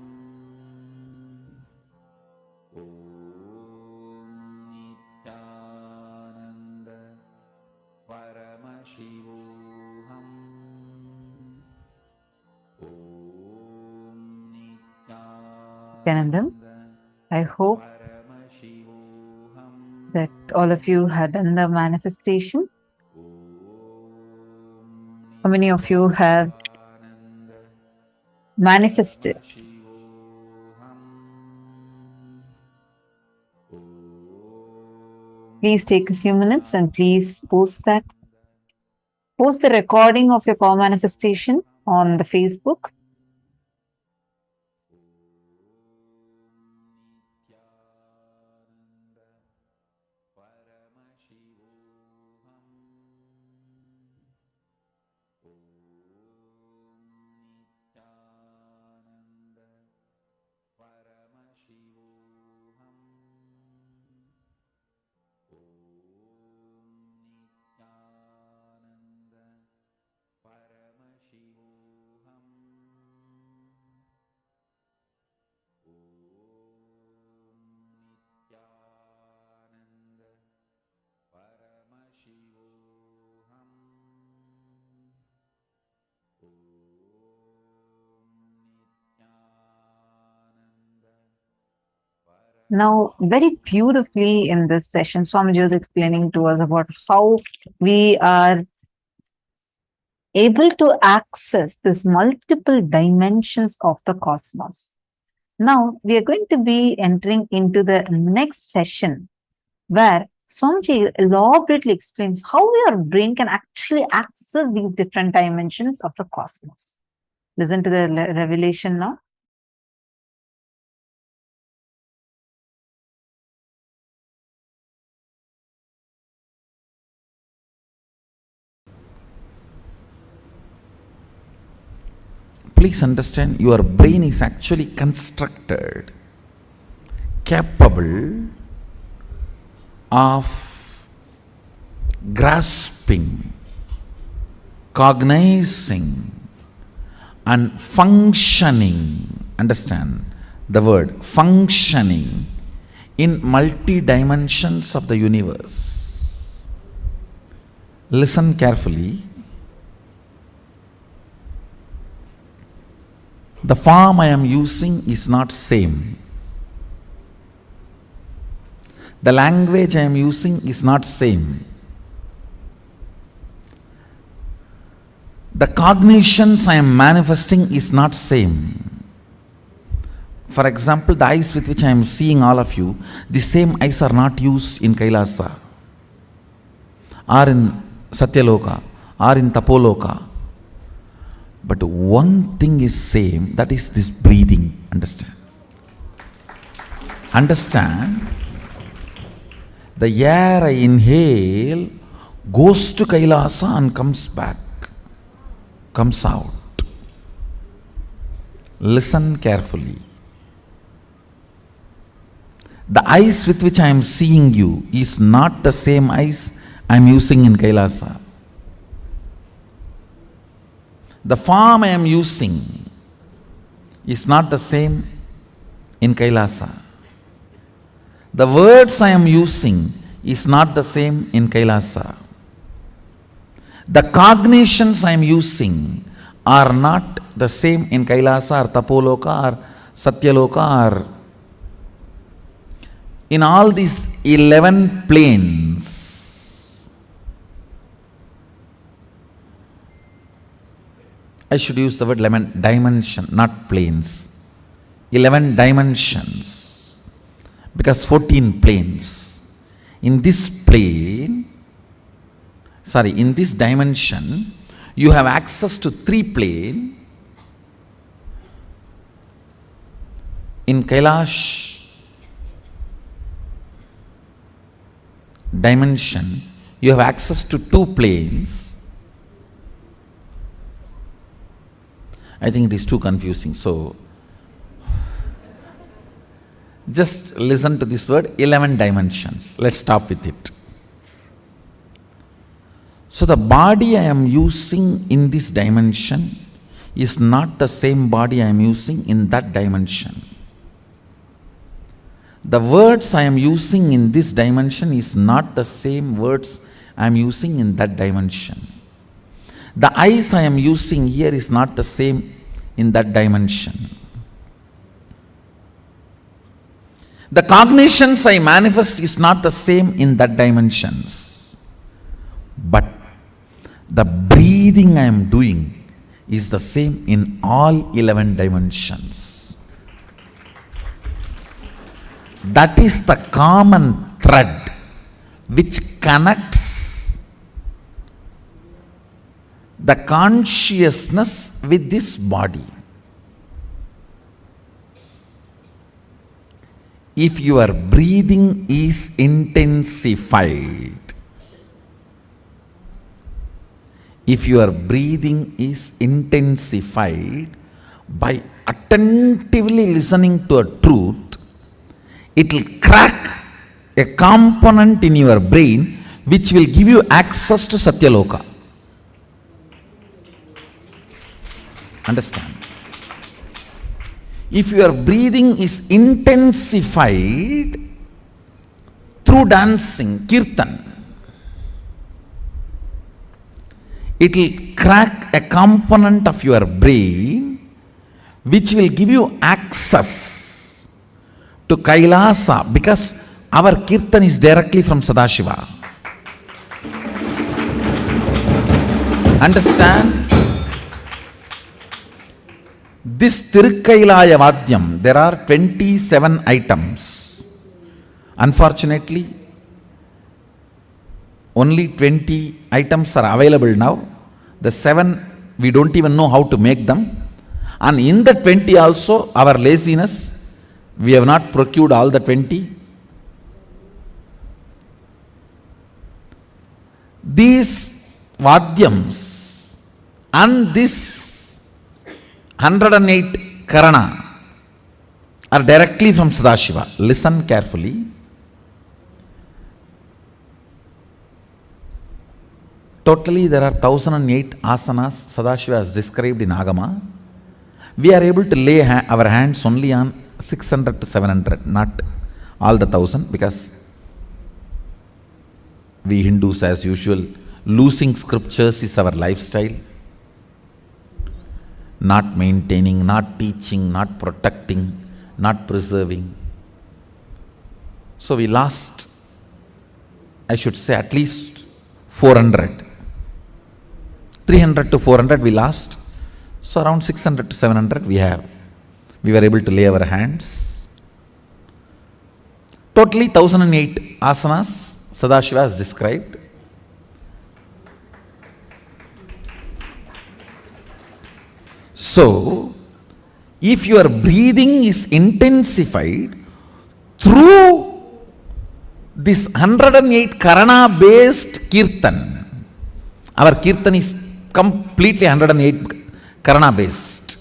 Om Nithyananda Paramashivoham. Om Nityananda, I hope Paramashivoham. that all of you had done the manifestation. How many of you have manifested? Please take a few minutes and please post that. Post the recording of your power manifestation on the Facebook. Now, very beautifully in this session, Swamiji was explaining to us about how we are able to access these multiple dimensions of the cosmos. Now, we are going to be entering into the next session where Swamiji elaborately explains how your brain can actually access these different dimensions of the cosmos. Listen to the revelation now. Please understand, your brain is actually constructed, capable of grasping, cognizing and functioning, understand, the word functioning in multi-dimensions of the universe. Listen carefully. The form I am using is not same. The language I am using is not same. The cognitions I am manifesting is not same. For example, the eyes with which I am seeing all of you, the same eyes are not used in Kailasa, or in Satyaloka, or in Tapoloka. But one thing is same, that is this breathing. Understand? Understand? The air I inhale goes to Kailasa and comes back, comes out. Listen carefully. The eyes with which I am seeing you is not the same eyes I am using in Kailasa. The form I am using is not the same in Kailasa. The words I am using is not the same in Kailasa. The cognitions I am using are not the same in Kailasa or Tapoloka or Satyaloka or in all these 11 planes. I should use the word 11 dimension, not planes. 11 dimensions, because 14 planes. In this plane, in this dimension, you have access to 3 planes. In Kailash dimension, you have access to 2 planes. I think it is too confusing, so just listen to this word, 11 dimensions. Let's stop with it. So the body I am using in this dimension is not the same body I am using in that dimension. The words I am using in this dimension is not the same words I am using in that dimension. The eyes I am using here is not the same in that dimension. The cognitions I manifest is not the same in that dimensions. But the breathing I am doing is the same in all 11 dimensions. That is the common thread which connects the consciousness with this body. If your breathing is intensified, by attentively listening to a truth, it will crack a component in your brain which will give you access to Satyaloka. Understand? If your breathing is intensified through dancing, kirtan, it will crack a component of your brain which will give you access to Kailasa, because our kirtan is directly from Sadashiva. Understand? This Tirukkailaya Vadyam, there are 27 items. Unfortunately, only 20 items are available now. The 7, we don't even know how to make them. And in the 20 also, our laziness, we have not procured all the 20. These Vadyams and this 108 Karana are directly from Sadashiva. Listen carefully. Totally there are 1008 asanas Sadashiva has described in Agama. We are able to lay our hands only on 600 to 700, not all the 1000, because we Hindus, as usual, losing scriptures is our lifestyle. Not maintaining, not teaching, not protecting, not preserving. So we lost, I should say, at least 400. 300 to 400 we lost. So around 600 to 700 we were able to lay our hands. Totally 1008 asanas Sadashiva has described. So, if your breathing is intensified through this 108 Karana based Kirtan, our Kirtan is completely 108 Karana based.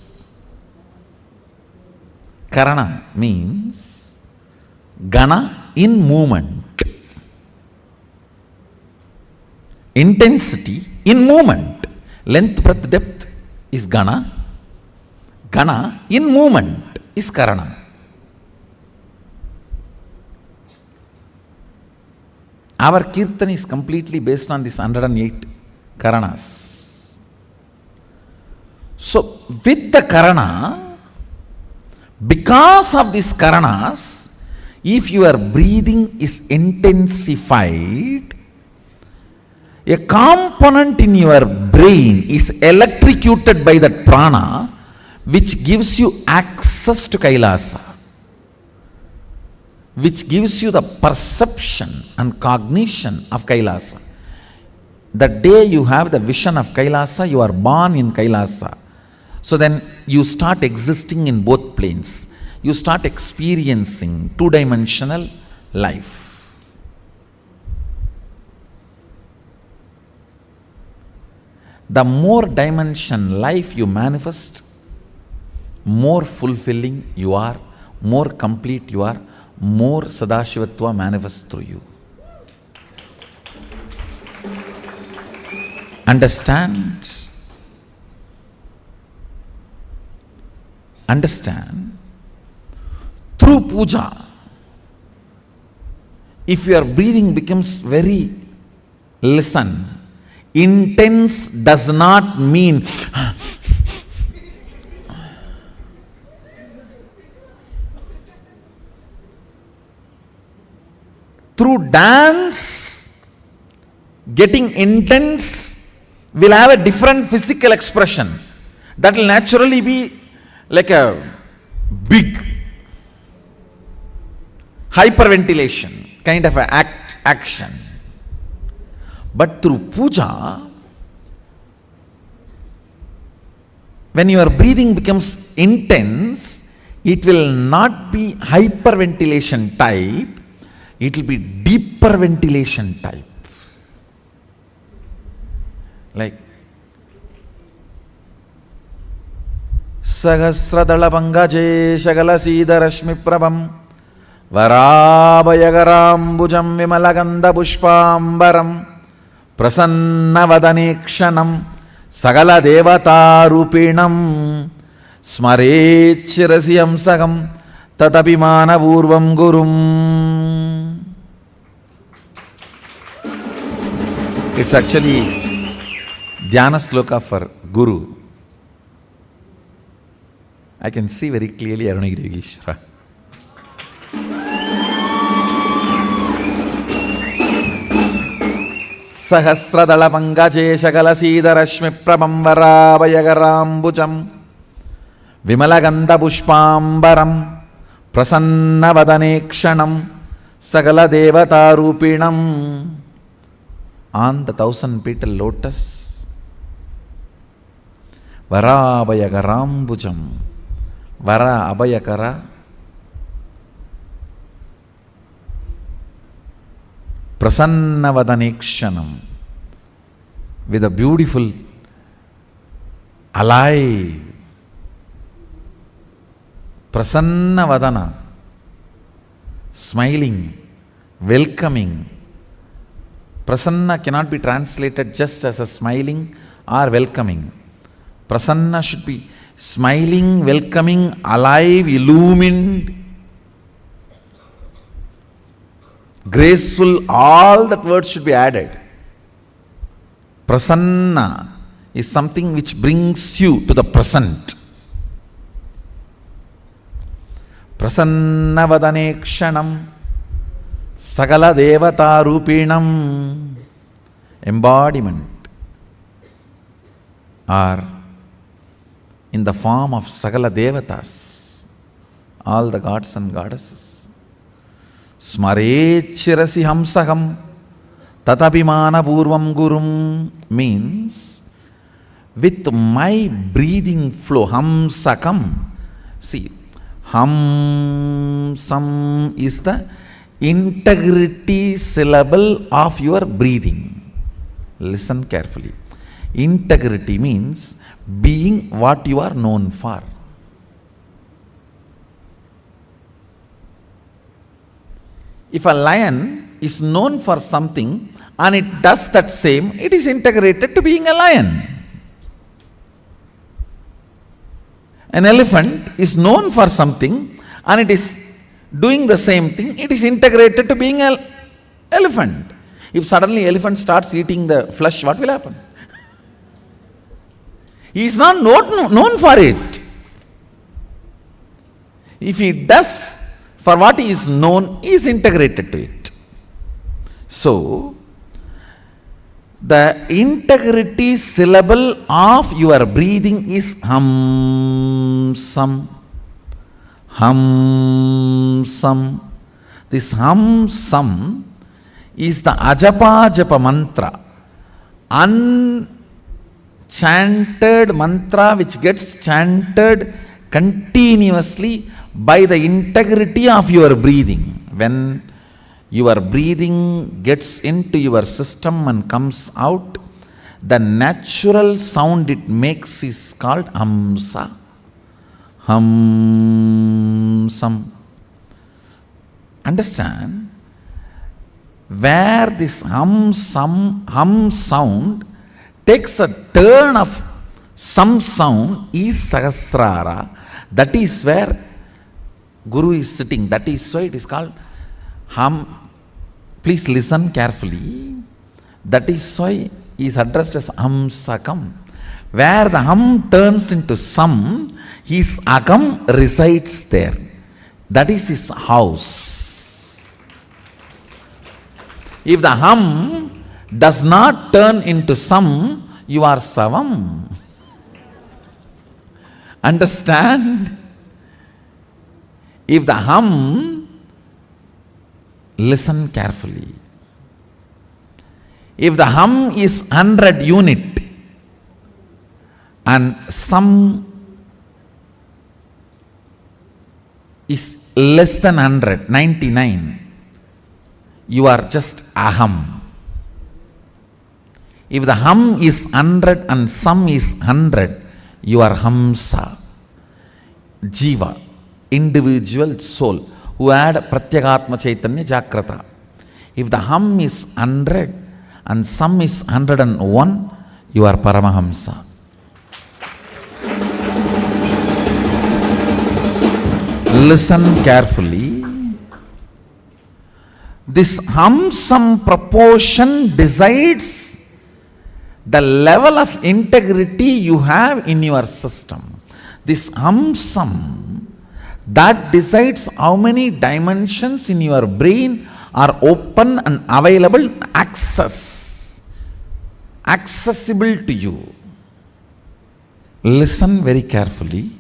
Karana means Gana in movement. Intensity in movement. Length, breadth, depth is Gana. Gana in movement is Karana. Our Kirtan is completely based on this 108 Karanas. So, with the Karana, because of these Karanas, if your breathing is intensified, a component in your brain is electrocuted by that prana, which gives you access to Kailasa, which gives you the perception and cognition of Kailasa. The day you have the vision of Kailasa, you are born in Kailasa. So then you start existing in both planes. You start experiencing two-dimensional life. The more dimension life you manifest, more fulfilling you are, more complete you are, more Sadashivatva manifests through you. Understand? Understand? Through puja, if your breathing becomes very, listen, intense does not mean through dance, getting intense will have a different physical expression. That will naturally be like a big hyperventilation kind of an action. But through puja, when your breathing becomes intense, it will not be hyperventilation type, it will be deeper ventilation type. Like Sahasradala Pangaje Shagala Sida Rashmi Prabham Varabhayagarambujam Vimalaganda Pushpambaram Prasannavadanekshanam Sagala Devata Rupinam Smarechirasiyam Sagam Tatapimana Purvam Gurum. It's actually Dhyana Sloka for Guru. I can see very clearly Arunagiri Yogeshwara. Sahasradala Pangaje Shagala Sida Rashmi Prabham Varabhayagarambujam Vimalaganda Pushpambaram Prasannavadanekshanam Sagala Devata Rupinam. On the 1000-petal lotus, Varabhayagarambujam, Vara Abhayakara, Prasannavadanekshanam, with a beautiful, alive, Prasannavadana, smiling, welcoming. Prasanna cannot be translated just as a smiling or welcoming. Prasanna should be smiling, welcoming, alive, illumined, graceful, all that words should be added. Prasanna is something which brings you to the present. Prasanna vadane kshanam sagala devata rupinam. Embodiment are in the form of sagala devatas, all the gods and goddesses. Smarechirasi hamsaham tatapimana purvam gurum means with my breathing flow, hamsakam. See, hamsam is the integrity syllable of your breathing. Listen carefully. Integrity means being what you are known for. If a lion is known for something and it does that same, it is integrated to being a lion. An elephant is known for something and it is doing the same thing, it is integrated to being an elephant. If suddenly elephant starts eating the flesh, what will happen? He is not known for it. If he does for what he is known, he is integrated to it. So, the integrity syllable of your breathing is hamsam. Hamsam. This hamsam is the ajapa japa mantra, unchanted mantra which gets chanted continuously by the integrity of your breathing. When your breathing gets into your system and comes out, the natural sound it makes is called hamsa. Hamsam. Understand? Where this hum sound takes a turn of some sound is Sahasrara. That is where Guru is sitting. That is why it is called hum. Please listen carefully. That is why he is addressed as Hamsakam. Where the hum turns into sam, his akam resides there. That is his house. If the hum does not turn into sam, you are savam. Understand? If the hum, listen carefully. If the hum is 100 unit and sam is less than 100, 99, you are just aham. If the hum is 100 and sam is 100, you are hamsa. Jiva, individual soul, who had Pratyagatma Chaitanya Jagrata. If the hum is 100 and sam is 101, you are Paramahamsa. Listen carefully. This hum-sam proportion decides the level of integrity you have in your system. This hum-sam, that decides how many dimensions in your brain are open and available, accessible to you. Listen very carefully.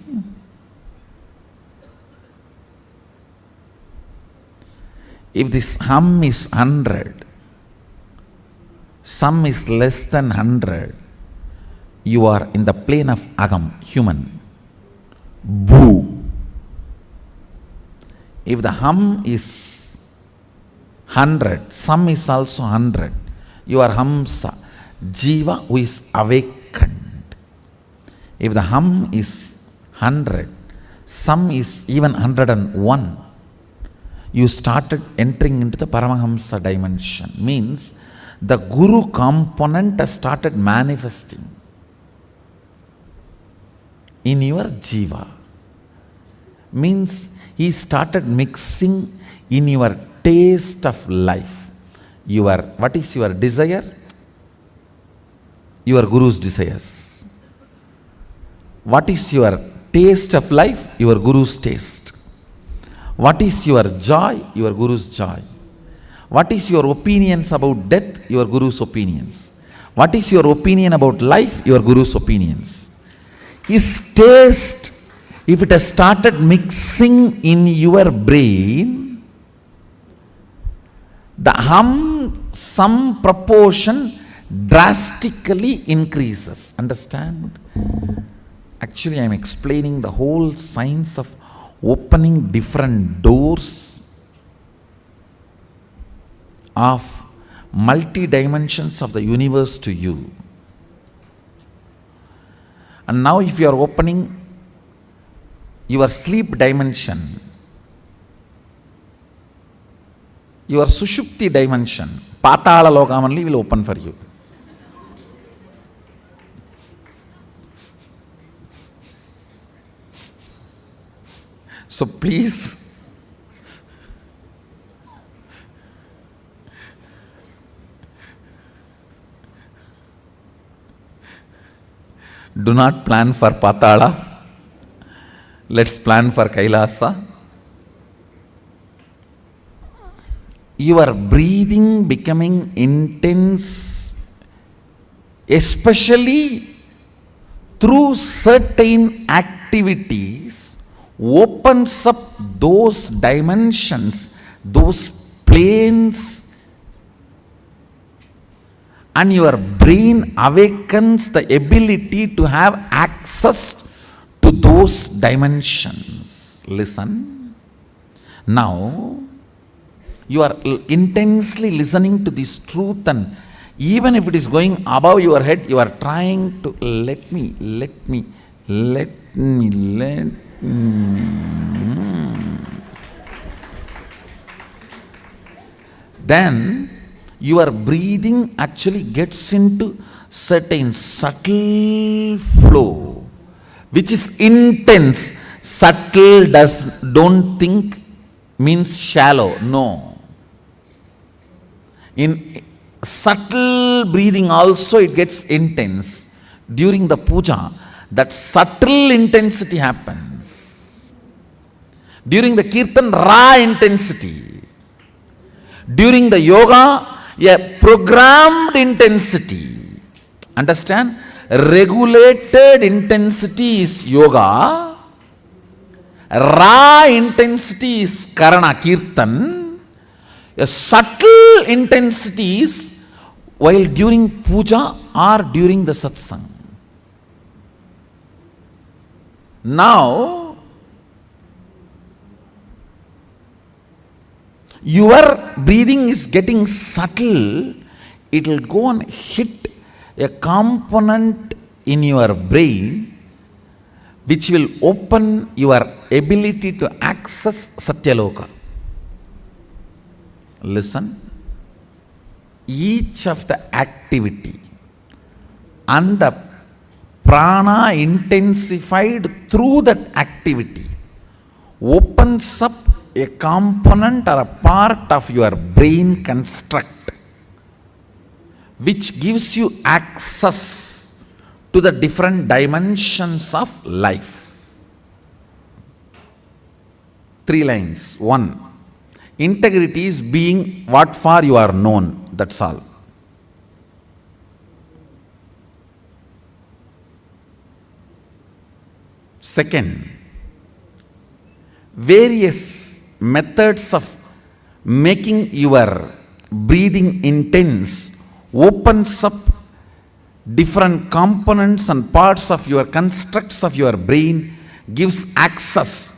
If this hum is 100, sam is less than 100, you are in the plane of agam, human. Boo. If the hum is 100, sam is also 100, you are hamsa, jiva who is awakened. If the hum is 100, sam is even 101, you started entering into the Paramahamsa dimension. Means the Guru component has started manifesting. in your jiva. Means he started mixing in your taste of life. What is your desire? Your guru's desires. What is your taste of life? Your guru's taste. What is your joy? Your guru's joy. What is your opinions about death? Your guru's opinions. What is your opinion about life? Your guru's opinions. His taste, if it has started mixing in your brain, some proportion drastically increases. Understand? Actually, I am explaining the whole science of opening different doors of multi-dimensions of the universe to you. And now if you are opening your sleep dimension, your sushupti dimension, Patala Lokam only will open for you. So please, do not plan for Patala. Let's plan for Kailasa. Your breathing becoming intense, especially through certain activities, opens up those dimensions, those planes, and your brain awakens the ability to have access to those dimensions. Listen. Now, you are intensely listening to this truth, and even if it is going above your head, you are trying to let me. Then your breathing actually gets into certain subtle flow, which is intense. Subtle don't think means shallow. No. In subtle breathing also it gets intense. During the puja, that subtle intensity happens. During the kirtan, raw intensity. During the yoga, a programmed intensity. Understand? Regulated intensity is yoga. Raw intensity is karana, kirtan. A subtle intensity is while during puja or during the satsang. Now, your breathing is getting subtle. It will go and hit a component in your brain which will open your ability to access Satyaloka. Listen. Each of the activity and the prana intensified through that activity opens up a component or a part of your brain construct which gives you access to the different dimensions of life. 3 lines. 1. Integrity is being what for you are known. That's all. Second, various methods of making your breathing intense opens up different components and parts of your constructs of your brain, gives access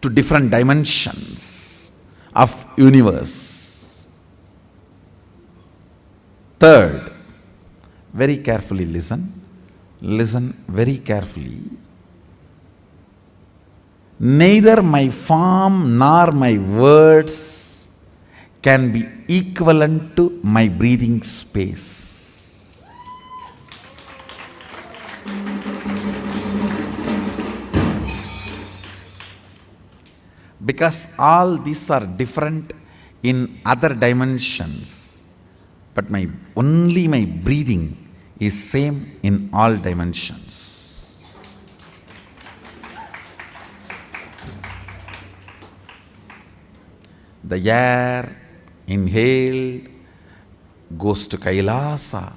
to different dimensions of universe. Third, very carefully listen. Listen very carefully. Neither my form nor my words can be equivalent to my breathing space. because all these are different in other dimensions, but only my breathing is same in all dimensions. The air inhaled goes to Kailasa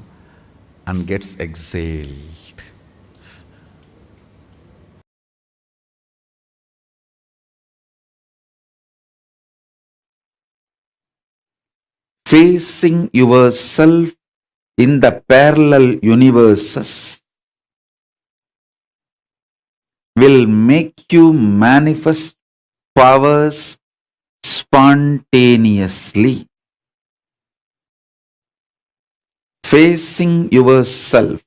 and gets exhaled. Facing yourself in the parallel universes will make you manifest powers spontaneously. Facing yourself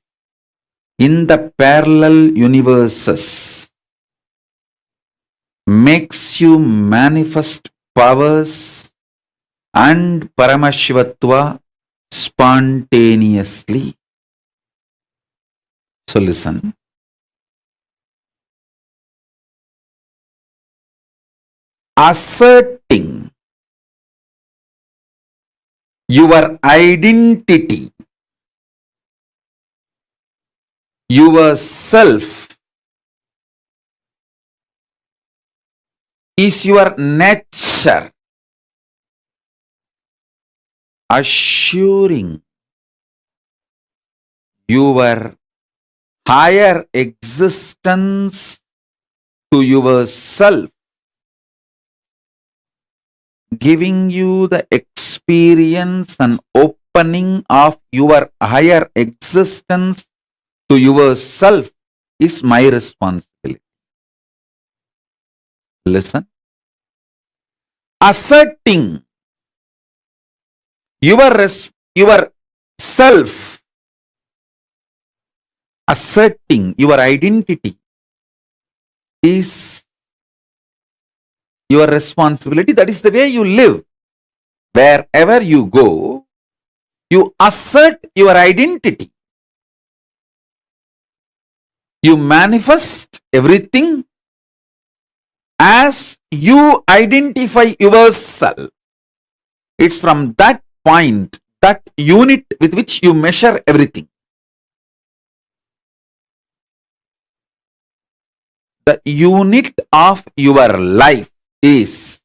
in the parallel universes makes you manifest powers and Paramashivatva spontaneously. So listen. Asserting your identity, yourself, is your nature. Assuring your higher existence to yourself, giving you the experience and opening of your higher existence to yourself is my responsibility. Listen. Asserting your self, asserting your identity is your responsibility. That is the way you live. Wherever you go, you assert your identity. You manifest everything as you identify yourself. It's from that point, that unit with which you measure everything. The unit of your life is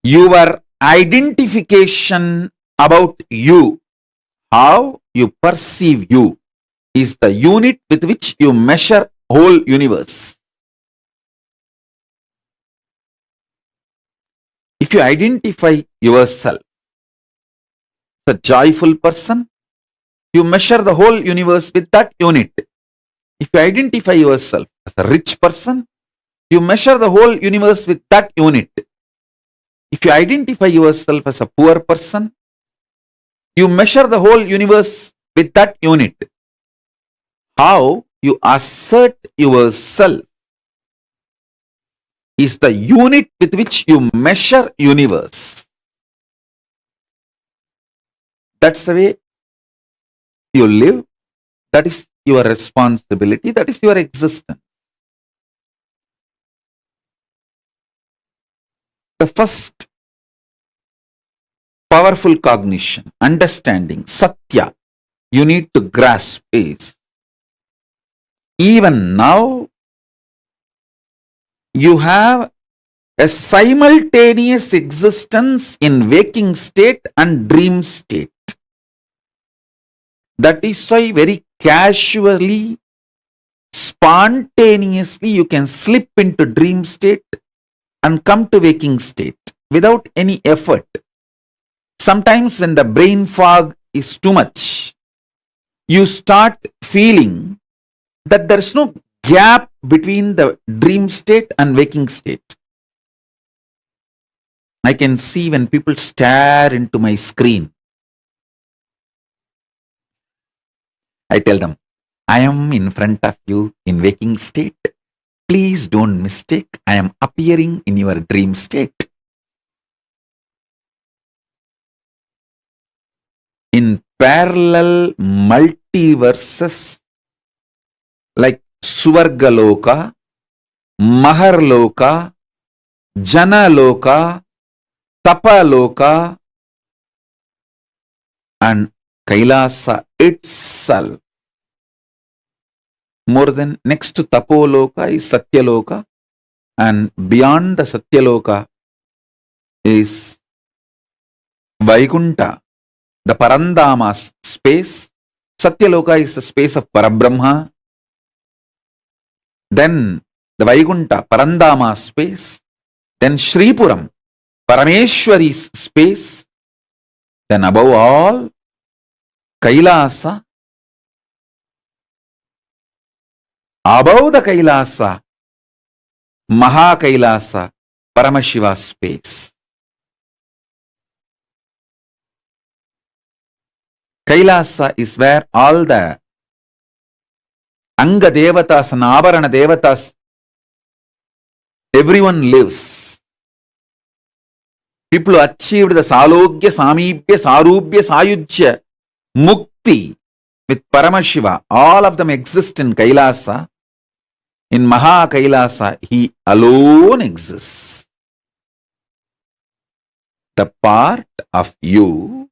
your identification about you. How you perceive you is the unit with which you measure whole universe. If you identify yourself as a joyful person, you measure the whole universe with that unit. If you identify yourself as a rich person, you measure the whole universe with that unit. If you identify yourself as a poor person, you measure the whole universe with that unit. How you assert yourself is the unit with which you measure universe. That's the way you live. That is your responsibility. That is your existence. The first powerful cognition, understanding, satya, you need to grasp is, even now, you have a simultaneous existence in waking state and dream state. That is why very casually, spontaneously, you can slip into dream state and come to waking state without any effort. Sometimes when the brain fog is too much, you start feeling that there is no gap between the dream state and waking state. I can see when people stare into my screen, I tell them, I am in front of you in waking state. Please don't mistake, I am appearing in your dream state. In parallel multiverses like Suvargaloka, Maharloka, Janaloka, Tapaloka, and Kailasa itself. More than next to Tapoloka is Satyaloka, and beyond the Satyaloka is Vaikunta, the Parandama space. Satyaloka is the space of Parabrahma. Then the Vaikunta, Parandama space. Then Shripuram, Parameshwari's space. Then above all, Kailasa. Above the Kailasa, Mahakailasa, Paramashiva space. Kailasa is where all the Anga Devatas and Avarana Devatas, everyone lives. People who achieved the Salogya, Samibhya, Sarubhya, Sayujya, Mukti with Paramashiva, all of them exist in Kailasa. In Mahakailasa, he alone exists. The part of you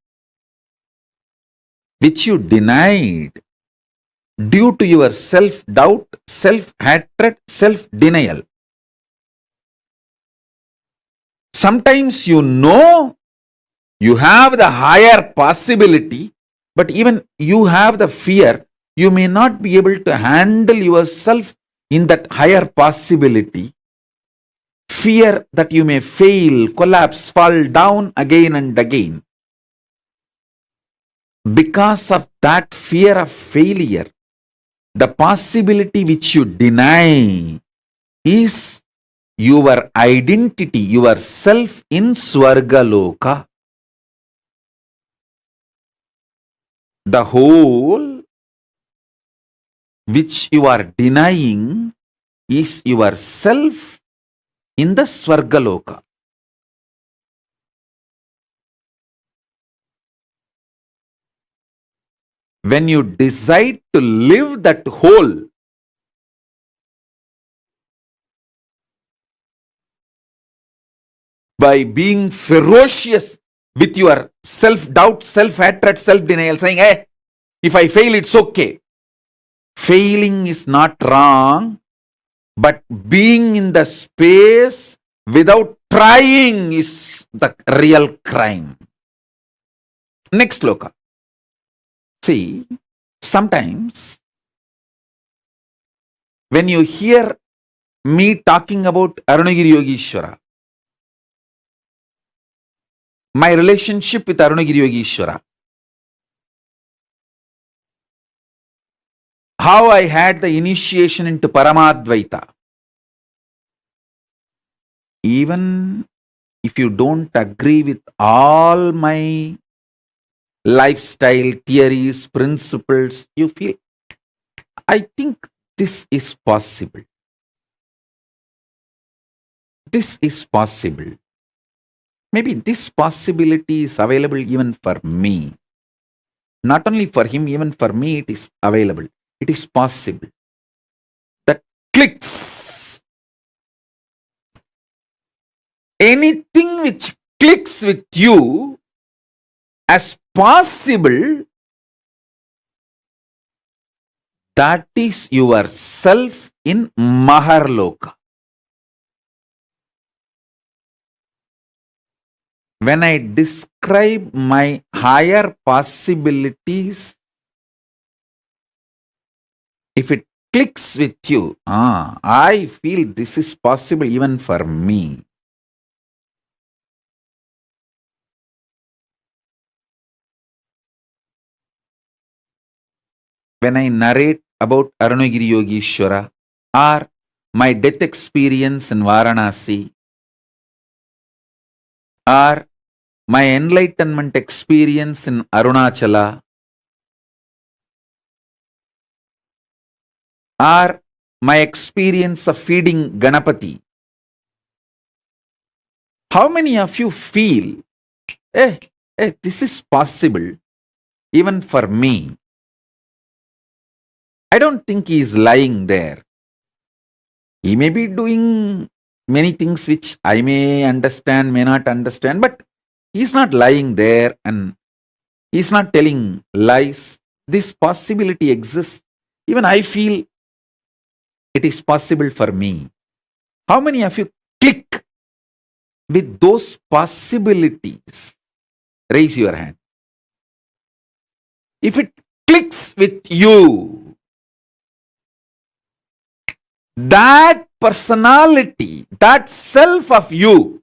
which you denied due to your self-doubt, self-hatred, self-denial. Sometimes you know you have the higher possibility, but even you have the fear, you may not be able to handle yourself in that higher possibility. Fear that you may fail, collapse, fall down again and again. Because of that fear of failure, the possibility which you deny is your identity, your self in Swargaloka. The whole which you are denying is your self in the Swargaloka. When you decide to live that whole, by being ferocious with your self-doubt, self-hatred, self-denial, saying, hey, if I fail, it's okay. Failing is not wrong, but being in the space without trying is the real crime. Next sloka. See, sometimes when you hear me talking about Arunagiri Yogeshwara, my relationship with Arunagiri Yogeshwara, how I had the initiation into Paramadvaita. Even if you don't agree with all my lifestyle, theories, principles, you feel, I think this is possible. This is possible. Maybe this possibility is available even for me. Not only for him, even for me it is available. It is possible. That clicks. Anything which clicks with you as possible, that is your self in Maharloka. When I describe my higher possibilities, if it clicks with you, I feel this is possible even for me. When I narrate about Arunagiri Yogeshwara or my death experience in Varanasi or my enlightenment experience in Arunachala or my experience of feeding Ganapati, how many of you feel, this is possible even for me? I don't think he is lying there. He may be doing many things which I may understand, may not understand, but he's not lying there and he's not telling lies. This possibility exists. Even I feel it is possible for me. How many of you click with those possibilities? Raise your hand. If it clicks with you, that personality, that self of you,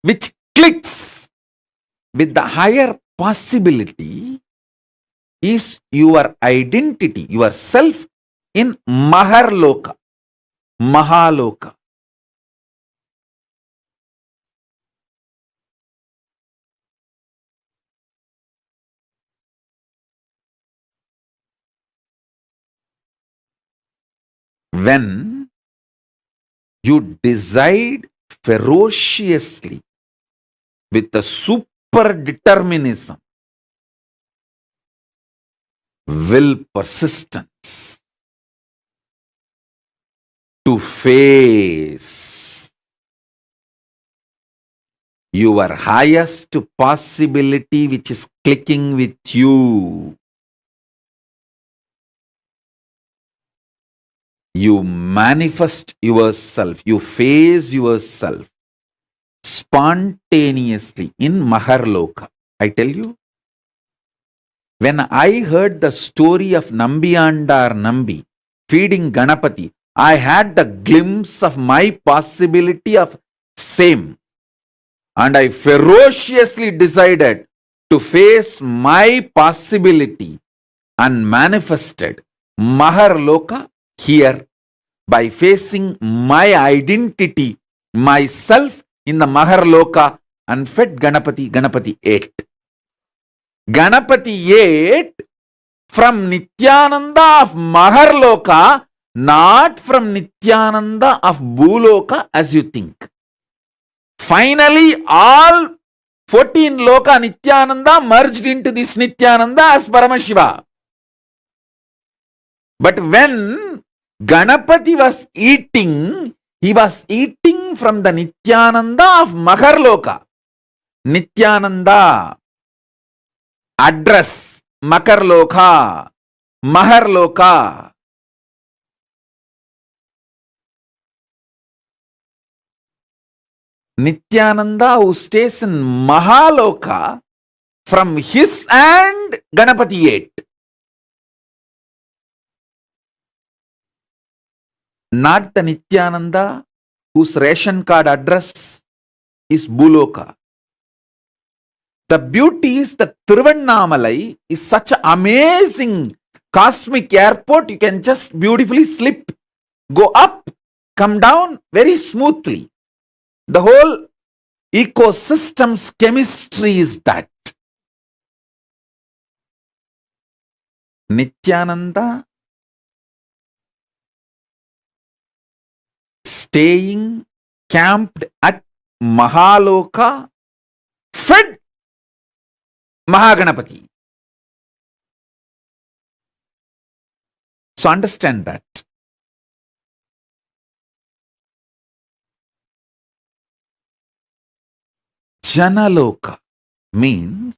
which clicks with the higher possibility, is your identity, your self in Maharloka, Mahaloka. When you decide ferociously with a super determinism, will persistence to face your highest possibility which is clicking with you, you manifest yourself, you face yourself spontaneously in Maharloka. I tell you, when I heard the story of Nambiyandar Nambi feeding Ganapati, I had the glimpse of my possibility of same. And I ferociously decided to face my possibility and manifested Maharloka here by facing my identity, myself in the Maharloka, and fed Ganapati. Ganapati ate. Ganapati ate from Nithyananda of Maharloka, not from Nithyananda of Bhuloka as you think. Finally, all 14 Loka Nithyananda merged into this Nithyananda as Paramashiva. But when Ganapati was eating, he was eating from the Nithyananda of Maharloka. Nithyananda, address, Makarloka, Maharloka. Nithyananda who stays in Mahaloka, from his hand Ganapati ate. Not the Nithyananda whose ration card address is Bhuloka. The beauty is that Tiruvannamalai is such an amazing cosmic airport. You can just beautifully slip, go up, come down very smoothly. The whole ecosystem's chemistry is that. Nithyananda staying camped at Mahaloka, fed Mahaganapati. So understand that. Janaloka means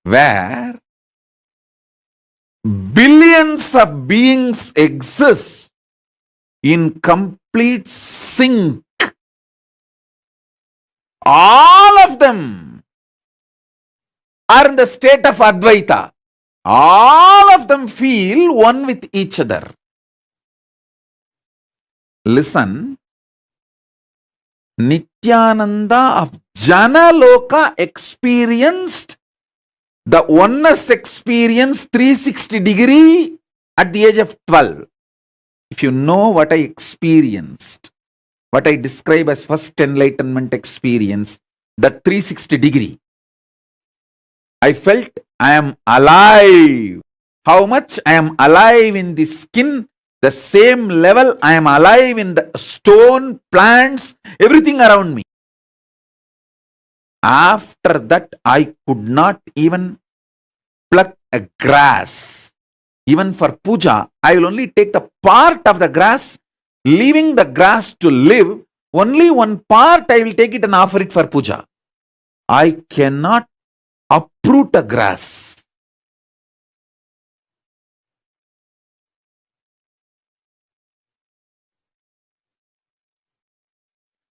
where billions of beings exist in complete sync. All of them are in the state of Advaita. All of them feel one with each other. Listen, Nithyananda of Janaloka experienced the oneness experience 360 degree at the age of 12. If you know what I experienced, what I describe as first enlightenment experience, that 360 degree, I felt I am alive. How much I am alive in the skin, the same level I am alive in the stone, plants, everything around me. After that, I could not even pluck a grass. Even for puja, I will only take the part of the grass leaving the grass to live, only one part I will take it and offer it for puja. I cannot uproot a grass.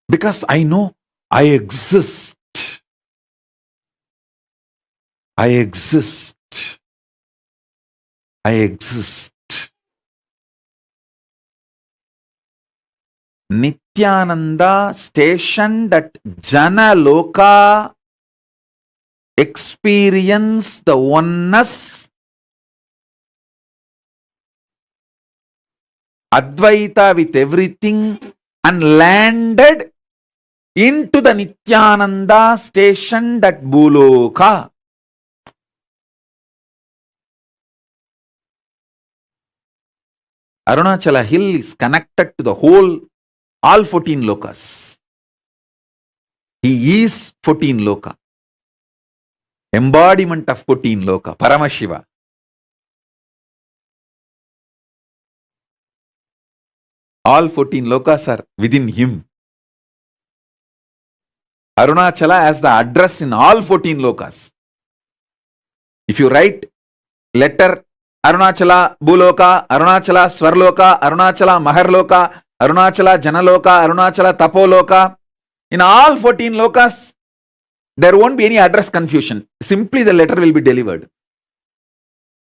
Because I know I exist. I exist. I exist. Nithyananda stationed at Jana Loka experienced the oneness, Advaita with everything, and landed into the Nithyananda stationed at Bhuloka. Arunachala hill is connected to the whole, all 14 lokas. He is 14 loka. Embodiment of 14 loka, Paramashiva. All 14 lokas are within him. Arunachala has the address in all 14 lokas. If you write letter Arunachala Bhuloka, Arunachala Swarloka, Arunachala Maharloka, Arunachala Janaloka, Arunachala Tapoloka, in all 14 lokas, there won't be any address confusion. Simply the letter will be delivered.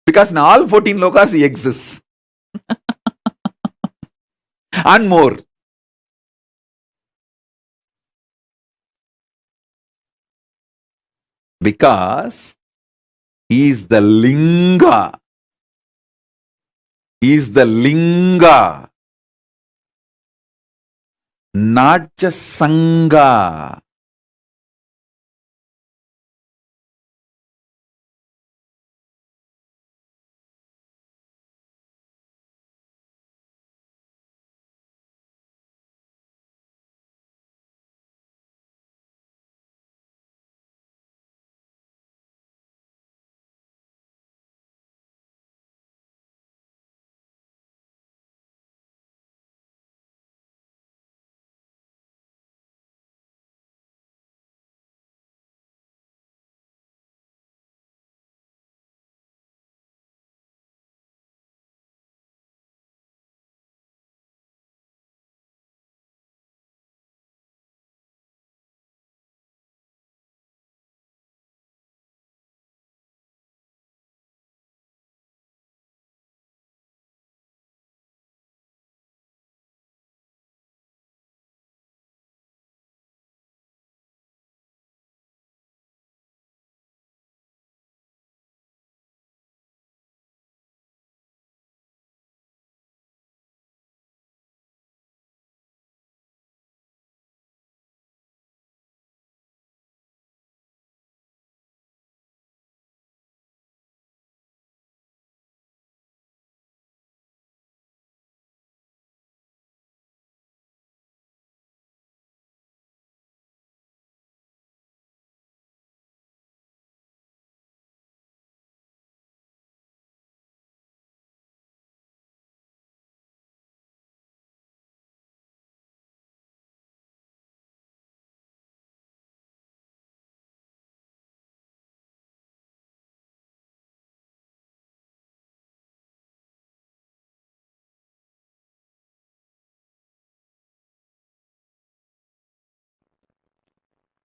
Because in all 14 lokas he exists. And more. Because he is the Linga. He is the Linga. Not just Sangha.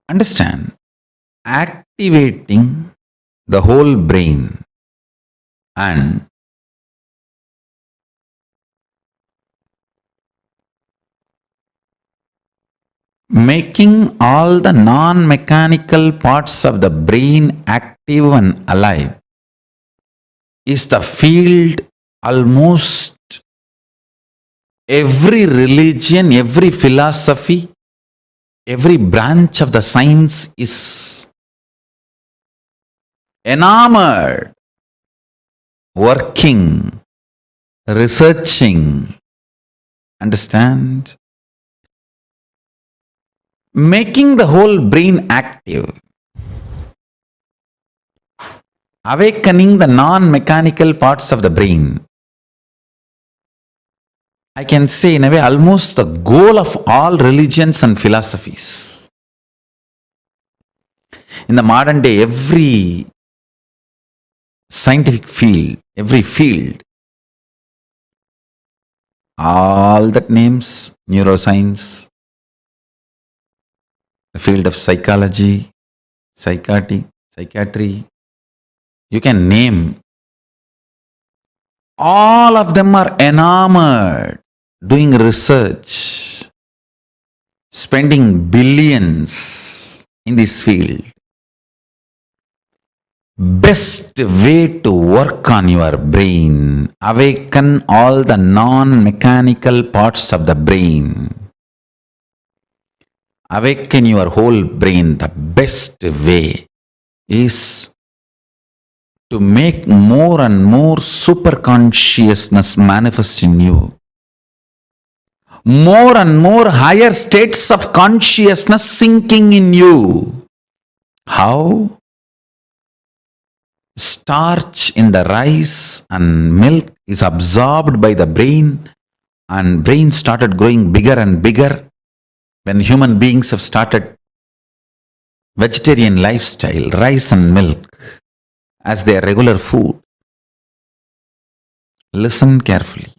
Understand, activating the whole brain and making all the non-mechanical parts of the brain active and alive is the field almost every religion, every philosophy, every branch of the science is enamored, working, researching. Understand? Making the whole brain active. Awakening the non-mechanical parts of the brain. I can say in a way almost the goal of all religions and philosophies. In the modern day, every scientific field, every field, all that names, neuroscience, the field of psychology, psychiatry, you can name. All of them are enamored, doing research, spending billions in this field. Best way to work on your brain, awaken all the non-mechanical parts of the brain. Awaken your whole brain. The best way is to make more and more super consciousness manifest in you. More and more higher states of consciousness sinking in you. How? Starch in the rice and milk is absorbed by the brain, and brain started growing bigger and bigger when human beings have started vegetarian lifestyle, rice and milk as their regular food. Listen carefully.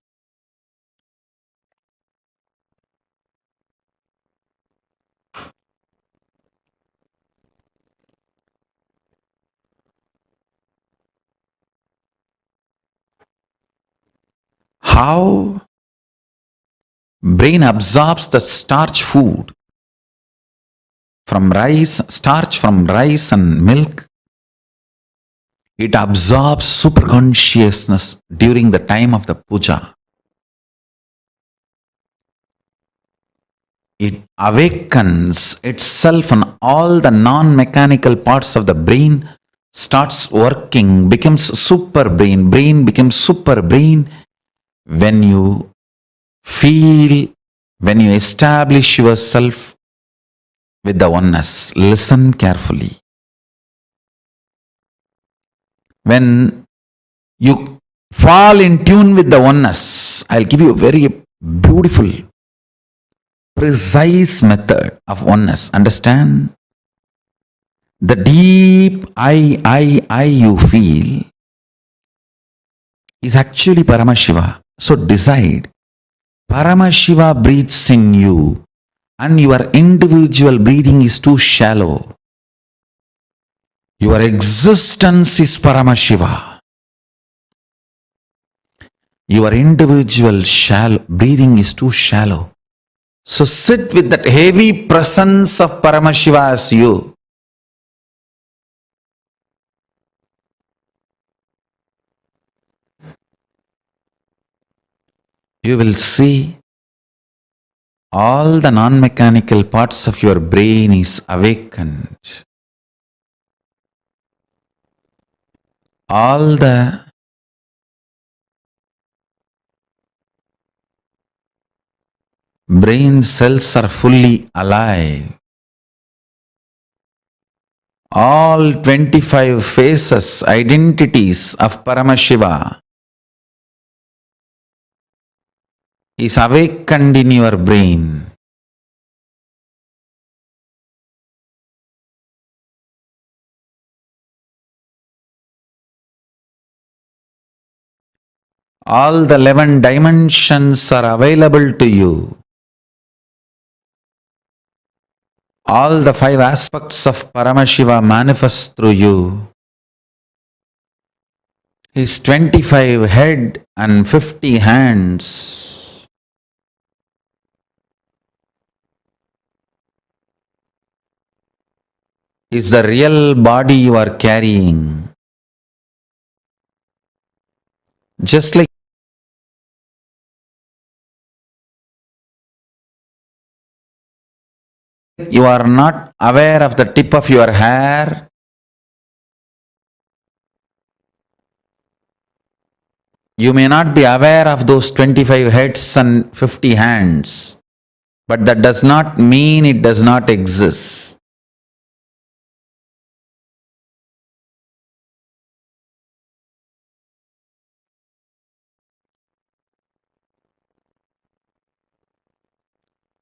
How brain absorbs the starch food from rice, starch from rice and milk. It absorbs superconsciousness during the time of the puja. It awakens itself and all the non-mechanical parts of the brain starts working, becomes super brain. Brain becomes super brain when you feel, when you establish yourself with the oneness. Listen carefully. When you fall in tune with the oneness, I'll give you a very beautiful, precise method of oneness. Understand? The deep I you feel is actually Paramashiva. So decide, Paramashiva breathes in you and your individual breathing is too shallow. Your existence is Paramashiva. Your individual breathing is too shallow. So sit with that heavy presence of Paramashiva as you. You will see all the non-mechanical parts of your brain is awakened. All the brain cells are fully alive. All 25 faces, identities of Paramashiva is awakened in your brain. All the 11 dimensions are available to you. All the 5 aspects of Paramashiva manifest through you. His 25 head and 50 hands is the real body you are carrying. Just like you are not aware of the tip of your hair, you may not be aware of those 25 heads and 50 hands, but that does not mean it does not exist.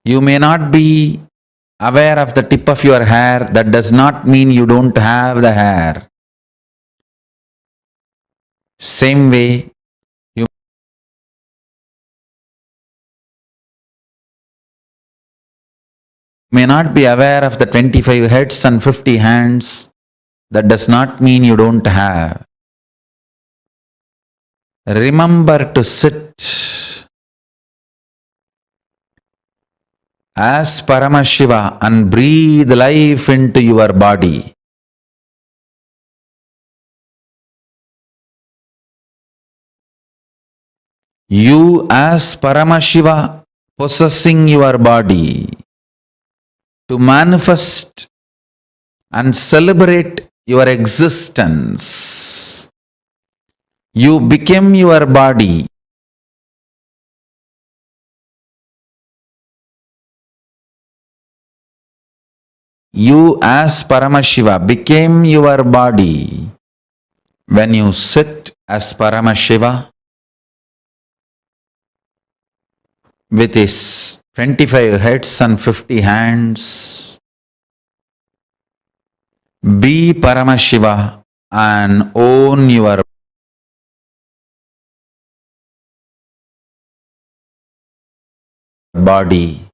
You may not be aware of the tip of your hair. That does not mean you don't have the hair. Same way, you may not be aware of the 25 heads and 50 hands. That does not mean you don't have. Remember to sit as Paramashiva and breathe life into your body. You as Paramashiva possessing your body to manifest and celebrate your existence. You became your body. You as Paramashiva became your body when you sit as Paramashiva with his 25 heads and 50 hands. Be Paramashiva and own your body.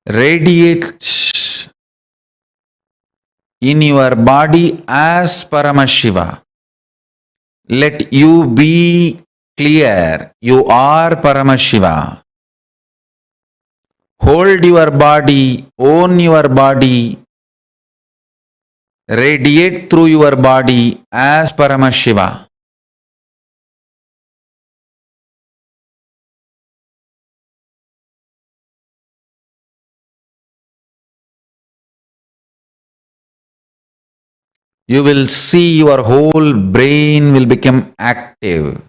Radiate in your body as Paramashiva. Let you be clear. You are Paramashiva. Hold your body, own your body, radiate through your body as Paramashiva. You will see your whole brain will become active.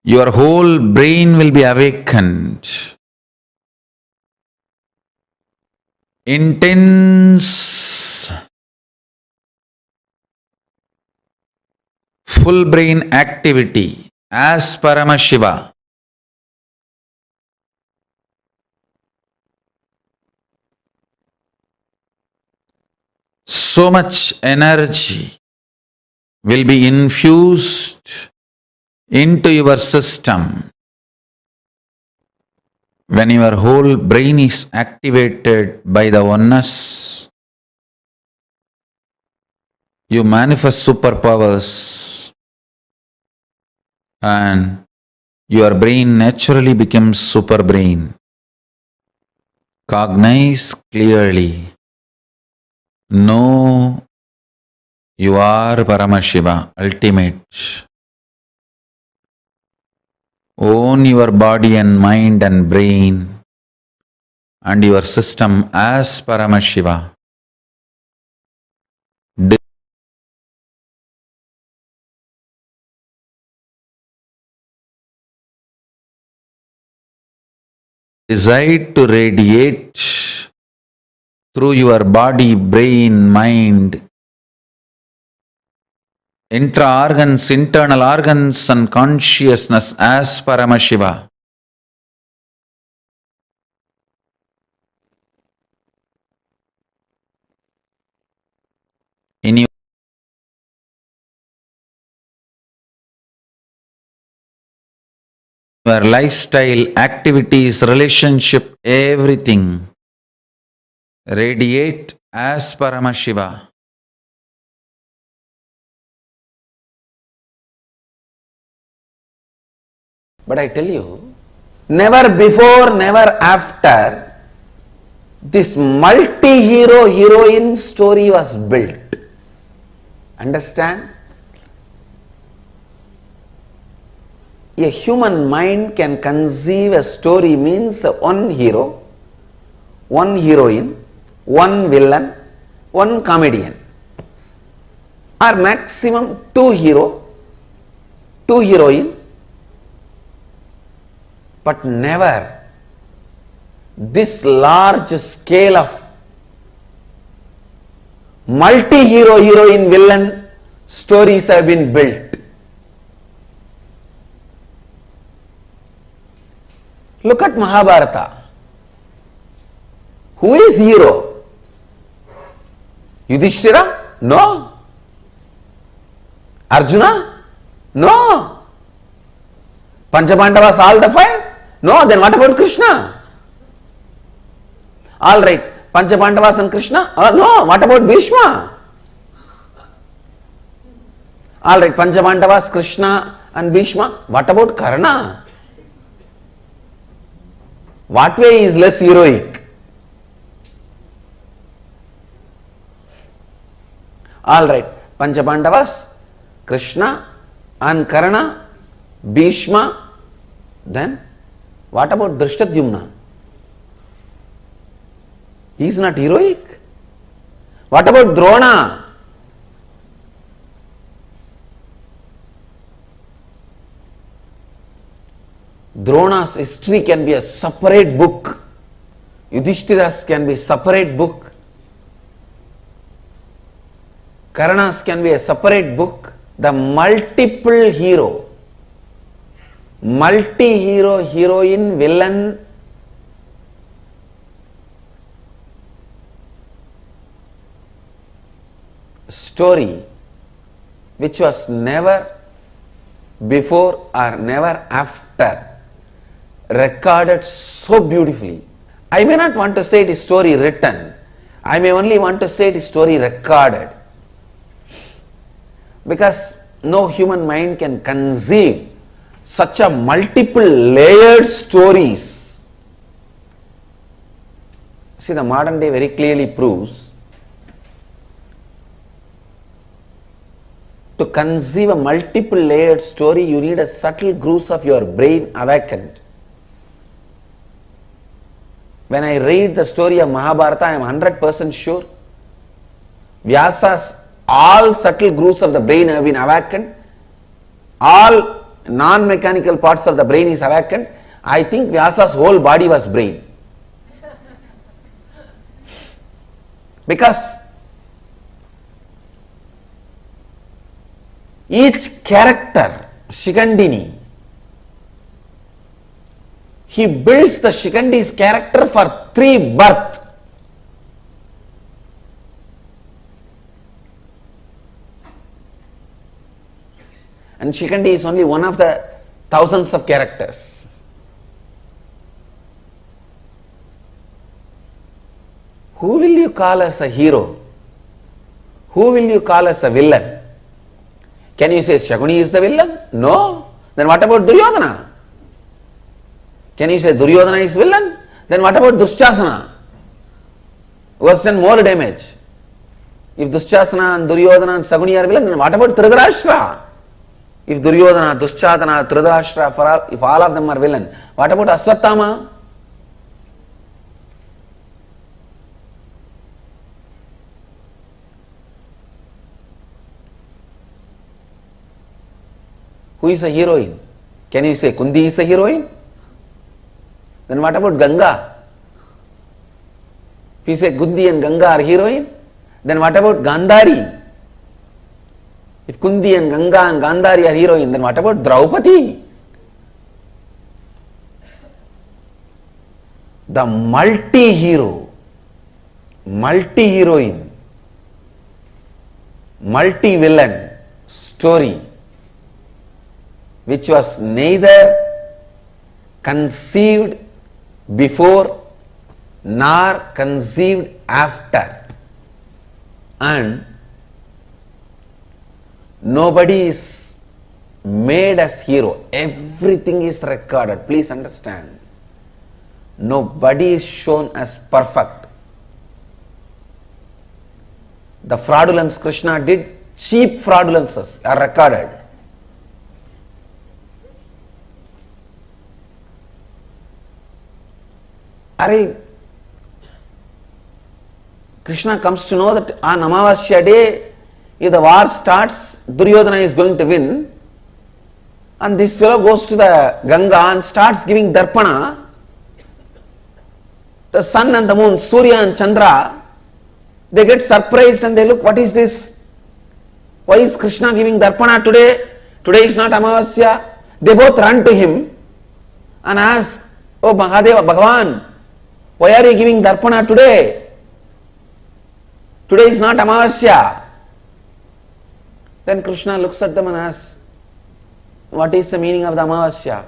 Your whole brain will be awakened. Intense full brain activity as Paramashiva. So much energy will be infused into your system when your whole brain is activated by the oneness. You manifest superpowers and your brain naturally becomes super brain. Cognize clearly. Know you are Paramashiva, ultimate. Own your body and mind and brain and your system as Paramashiva. Decide to radiate through your body, brain, mind, intra-organs, internal organs and consciousness as Paramashiva. In your lifestyle, activities, relationship, everything, radiate as Paramashiva. But I tell you, never before, never after, this multi-hero heroine story was built. Understand? A human mind can conceive a story means one hero, one heroine, one villain, one comedian, or maximum two hero, two heroine, but never this large scale of multi-hero, heroine, villain stories have been built. Look at Mahabharata. Who is hero? Yudhishthira? No. Arjuna? No. Panchabandavas all the five? No. Then what about Krishna? All right. Panchabandavas and Krishna? No. What about Bhishma? All right. Panchabandavas, Krishna and Bhishma. What about Karna? What way is less heroic? All right. Panchabandavas, Krishna and Karna, Bhishma. Then what about Drishtadyumna? He is not heroic. What about Drona? Drona's history can be a separate book. Yudhishthira's can be a separate book. Karna's can be a separate book. The multiple hero, multi-hero, heroine, villain, story which was never before or never after recorded so beautifully. I may not want to say it is story written. I may only want to say it is story recorded. Because no human mind can conceive such a multiple layered stories. See, the modern day very clearly proves to conceive a multiple layered story, you need a subtle grooves of your brain awakened. When I read the story of Mahabharata, I am 100% sure Vyasa's all subtle grooves of the brain have been awakened. All non-mechanical parts of the brain is awakened. I think Vyasa's whole body was brain. Because each character, Shikandini, he builds the Shikandi's character for 3 births. And Shikandi is only one of the thousands of characters. Who will you call as a hero? Who will you call as a villain? Can you say Shakuni is the villain? No. Then what about Duryodhana? Can you say Duryodhana is villain? Then what about Dushasana? Who has done more damage? If Dushasana and Duryodhana and Shakuni are villain, then what about Dhritarashtra? If Duryodhana, Dushasana, Dhritarashtra, if all of them are villain, what about Aswathama? Who is a heroine? Can you say Kundi is a heroine? Then what about Ganga? If you say Kundi and Ganga are heroine, then what about Gandhari? If Kundi and Ganga and Gandhari are heroine, then what about Draupadi? The multi-hero, multi-heroine, multi-villain story, which was neither conceived before nor conceived after, and nobody is made as hero. Everything is recorded. Please understand. Nobody is shown as perfect. The fraudulence Krishna did, cheap fraudulences are recorded. Krishna comes to know that on Amavasya day, if the war starts, Duryodhana is going to win, and this fellow goes to the Ganga and starts giving darpana. The sun and the moon, Surya and Chandra, they get surprised and they look, what is this? Why is Krishna giving darpana today? Today is not Amavasya. They both run to him and ask, Oh Mahadeva, Bhagavān, why are you giving Darpana today? Today is not Amavasya. Then Krishna looks at them and asks, what is the meaning of the Amavasya?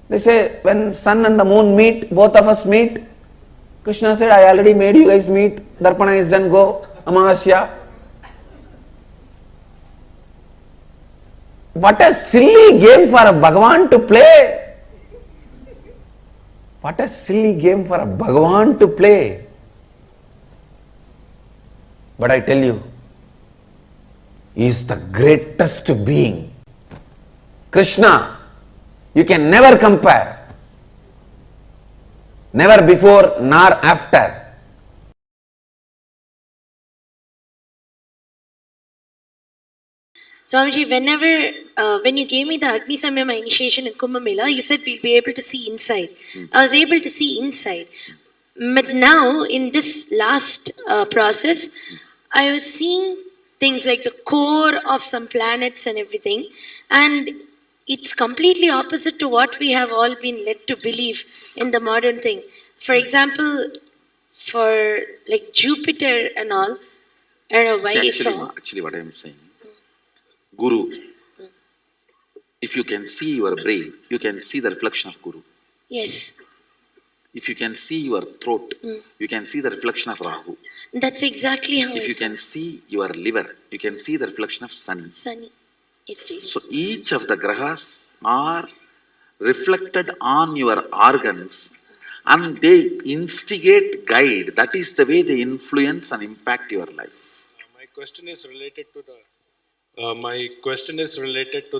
They say, when sun and the moon meet, both of us meet. Krishna said, I already made you guys meet. Darpana is done, go. Amavasya. What a silly game for a Bhagavan to play. What a silly game for a Bhagavan to play. But I tell you, he is the greatest being. Krishna, you can never compare. Never before nor after. Swamiji, when you gave me the Agni Samyama initiation in Kumbh Mela, you said we'll be able to see inside. I was able to see inside. But now, in this last process, I was seeing things like the core of some planets and everything. And it's completely opposite to what we have all been led to believe in the modern thing. For example, for like Jupiter and all, I don't know why you saw. Actually, what I am saying, Guru, if you can see your brain, you can see the reflection of Guru. Yes. If you can see your throat, you can see the reflection of Rahu. That's exactly how If you can see your liver, you can see the reflection of Sun. Sunny. It's really. So each of the grahas are reflected on your organs and they instigate, guide. That is the way they influence and impact your life. My question is related to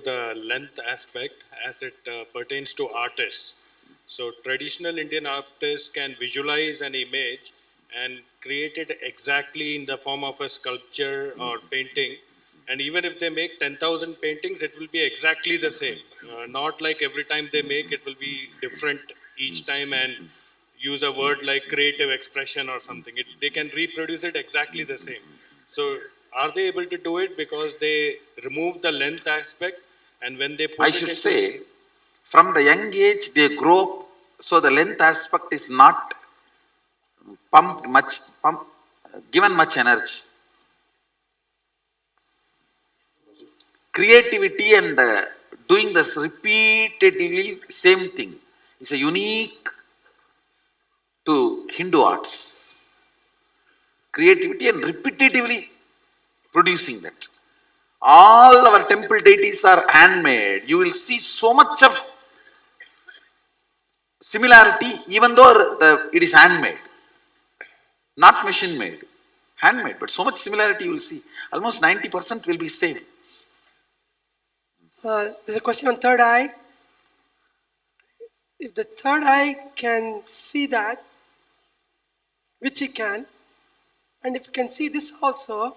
the length aspect as it pertains to artists. So traditional Indian artists can visualize an image and create it exactly in the form of a sculpture or painting. And even if they make 10,000 paintings, it will be exactly the same. Not like every time they make, it will be different each time and use a word like creative expression or something. They can reproduce it exactly the same. So are they able to do it because they remove the length aspect, and when they put I it should into say, from the young age they grow up, so the length aspect is not given much energy. Creativity and doing this repeatedly same thing is a unique to Hindu arts. Creativity and repetitively producing that. All our temple deities are handmade. You will see so much of similarity even though it is handmade. Not machine made. Handmade, but so much similarity you will see. Almost 90% will be same. There's a question on third eye. If the third eye can see that, which it can, and if it can see this also,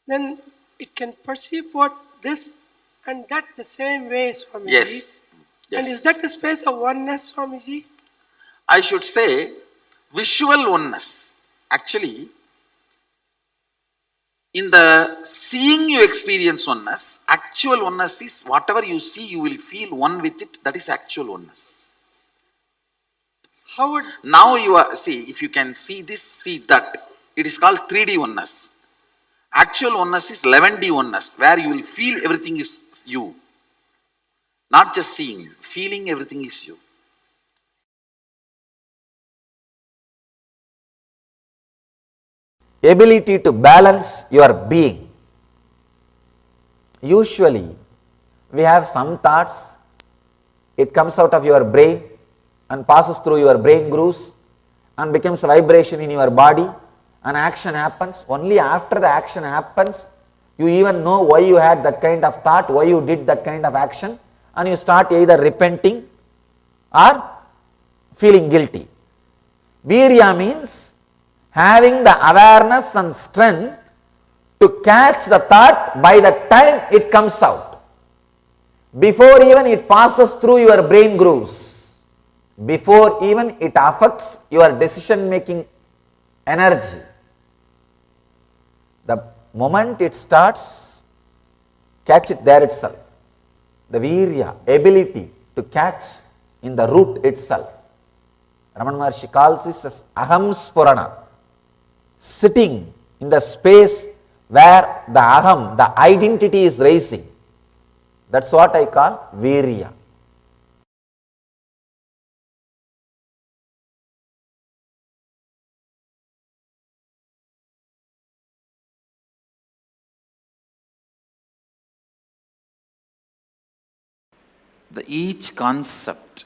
then it can perceive what this and that the same way, Swamiji. Yes. And is that the space of oneness, Swamiji? I should say visual oneness. Actually, in the seeing you experience oneness, actual oneness is whatever you see, you will feel one with it. That is actual oneness. How would... Now you are, see, if you can see this, see that. It is called 3D oneness. Actual oneness is 11D oneness, where you will feel everything is you. Not just seeing, feeling everything is you. Ability to balance your being. Usually, we have some thoughts, it comes out of your brain and passes through your brain grooves and becomes a vibration in your body, and action happens. Only after the action happens, you even know why you had that kind of thought, why you did that kind of action, and you start either repenting or feeling guilty. Virya means having the awareness and strength to catch the thought by the time it comes out, before even it passes through your brain grooves, before even it affects your decision making energy. The moment it starts, catch it there itself. The virya, ability to catch in the root itself. Ramana Maharshi calls this as Aham Spurana, sitting in the space where the Aham, the identity is rising. That's what I call Virya. Each concept,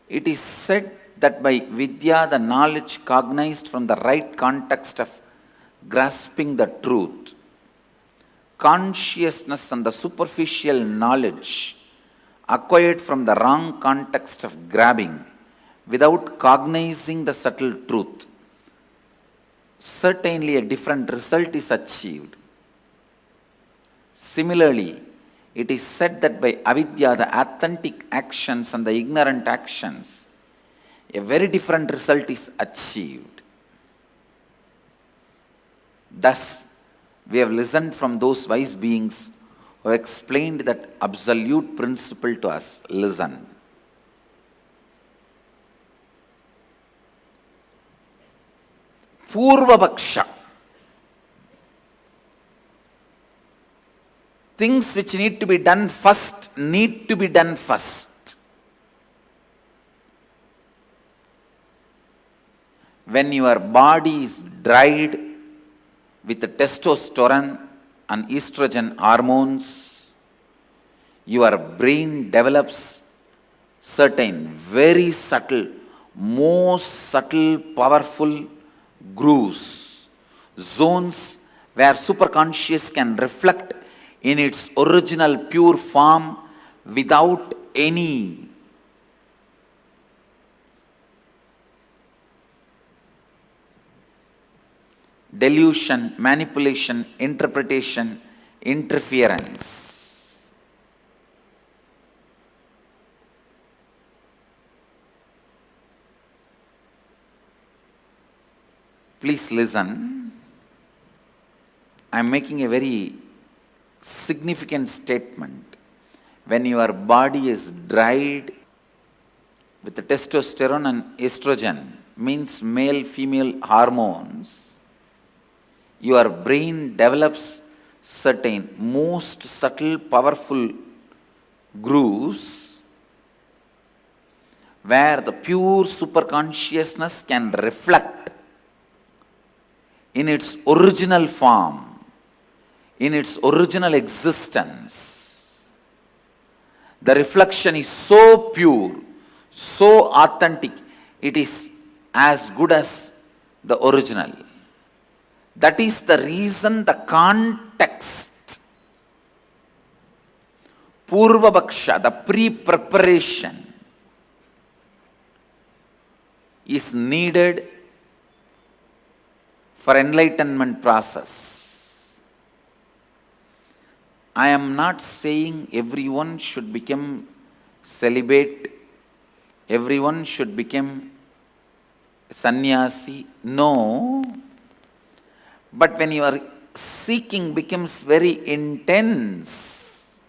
it is said that by Vidya, the knowledge cognized from the right context of grasping the truth, consciousness and the superficial knowledge acquired from the wrong context of grabbing without cognizing the subtle truth, certainly a different result is achieved. Similarly, it is said that by avidya, the authentic actions and the ignorant actions, a very different result is achieved. Thus, we have listened from those wise beings who have explained that absolute principle to us. Listen. Purvavaksha. Things which need to be done first need to be done first. When your body is dried with testosterone and estrogen hormones, your brain develops certain very subtle, most subtle, powerful grooves, zones where superconscious can reflect in its original pure form without any delusion, manipulation, interpretation, interference. Please listen. I am making a very significant statement. When your body is dried with the testosterone and estrogen, means male female hormones, your brain develops certain most subtle powerful grooves where the pure superconsciousness can reflect in its original form, in its original existence. The reflection is so pure, so authentic, it is as good as the original. That is the reason the context, Purvavaksha, the pre-preparation, is needed for enlightenment process. I am not saying everyone should become celibate, everyone should become sannyasi. No. But when your seeking becomes very intense,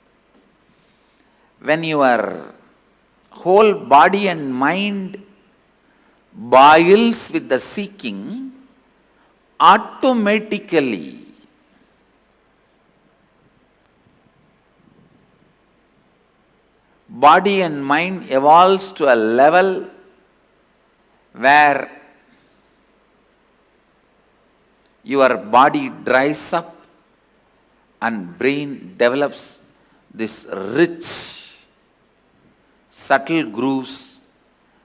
when your whole body and mind boils with the seeking, automatically body and mind evolves to a level where your body dries up and brain develops this rich, subtle grooves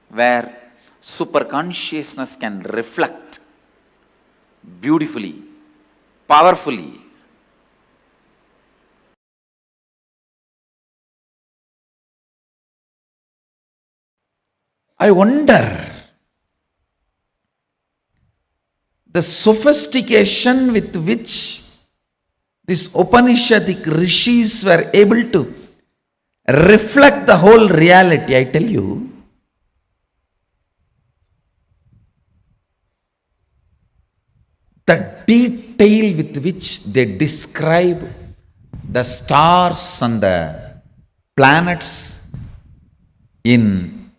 where superconsciousness can reflect beautifully, powerfully. I wonder the sophistication with which these Upanishadic rishis were able to reflect the whole reality. I tell you, the detail with which they describe the stars and the planets in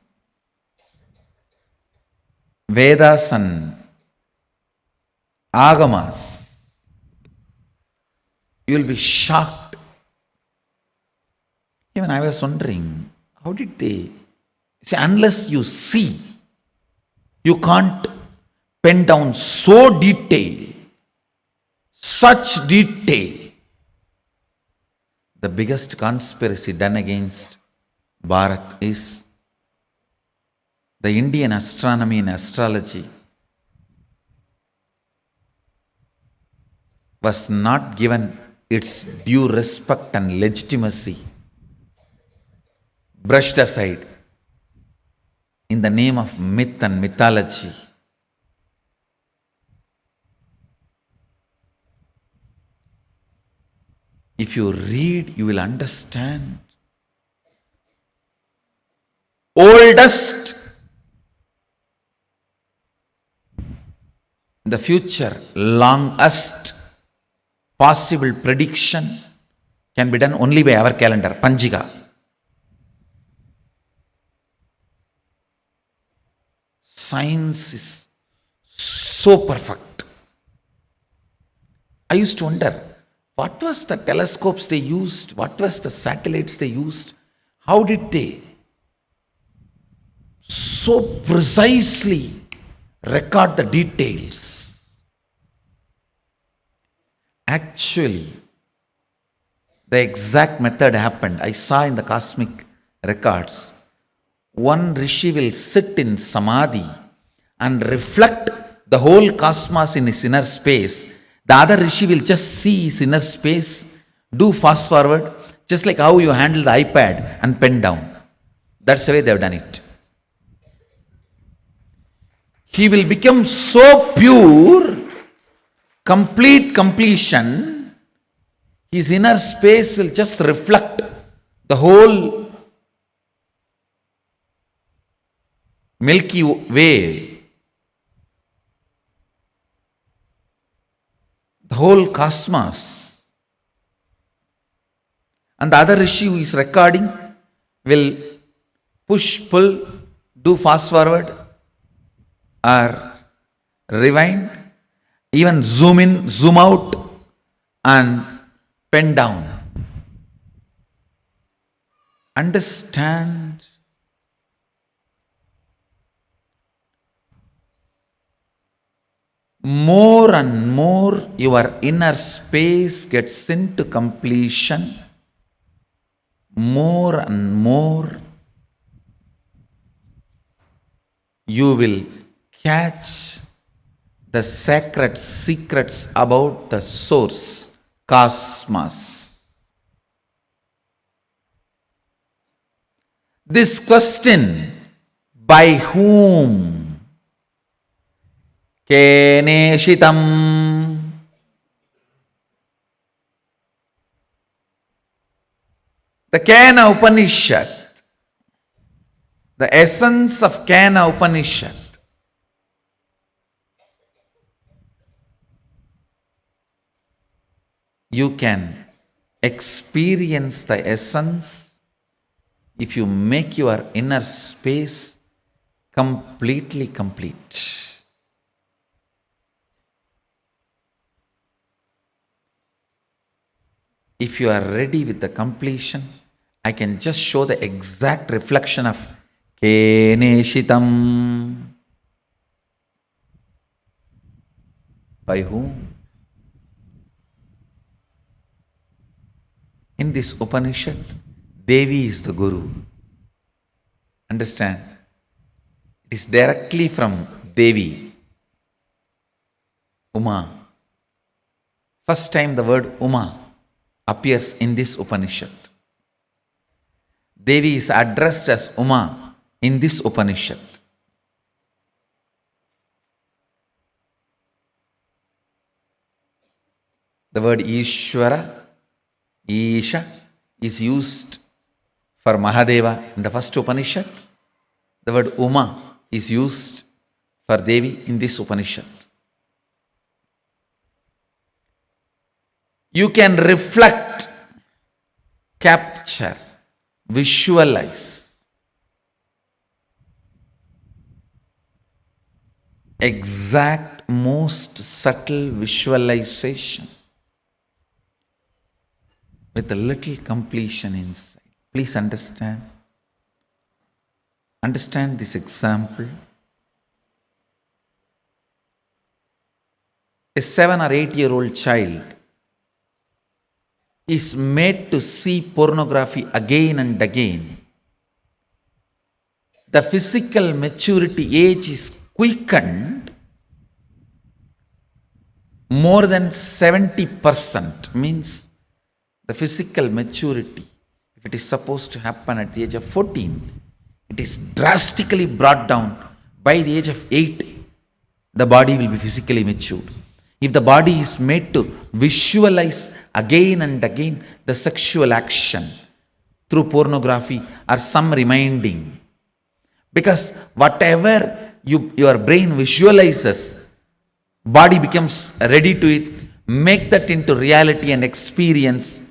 Vedas and Agamas, you will be shocked. Even I was wondering, how did they? See, unless you see, you can't pen down so detail, such detail. The biggest conspiracy done against Bharat is the Indian astronomy and astrology was not given its due respect and legitimacy, brushed aside in the name of myth and mythology. If you read, you will understand. Oldest in the future, longest possible prediction can be done only by our calendar, Panjiga. Science is so perfect. I used to wonder, what was the telescopes they used? What was the satellites they used? How did they so precisely record the details? Actually, the exact method happened. I saw in the cosmic records. One rishi will sit in samadhi and reflect the whole cosmos in his inner space. The other rishi will just see his inner space, do fast forward, just like how you handle the iPad and pen down. That's the way they have done it. He will become so pure, complete completion, his inner space will just reflect the whole Milky Way, the whole cosmos. And the other rishi who is recording will push, pull, do fast forward or rewind, even zoom in, zoom out and pen down. Understand? More and more your inner space gets into completion, more and more you will catch the sacred secrets about the source, cosmos. This question, by whom? Keneshitam. The Kena Upanishad, the essence of Kena Upanishad, you can experience the essence if you make your inner space completely complete. If you are ready with the completion, I can just show the exact reflection of Keneshitam. By whom? In this Upanishad, Devi is the Guru. Understand? It is directly from Devi, Uma. First time the word Uma appears in this Upanishad. Devi is addressed as Uma in this Upanishad. The word Ishvara, Isha, is used for Mahadeva in the first Upanishad. The word Uma is used for Devi in this Upanishad. You can reflect, capture, visualize exact, most subtle visualization with a little completion inside. Please understand. Understand this example. A 7 or 8-year-old child is made to see pornography again and again. The physical maturity age is quickened more than 70%, means the physical maturity, if it is supposed to happen at the age of 14, it is drastically brought down. By the age of 8, the body will be physically matured. If the body is made to visualize again and again the sexual action through pornography or some reminding, because whatever your brain visualizes, body becomes ready to it, make that into reality and experience.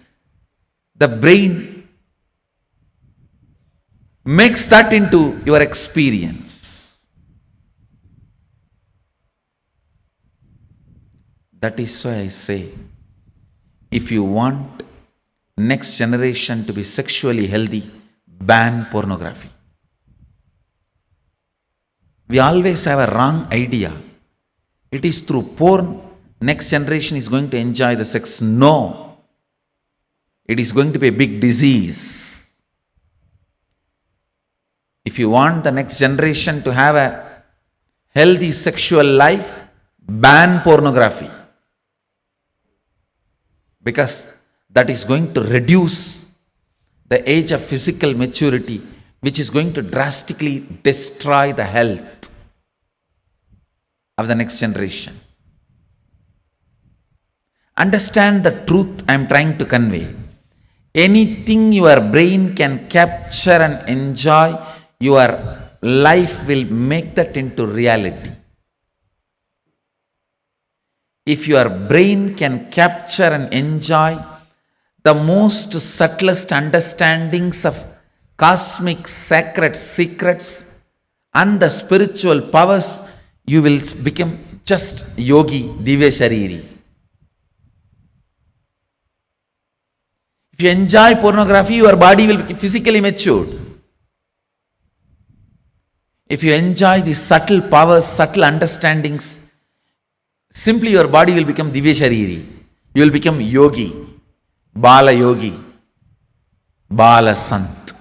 The brain makes that into your experience. That is why I say, if you want next generation to be sexually healthy, ban pornography. We always have a wrong idea. It is through porn next generation is going to enjoy the sex. No. It is going to be a big disease. If you want the next generation to have a healthy sexual life, ban pornography. Because that is going to reduce the age of physical maturity, which is going to drastically destroy the health of the next generation. Understand the truth I am trying to convey. Anything your brain can capture and enjoy, your life will make that into reality. If your brain can capture and enjoy the most subtlest understandings of cosmic sacred secrets and the spiritual powers, you will become just yogi, divya shariri. If you enjoy pornography, your body will be physically matured. If you enjoy the subtle powers, subtle understandings, simply your body will become divya shariri. You will become yogi, bala yogi, bala sant.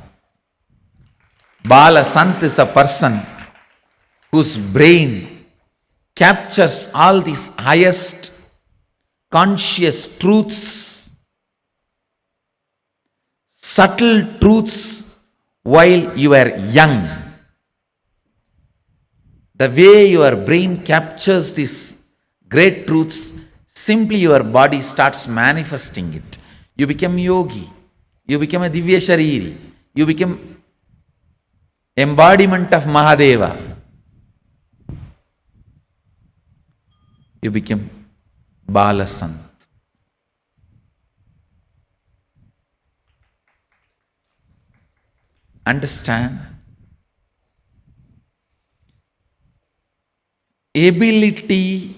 Bala sant is a person whose brain captures all these highest conscious truths, subtle truths while you are young. The way your brain captures these great truths, simply your body starts manifesting it. You become yogi. You become a divya shariri. You become embodiment of Mahadeva. You become Bala Sant. Understand? Ability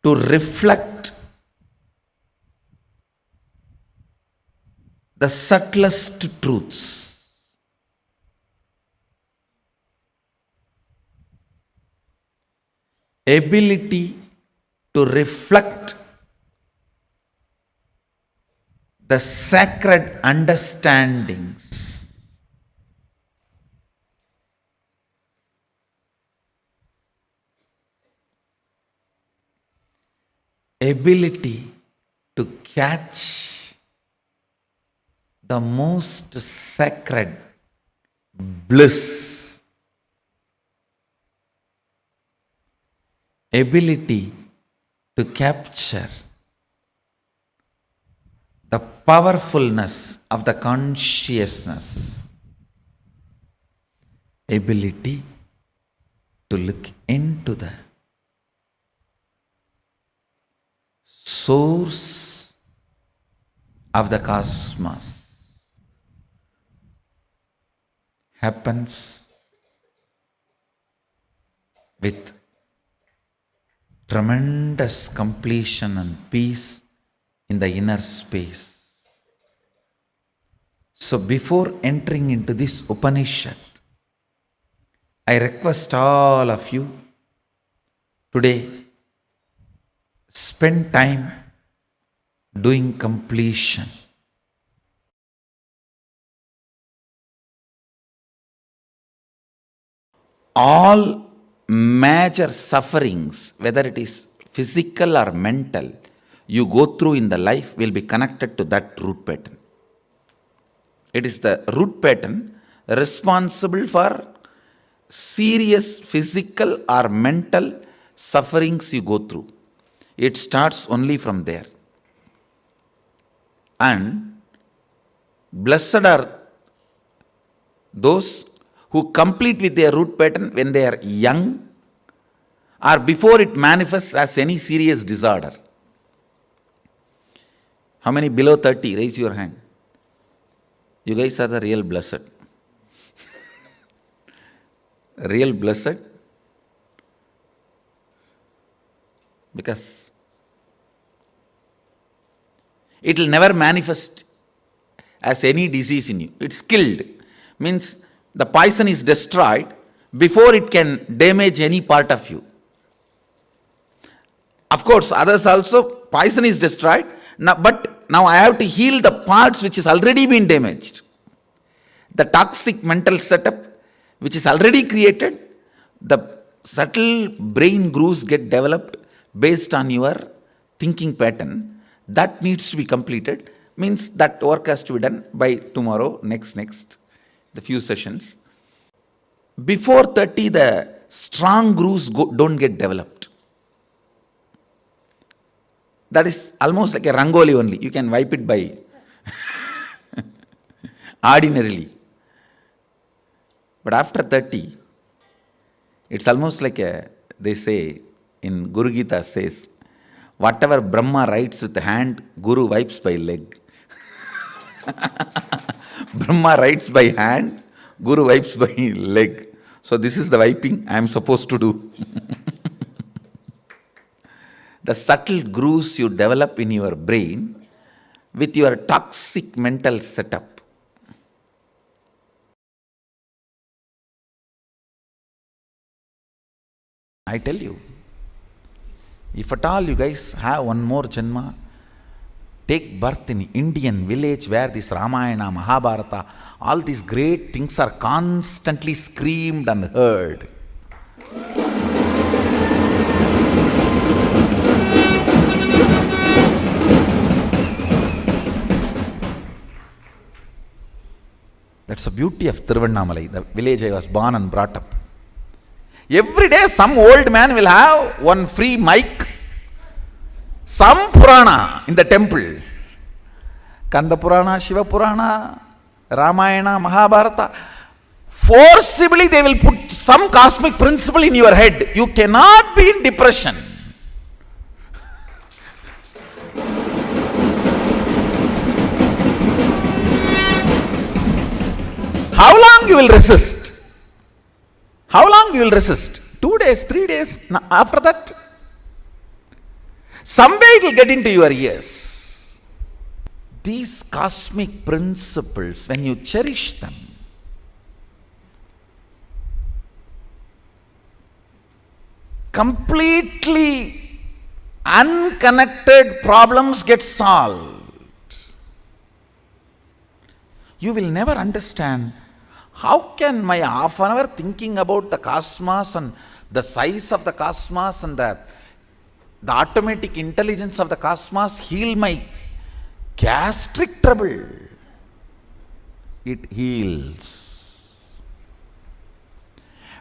to reflect the subtlest truths. Ability to reflect the sacred understandings. Ability to catch the most sacred bliss. Ability to capture the powerfulness of the consciousness. Ability to look into the source of the cosmos happens with tremendous completion and peace in the inner space. So before entering into this Upanishad, I request all of you today, spend time doing completion. All major sufferings, whether it is physical or mental, you go through in the life will be connected to that root pattern. It is the root pattern responsible for serious physical or mental sufferings you go through. It starts only from there. And blessed are those who complete with their root pattern when they are young or before it manifests as any serious disorder. How many below 30? Raise your hand. You guys are the real blessed. Real blessed. Because it will never manifest as any disease in you. It's killed. Means the poison is destroyed before it can damage any part of you. Of course, others also, poison is destroyed, but now I have to heal the parts which has already been damaged. The toxic mental setup which is already created, the subtle brain grooves get developed based on your thinking pattern. That needs to be completed. Means that work has to be done by tomorrow, next, the few sessions. Before 30, the strong grooves don't get developed. That is almost like a rangoli only. You can wipe it by ordinarily. But after 30, it's almost like they say in Guru Gita says, whatever Brahma writes with the hand, Guru wipes by leg. Brahma writes by hand, Guru wipes by leg. So this is the wiping I am supposed to do. The subtle grooves you develop in your brain with your toxic mental setup. I tell you, if at all you guys have one more janma, take birth in Indian village where this Ramayana, Mahabharata, all these great things are constantly screamed and heard. That's the beauty of Tiruvannamalai, the village I was born and brought up. Every day some old man will have one free mic, some Purana in the temple. Kanda Purana, Shiva Purana, Ramayana, Mahabharata. Forcibly they will put some cosmic principle in your head. You cannot be in depression. How long you will resist? How long you will resist? 2 days, 3 days, after that? Someday it will get into your ears. These cosmic principles, when you cherish them, completely unconnected problems get solved. You will never understand how can my half an hour thinking about the cosmos and the size of the cosmos and the automatic intelligence of the cosmos heal my gastric trouble. It heals.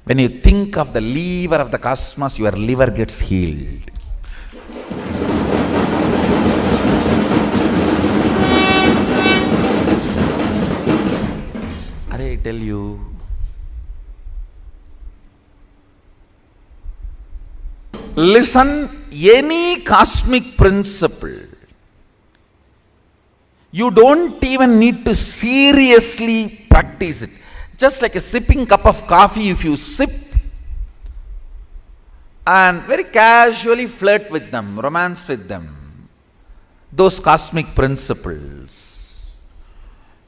When you think of the lever of the cosmos, your liver gets healed. I tell you, listen, any cosmic principle, you don't even need to seriously practice it. Just like a sipping cup of coffee, if you sip, and very casually flirt with them, romance with them, those cosmic principles,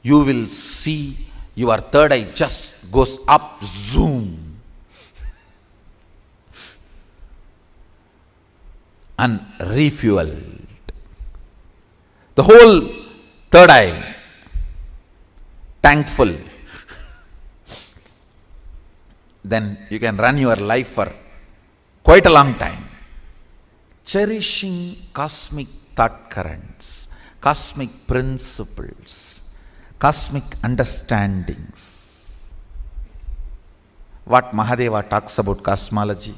you will see your third eye just goes up, zoom, and refueled. The whole third eye tank full. Then you can run your life for quite a long time. Cherishing cosmic thought currents, cosmic principles, cosmic understandings. What Mahadeva talks about cosmology,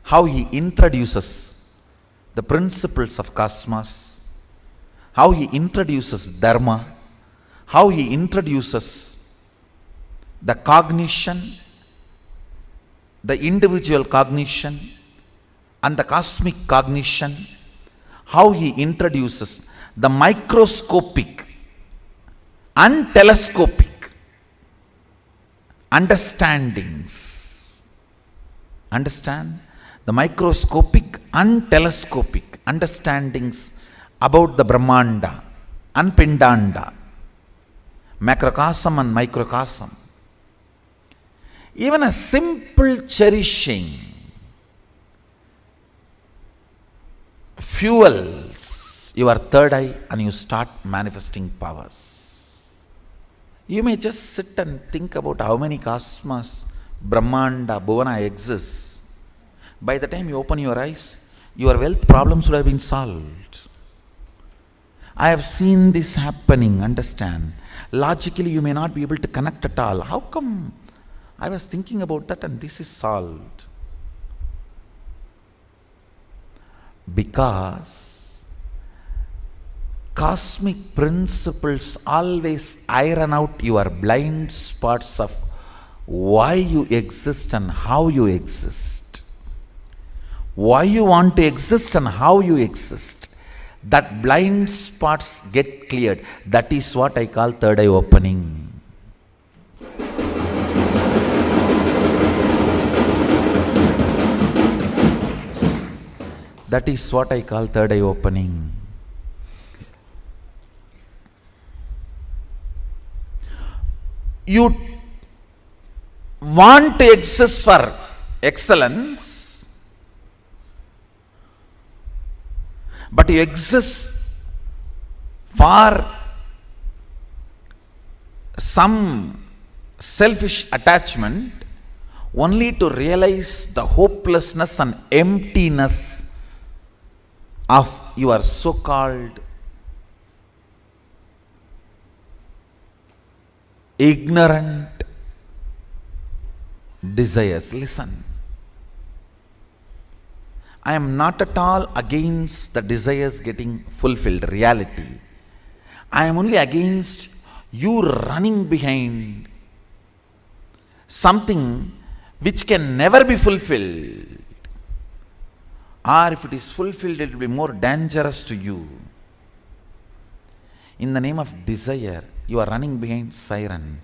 how he introduces the principles of cosmos, how he introduces dharma, how he introduces the cognition, the individual cognition and the cosmic cognition, how he introduces the microscopic and telescopic understandings. Understand? The microscopic and telescopic understandings about the Brahmanda and Pindanda, macrocosm and microcosm. Even a simple cherishing fuels your third eye and you start manifesting powers. You may just sit and think about how many cosmos, Brahmanda, Bhuvana exists. By the time you open your eyes, your wealth problems would have been solved. I have seen this happening, understand. Logically, you may not be able to connect at all. How come? I was thinking about that and this is solved. Because cosmic principles always iron out your blind spots of why you exist and how you exist. Why you want to exist and how you exist. That blind spots get cleared. That is what I call third eye opening. That is what I call third eye opening. You want to exist for excellence, but you exist for some selfish attachment only to realize the hopelessness and emptiness of your so-called ignorant desires. Listen, I am not at all against the desires getting fulfilled, reality. I am only against you running behind something which can never be fulfilled. Or if it is fulfilled, it will be more dangerous to you. In the name of desire, you are running behind siren.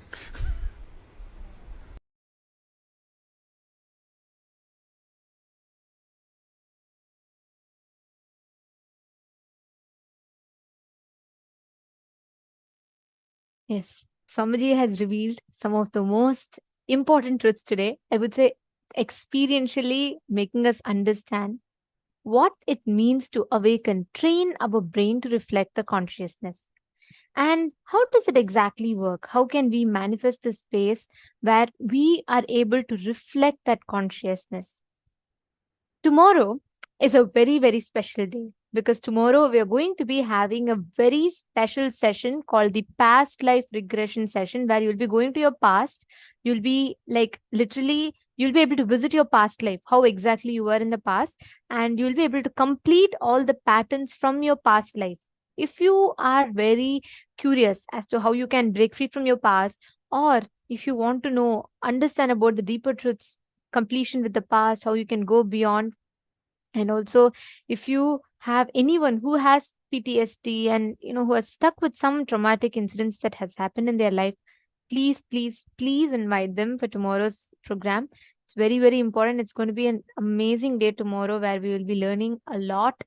Yes, Swamiji has revealed some of the most important truths today. I would say experientially making us understand what it means to awaken, train our brain to reflect the consciousness. And how does it exactly work? How can we manifest the space where we are able to reflect that consciousness? Tomorrow is a very, very special day because tomorrow we are going to be having a very special session called the past life regression session, where you'll be going to your past. You'll be like literally, you'll be able to visit your past life, how exactly you were in the past, and you'll be able to complete all the patterns from your past life. If you are very curious as to how you can break free from your past, or if you want to know, understand about the deeper truths, completion with the past, how you can go beyond, and also if you have anyone who has PTSD and who are stuck with some traumatic incidents that has happened in their life, please, please, please invite them for tomorrow's program. It's very, very important. It's going to be an amazing day tomorrow where we will be learning a lot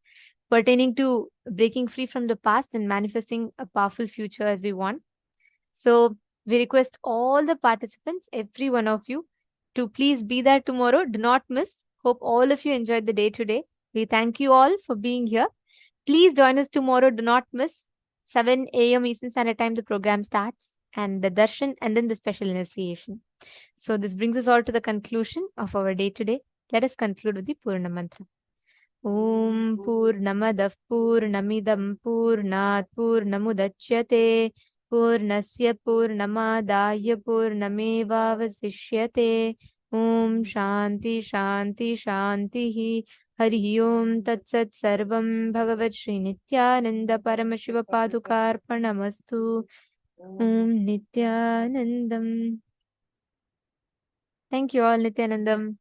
pertaining to breaking free from the past and manifesting a powerful future as we want. So we request all the participants, every one of you, to please be there tomorrow. Do not miss. Hope all of you enjoyed the day today. We thank you all for being here. Please join us tomorrow. Do not miss. 7 a.m. Eastern Standard Time, the program starts, and the darshan, and then the special initiation. So this brings us all to the conclusion of our day today. Let us conclude with the Purna Mantra. Om Purnamadav Purnamidam Purnat Purnamudachyate Purnasya Purnamadaya Purnamevavasishyate. Om Shanti Shanti Shanti Hari Om Tat Sat Sarvam Bhagavat Shri Nithyananda Paramashiva Padukarpanamastu. Om Nithyanandam. Thank you all, Nithyanandam.